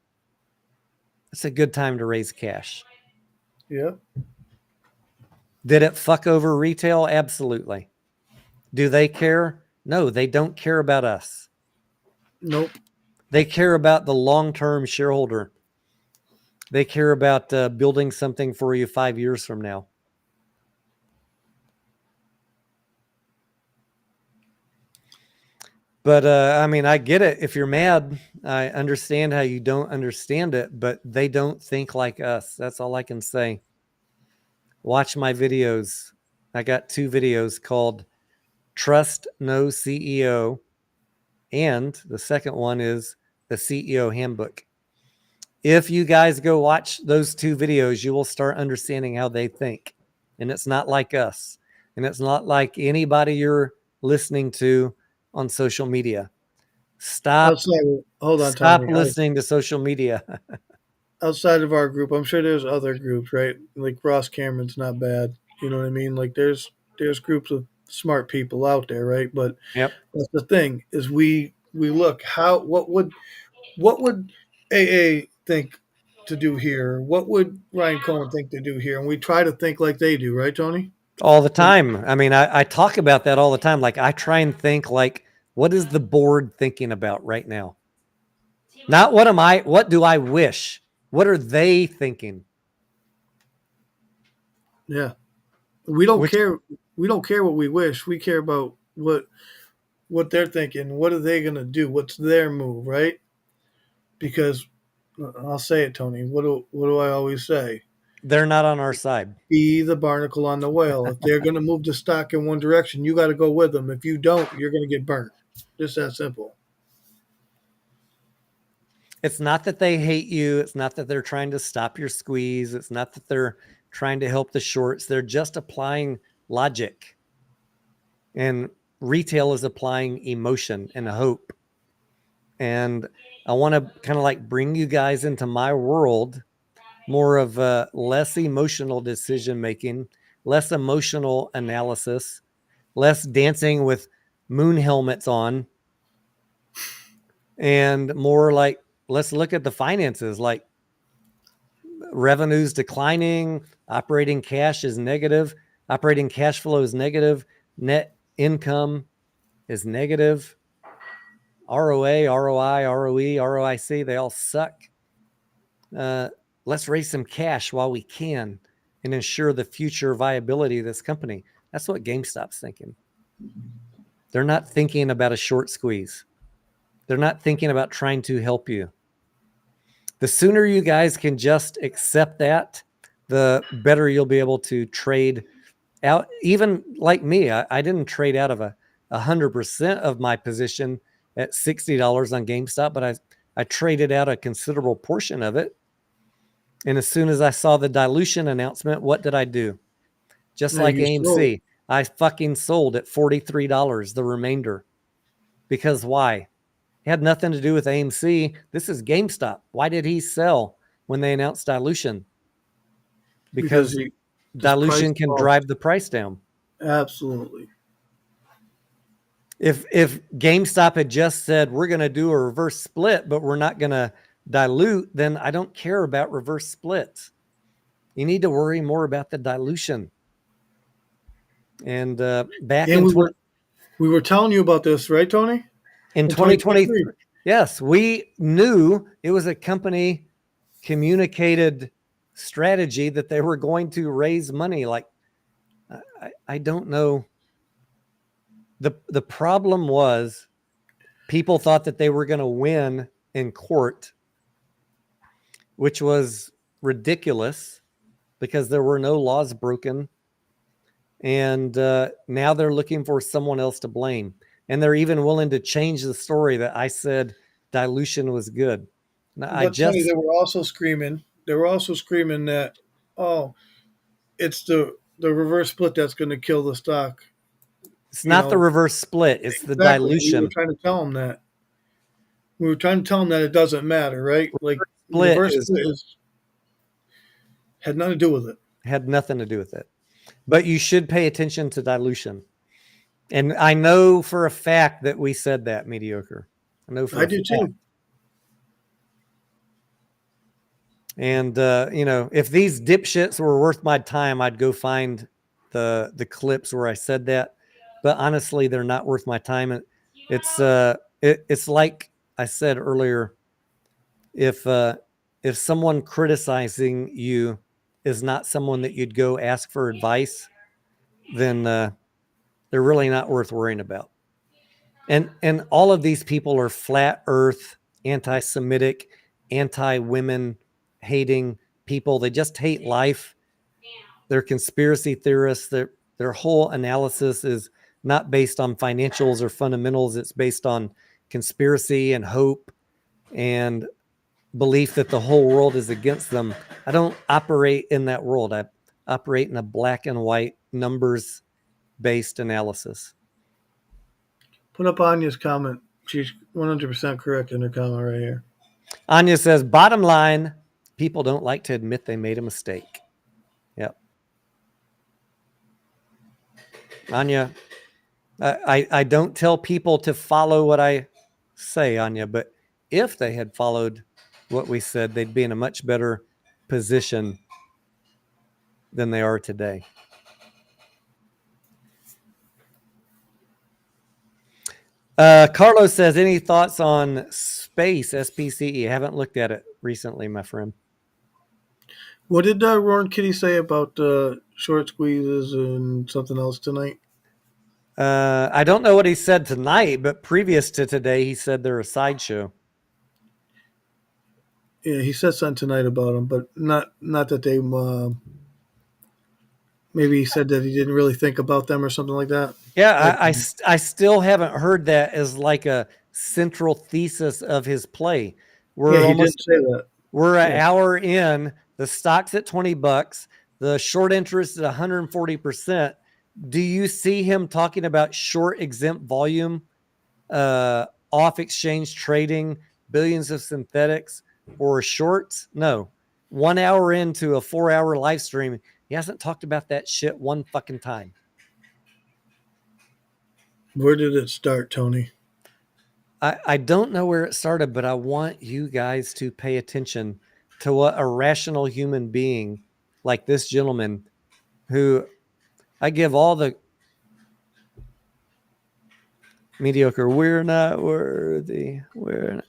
It's a good time to raise cash. Yeah. Did it fuck over retail? Absolutely. Do they care? No, they don't care about us. Nope. They care about the long-term shareholder. They care about building something for you 5 years from now. But I mean, I get it. If you're mad, I understand how you don't understand it, but they don't think like us. That's all I can say. Watch my videos. I got 2 videos called Trust No CEO, and the second one is the CEO Handbook. If you guys go watch those 2 videos, you will start understanding how they think. And it's not like us. And it's not like anybody you're listening to on social media. Stop Hold on, Tony. listening to social media. Outside of our group, I'm sure there's other groups, right? Like Ross Cameron's not bad. You know what I mean? Like there's groups of smart people out there, right? But Yep. that's the thing is we look what would AA think to do here? What would Ryan Cohen think to do here? And we try to think like they do, right, Tony? All the time. I mean, I talk about that all the time. Like I try and think like, what is the board thinking about right now? Not what do I wish? What are they thinking? Yeah. We don't care. We don't care what we wish. We care about what they're thinking. What are they going to do? What's their move, right? Because I'll say it, Tony. What do I always say? They're not on our side. Be the barnacle on the whale. If they're going to move the stock in one direction, you got to go with them. If you don't, you're going to get burnt. Just that simple. It's not that they hate you. It's not that they're trying to stop your squeeze. It's not that they're trying to help the shorts. They're just applying logic. And retail is applying emotion and hope. And I want to kind of like bring you guys into my world, more of a less emotional decision making, less emotional analysis, less dancing with moon helmets on, and more like, let's look at the finances, like revenues declining, operating cash is negative, operating cash flow is negative, net income is negative, ROA, ROI, ROE, ROIC, they all suck. Let's raise some cash while we can and ensure the future viability of this company. That's what GameStop's thinking. They're not thinking about a short squeeze. They're not thinking about trying to help you. The sooner you guys can just accept that, the better you'll be able to trade out. Even like me, I didn't trade out of 100% of my position at $60 on GameStop, but I traded out a considerable portion of it. And as soon as I saw the dilution announcement, what did I do? Just like AMC, I fucking sold at $43, the remainder. Because why? It had nothing to do with AMC. This is GameStop. Why did he sell when they announced dilution? Because dilution can drive the price down. Absolutely. If GameStop had just said, we're going to do a reverse split, but we're not going to dilute, then I don't care about reverse splits. You need to worry more about the dilution. And we were telling you about this, right, Tony? In 2023, yes, we knew it was a company communicated strategy that they were going to raise money. Like, I don't know. The problem was people thought that they were going to win in court, which was ridiculous because there were no laws broken. And now they're looking for someone else to blame. And they're even willing to change the story that I said dilution was good. Now, Tony, they were also screaming that, oh, it's the reverse split that's going to kill the stock. It's not the reverse split. It's the dilution. We were trying to tell them that. We were trying to tell them that it doesn't matter, right? Like reverse split had nothing to do with it. Had nothing to do with it. But you should pay attention to dilution. And I know for a fact that we said that, Mediocre. I do too. And if these dipshits were worth my time, I'd go find the clips where I said that. But honestly, they're not worth my time. It's like I said earlier, if someone criticizing you is not someone that you'd go ask for advice, then they're really not worth worrying about. And all of these people are flat earth, anti-Semitic, anti-women hating people. They just hate life. They're conspiracy theorists. Their whole analysis is not based on financials or fundamentals. It's based on conspiracy and hope and belief that the whole world is against them. I don't operate in that world. I operate in a black and white numbers based analysis. Put up Anya's comment. She's 100% correct in her comment right here. Anya says, bottom line, people don't like to admit they made a mistake. Yep. Anya, I don't tell people to follow what I say, Anya, but if they had followed what we said, they'd be in a much better position than they are today. Carlos says, any thoughts on space, SPCE? Haven't looked at it recently, my friend. What did Roaring Kitty say about short squeezes and something else tonight? I don't know what he said tonight, but previous to today, he said they're a sideshow. Yeah, he said something tonight about them, but not that they. Maybe he said that he didn't really think about them or something like that. Yeah, I still haven't heard that as like a central thesis of his play. Yeah, he didn't say that. We're an hour in. The stock's at $20. The short interest is 140%. Do you see him talking about short exempt volume, off exchange trading, billions of synthetics, or shorts? No. 1 hour into a 4-hour live stream, he hasn't talked about that shit one fucking time. Where did it start, Tony? I don't know where it started, but I want you guys to pay attention to what a rational human being like this gentleman, who I give all the mediocre, we're not worthy. We're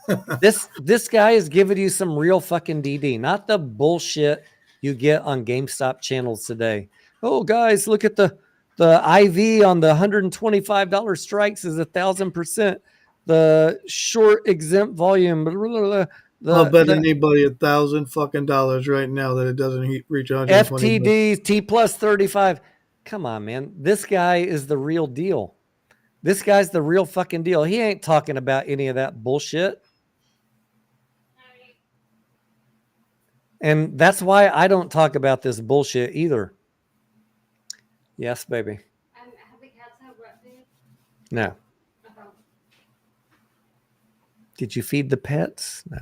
not. This guy is giving you some real fucking DD, not the bullshit you get on GameStop channels today. Oh, guys, look at the IV on the $125 strikes is 1,000%. The short exempt volume. I'll bet anybody $1,000 right now that it doesn't reach 120. FTDs, T plus 35. Come on, man. This guy is the real deal. This guy's the real fucking deal. He ain't talking about any of that bullshit. And that's why I don't talk about this bullshit either. Yes, baby. Have the cats had wet food? No. Okay. Did you feed the pets? No.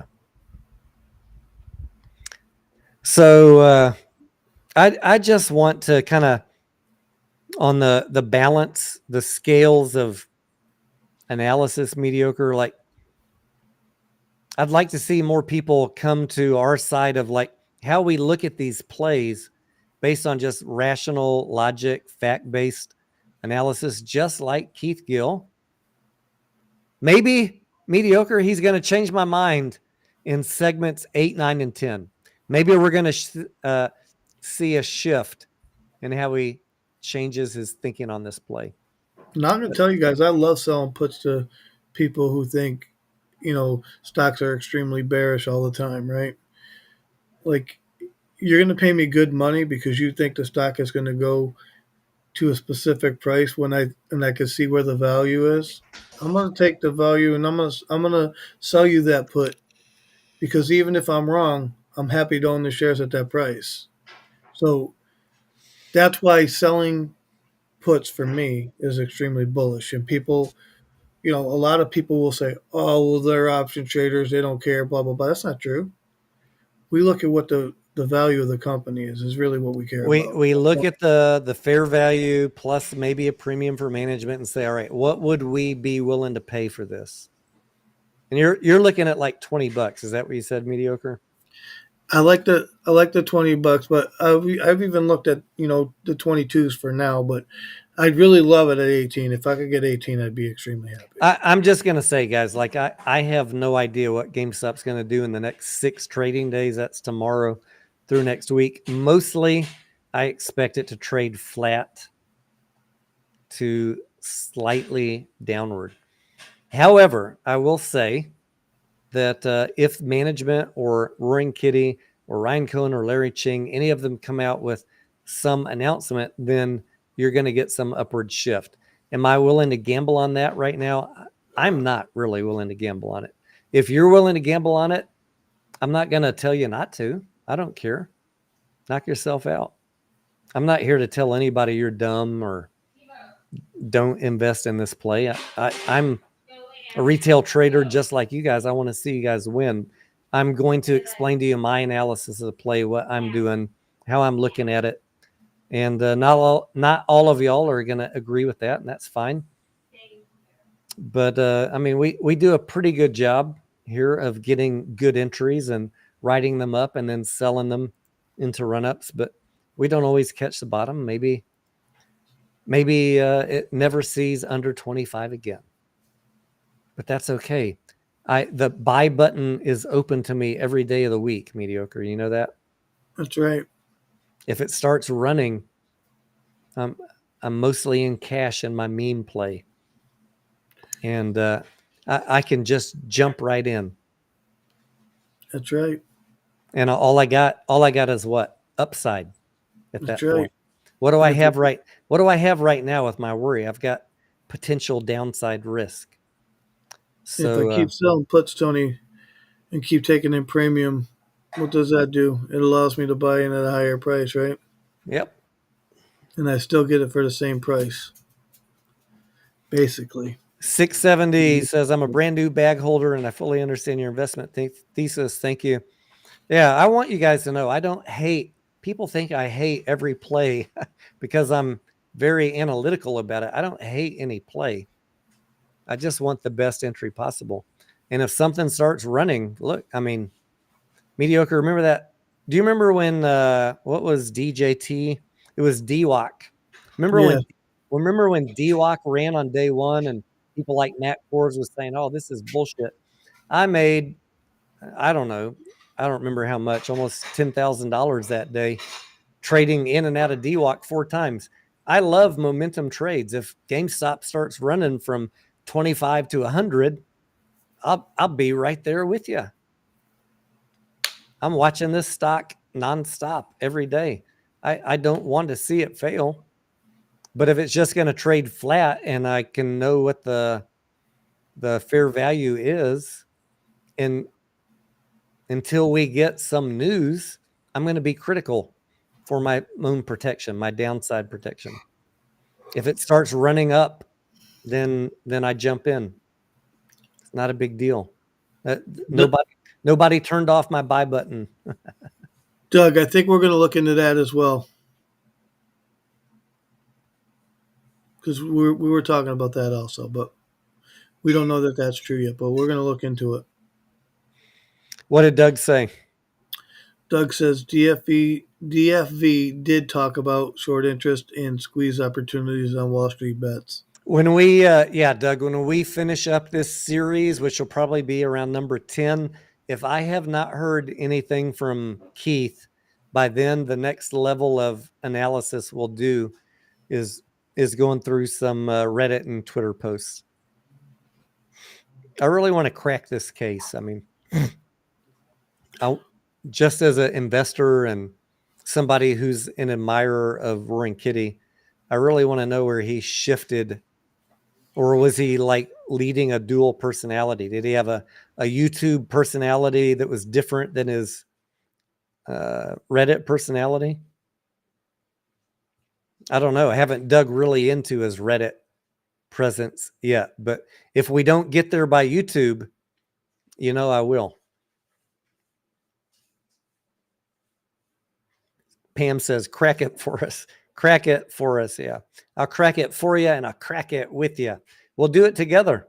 So I just want to kind of, on the balance, the scales of analysis, mediocre, like I'd like to see more people come to our side of like how we look at these plays based on just rational logic, fact-based analysis, just like Keith Gill. Maybe mediocre, he's going to change my mind in segments 8, 9, and 10. Maybe we're going to see a shift in how he changes his thinking on this play. Now I'm going to tell you guys, I love selling puts to people who think, stocks are extremely bearish all the time, right? Like, you're going to pay me good money because you think the stock is going to go to a specific price when I can see where the value is. I'm going to take the value and I'm going to sell you that put, because even if I'm wrong, I'm happy to own the shares at that price. So that's why selling puts for me is extremely bullish. And people, a lot of people will say, oh, well, they're option traders, they don't care, blah, blah, blah. That's not true. We look at what the value of the company is really what we care about. We look at the fair value plus maybe a premium for management and say, all right, what would we be willing to pay for this? And you're looking at like $20. Is that what you said, mediocre? I like the $20, but I've even looked at the 22s for now, but I'd really love it at 18. If I could get 18, I'd be extremely happy. I'm just gonna say, guys, like I have no idea what GameStop's gonna do in the next 6 trading days. That's tomorrow through next week. Mostly, I expect it to trade flat to slightly downward. However, I will say that if management or Roaring Kitty or Ryan Cohen or Larry Ching, any of them come out with some announcement, then you're going to get some upward shift. Am I willing to gamble on that right now? I'm not really willing to gamble on it. If you're willing to gamble on it, I'm not going to tell you not to. I don't care. Knock yourself out. I'm not here to tell anybody you're dumb or don't invest in this play. I'm a retail trader just like you guys. I want to see you guys win. I'm going to explain to you my analysis of the play, what I'm doing, how I'm looking at it. And not all of y'all are going to agree with that, and that's fine. But I mean, we do a pretty good job here of getting good entries and writing them up and then selling them into run-ups. But we don't always catch the bottom. Maybe it never sees under 25 again. But that's okay. The buy button is open to me every day of the week, Mediocre. You know that? That's right. If it starts running, I'm mostly in cash in my meme play. And I can just jump right in. That's right. And all I got is what? Upside at that point. What do I have right now with my worry? I've got potential downside risk. So if I keep selling puts, Tony, and keep taking in premium, what does that do? It allows me to buy in at a higher price, right? Yep. And I still get it for the same price, basically. 670 says, I'm a brand new bag holder and I fully understand your investment thesis. Thank you. Yeah, I want you guys to know I don't hate. People think I hate every play because I'm very analytical about it. I don't hate any play. I just want the best entry possible. And if something starts running, look, I mean, Mediocre, remember that? Do you remember when, what was DJT? It was DWAC. Remember when DWAC ran on day one and people like Matt Kors was saying, oh, this is bullshit. I made, I don't know, I don't remember how much, almost $10,000 that day, trading in and out of DWAC 4 times. I love momentum trades. If GameStop starts running from 25 to 100, I'll be right there with you. I'm watching this stock nonstop every day. I don't want to see it fail. But if it's just going to trade flat and I can know what the fair value is, and until we get some news, I'm going to be critical for my own protection, my downside protection. If it starts running up, then I jump in. It's not a big deal. Nobody turned off my buy button. Doug, I think we're going to look into that as well. Because we were talking about that also, but we don't know that that's true yet, but we're going to look into it. What did Doug say? Doug says DFV did talk about short interest and squeeze opportunities on Wall Street bets. When we, Doug, when we finish up this series, which will probably be around number 10, if I have not heard anything from Keith by then, the next level of analysis we'll do is going through some Reddit and Twitter posts. I really want to crack this case. I mean, just as an investor and somebody who's an admirer of Roaring Kitty, I really want to know where he shifted, or was he like leading a dual personality? Did he have a YouTube personality that was different than his Reddit personality? I don't know. I haven't dug really into his Reddit presence yet, but if we don't get there by YouTube, I will. Pam says, crack it for us. Crack it for us. Yeah. I'll crack it for you and I'll crack it with you. We'll do it together.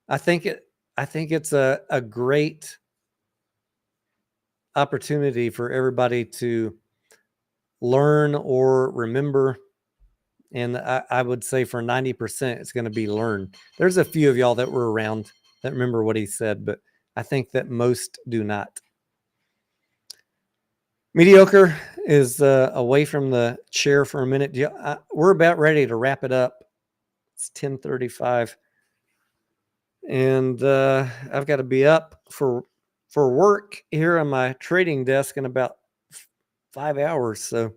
I think it's a great opportunity for everybody to learn or remember. And I would say for 90%, it's going to be learn. There's a few of y'all that were around that remember what he said, but I think that most do not. Mediocre is away from the chair for a minute. We're about ready to wrap it up. It's 10:35, and I've got to be up for work here on my trading desk in about 5 hours. So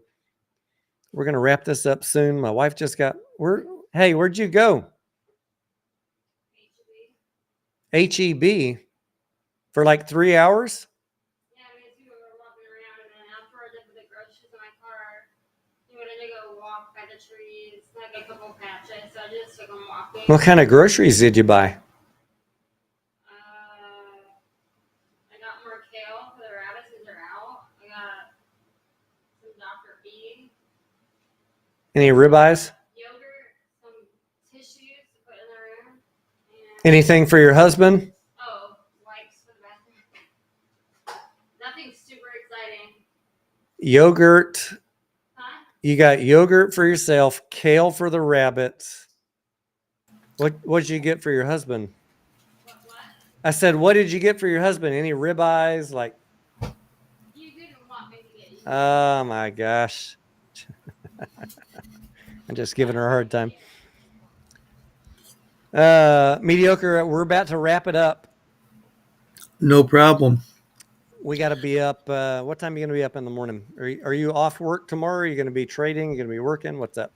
we're gonna wrap this up soon. My wife just got Hey, where'd you go? HEB for like 3 hours. Yeah, me too. We were walking around, and then after I did the groceries in my car, he wanted to go walk by the trees, like a couple patches. So I just took him walking. What kind of groceries did you buy? I got more kale for the rabbits because they're out. I got some Dr. B, Any ribeyes? yogurt, some tissues to put in the room, and Anything for your husband? wipes for the bathroom. Nothing super exciting. Yogurt. Huh? You got yogurt for yourself, kale for the rabbits. What'd you get for your husband? What? I said, what did you get for your husband? Any ribeyes? Like, You didn't want me to get you. oh my gosh. I'm just giving her a hard time. Mediocre, we're about to wrap it up. No problem. We got to be up. What time are you going to be up in the morning? Are you off work tomorrow? Are you going to be trading? Are you going to be working? What's up?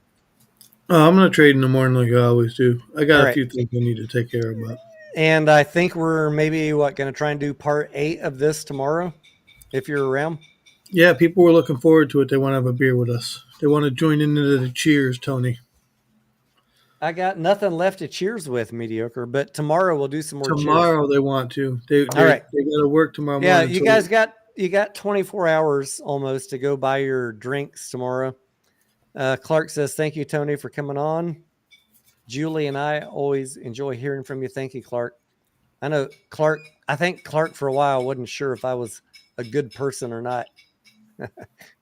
I'm going to trade in the morning like I always do. I got All a right. few things I need to take care of. But And I think we're maybe going to try and do part 8 of this tomorrow, if you're around. yeah, people were looking forward to it. They want to have a beer with us. They want to join into the cheers, Tony. I got nothing left to cheers with, Mediocre, but tomorrow we'll do some more Tomorrow cheers. they want to. They All right. They got to work tomorrow Yeah, morning. you guys got 24 hours almost to go buy your drinks tomorrow. Clark says, thank you, Tony, for coming on. Julie and I always enjoy hearing from you. Thank you, Clark. I know Clark. I think Clark for a while wasn't sure if I was a good person or not.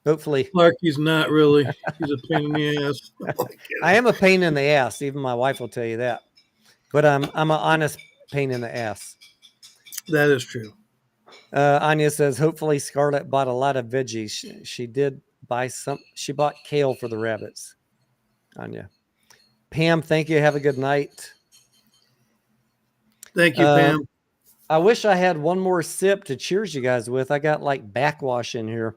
Hopefully, Clark, he's not really. He's a pain in the ass. I am a pain in the ass. Even my wife will tell you that. But I'm an honest pain in the ass. That is true. Anya says, hopefully Scarlett bought a lot of veggies. She did buy some. She bought kale for the rabbits. Anya. Pam, thank you. Have a good night. Thank you, Pam. I wish I had one more sip to cheers you guys with. I got like backwash in here.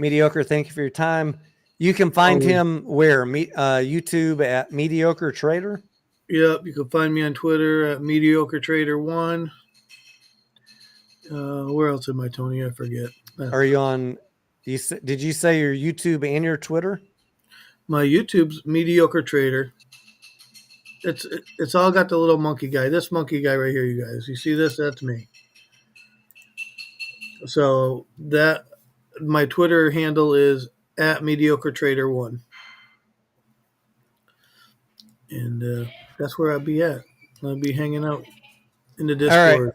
Mediocre, thank you for your time. You can find him where? YouTube at Mediocre Trader. Yep, you can find me on Twitter at Mediocre Trader 1. Where else am I, Tony? I forget. Are you on? Did you say your YouTube and your Twitter? My YouTube's Mediocre Trader. It's all got the little monkey guy. This monkey guy right here, you guys. You see this? That's me. So that my Twitter handle is at Mediocre Trader 1. And that's where I'll be at. I'll be hanging out in the Discord. All right.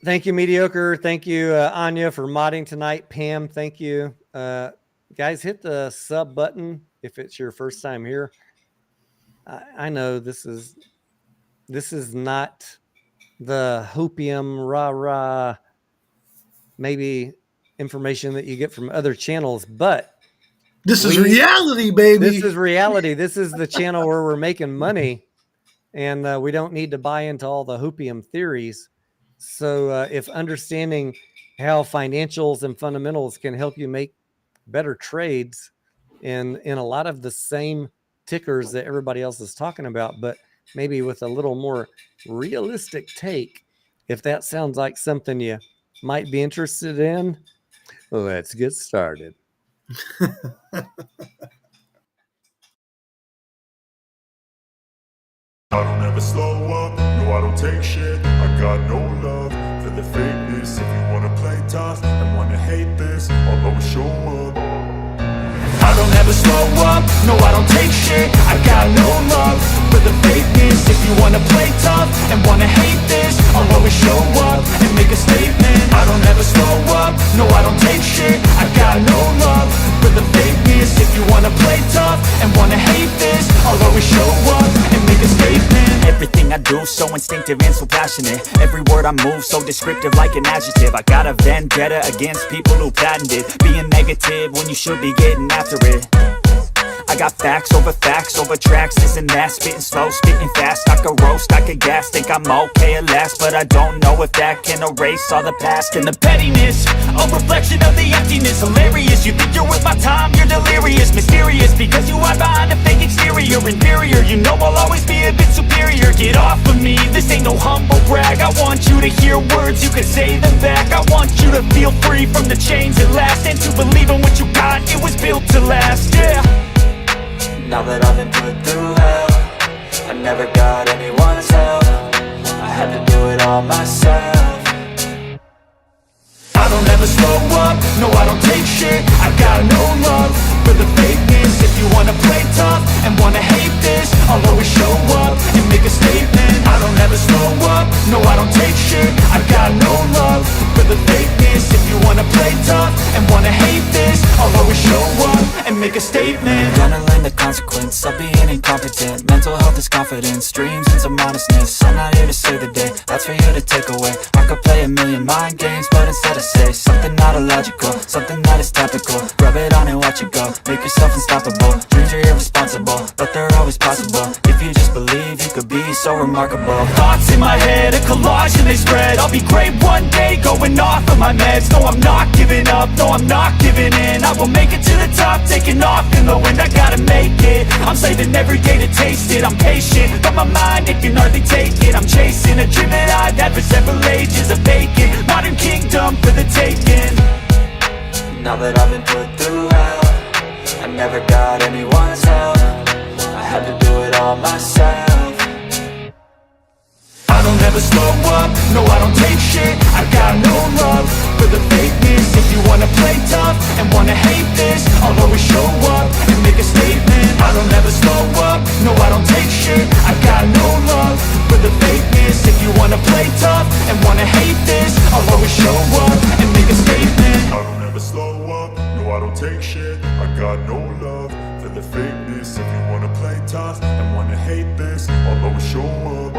Thank you, Mediocre. Thank you, Anya, for modding tonight. Pam, thank you. Guys, hit the sub button if it's your first time here. I know this is not the hopium rah maybe information that you get from other channels, but this is reality, baby. This is reality. This is the channel where we're making money, and we don't need to buy into all the hopium theories. So if understanding how financials and fundamentals can help you make better trades in a lot of the same tickers that everybody else is talking about, but maybe with a little more realistic take, if that sounds like something you might be interested in, let's get started. I don't ever slow up, no I don't take shit. I got no love for the fakeness. If you wanna play tough and wanna hate this, I'll always show up. I don't ever slow up, no I don't take shit. I got no love for the fakeness. If you wanna play tough and wanna hate this, I'll always show up and make a statement. I don't ever slow up, no I don't take shit. I got no love for the fakeness. If you wanna play tough and wanna hate this, I'll always show up and make a statement. Everything I do so instinctive and so passionate. Every word I move so descriptive like an adjective. I got a vendetta against people who patented being negative when you should be getting after it. got facts over tracks, this and that. Spitting slow, spitting fast, I could roast, I could gas. Think I'm okay at last, but I don't know if that can erase all the past. And the pettiness, a reflection of the emptiness. Hilarious, you think you're worth my time, you're delirious. Mysterious, because you hide behind a fake exterior. Inferior, you know I'll always be a bit superior. Get off of me, this ain't no humble brag. I want you to hear words, you can say them back. I want you to feel free from the chains that last, and to believe in what you got, it was built to last, yeah. Now that I've been put through hell, I never got anyone's help, I had to do it all myself. I don't ever slow up, no I don't take shit. I got no love for the fakeness. If you wanna play tough and wanna hate this, I'll always show up and make a statement. I don't ever slow up, no I don't take shit. I got no love for the fakeness. If you wanna play tough and wanna hate this, I'll always show up and make a statement. Gonna learn the consequence of being incompetent. Mental health is confidence, dreams and some honestness. I'm not here to save the day, that's for you to take away. I could play a million mind games, but instead I say something not illogical, something that is topical. Rub it on and watch it go, make yourself unstoppable. Dreams are irresponsible, but they're always possible. If you just believe, you could be so remarkable. Thoughts in my head, a collage and they spread. I'll be great one day, going off of my meds. No, I'm not giving up, no, I'm not giving in. I will make it to the top, taking off in the wind. I gotta make it, I'm saving every day to taste it. I'm patient, but my mind, it can hardly take it. I'm chasing a dream that I've had for several ages. A vacant, modern kingdom for the taking. Now that I've been put through hell, I never got anyone's help, I had to do it all myself. I don't ever slow up, no I don't take shit. I got no love for the fakeness. If you wanna play tough and wanna hate this, I'll always show up and make a statement. I don't ever slow up, no I don't take shit. I got no love for the fakeness. If you wanna play tough and wanna hate this, I'll always show up and make a statement. I don't ever slow up, no I don't take shit. I got no love for the fakeness. If you wanna play tough and wanna hate this, I'll always show up.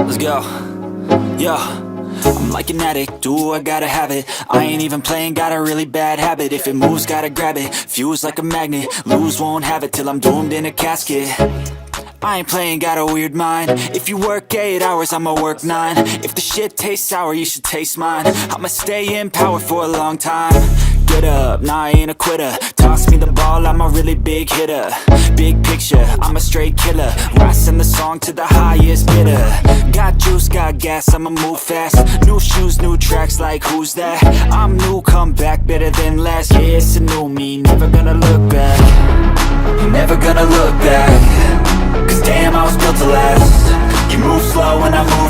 Let's go, yeah. I'm like an addict, do I gotta have it. I ain't even playing, got a really bad habit. If it moves, gotta grab it, fuse like a magnet. Lose, won't have it till I'm doomed in a casket. I ain't playing, got a weird mind. If you work 8 hours, I'ma work 9. If the shit tastes sour, you should taste mine. I'ma stay in power for a long time. Get up, nah I ain't a quitter. Toss me the ball, I'm a really big hitter. Big picture, I'm a straight killer. Rising the song to the highest bidder. Got juice, got gas, I'ma move fast. New shoes, new tracks, like who's that? I'm new, come back, better than last. Yeah, it's a new me, never gonna look back. Never gonna look back. Cause damn, I was built to last. You move slow and I move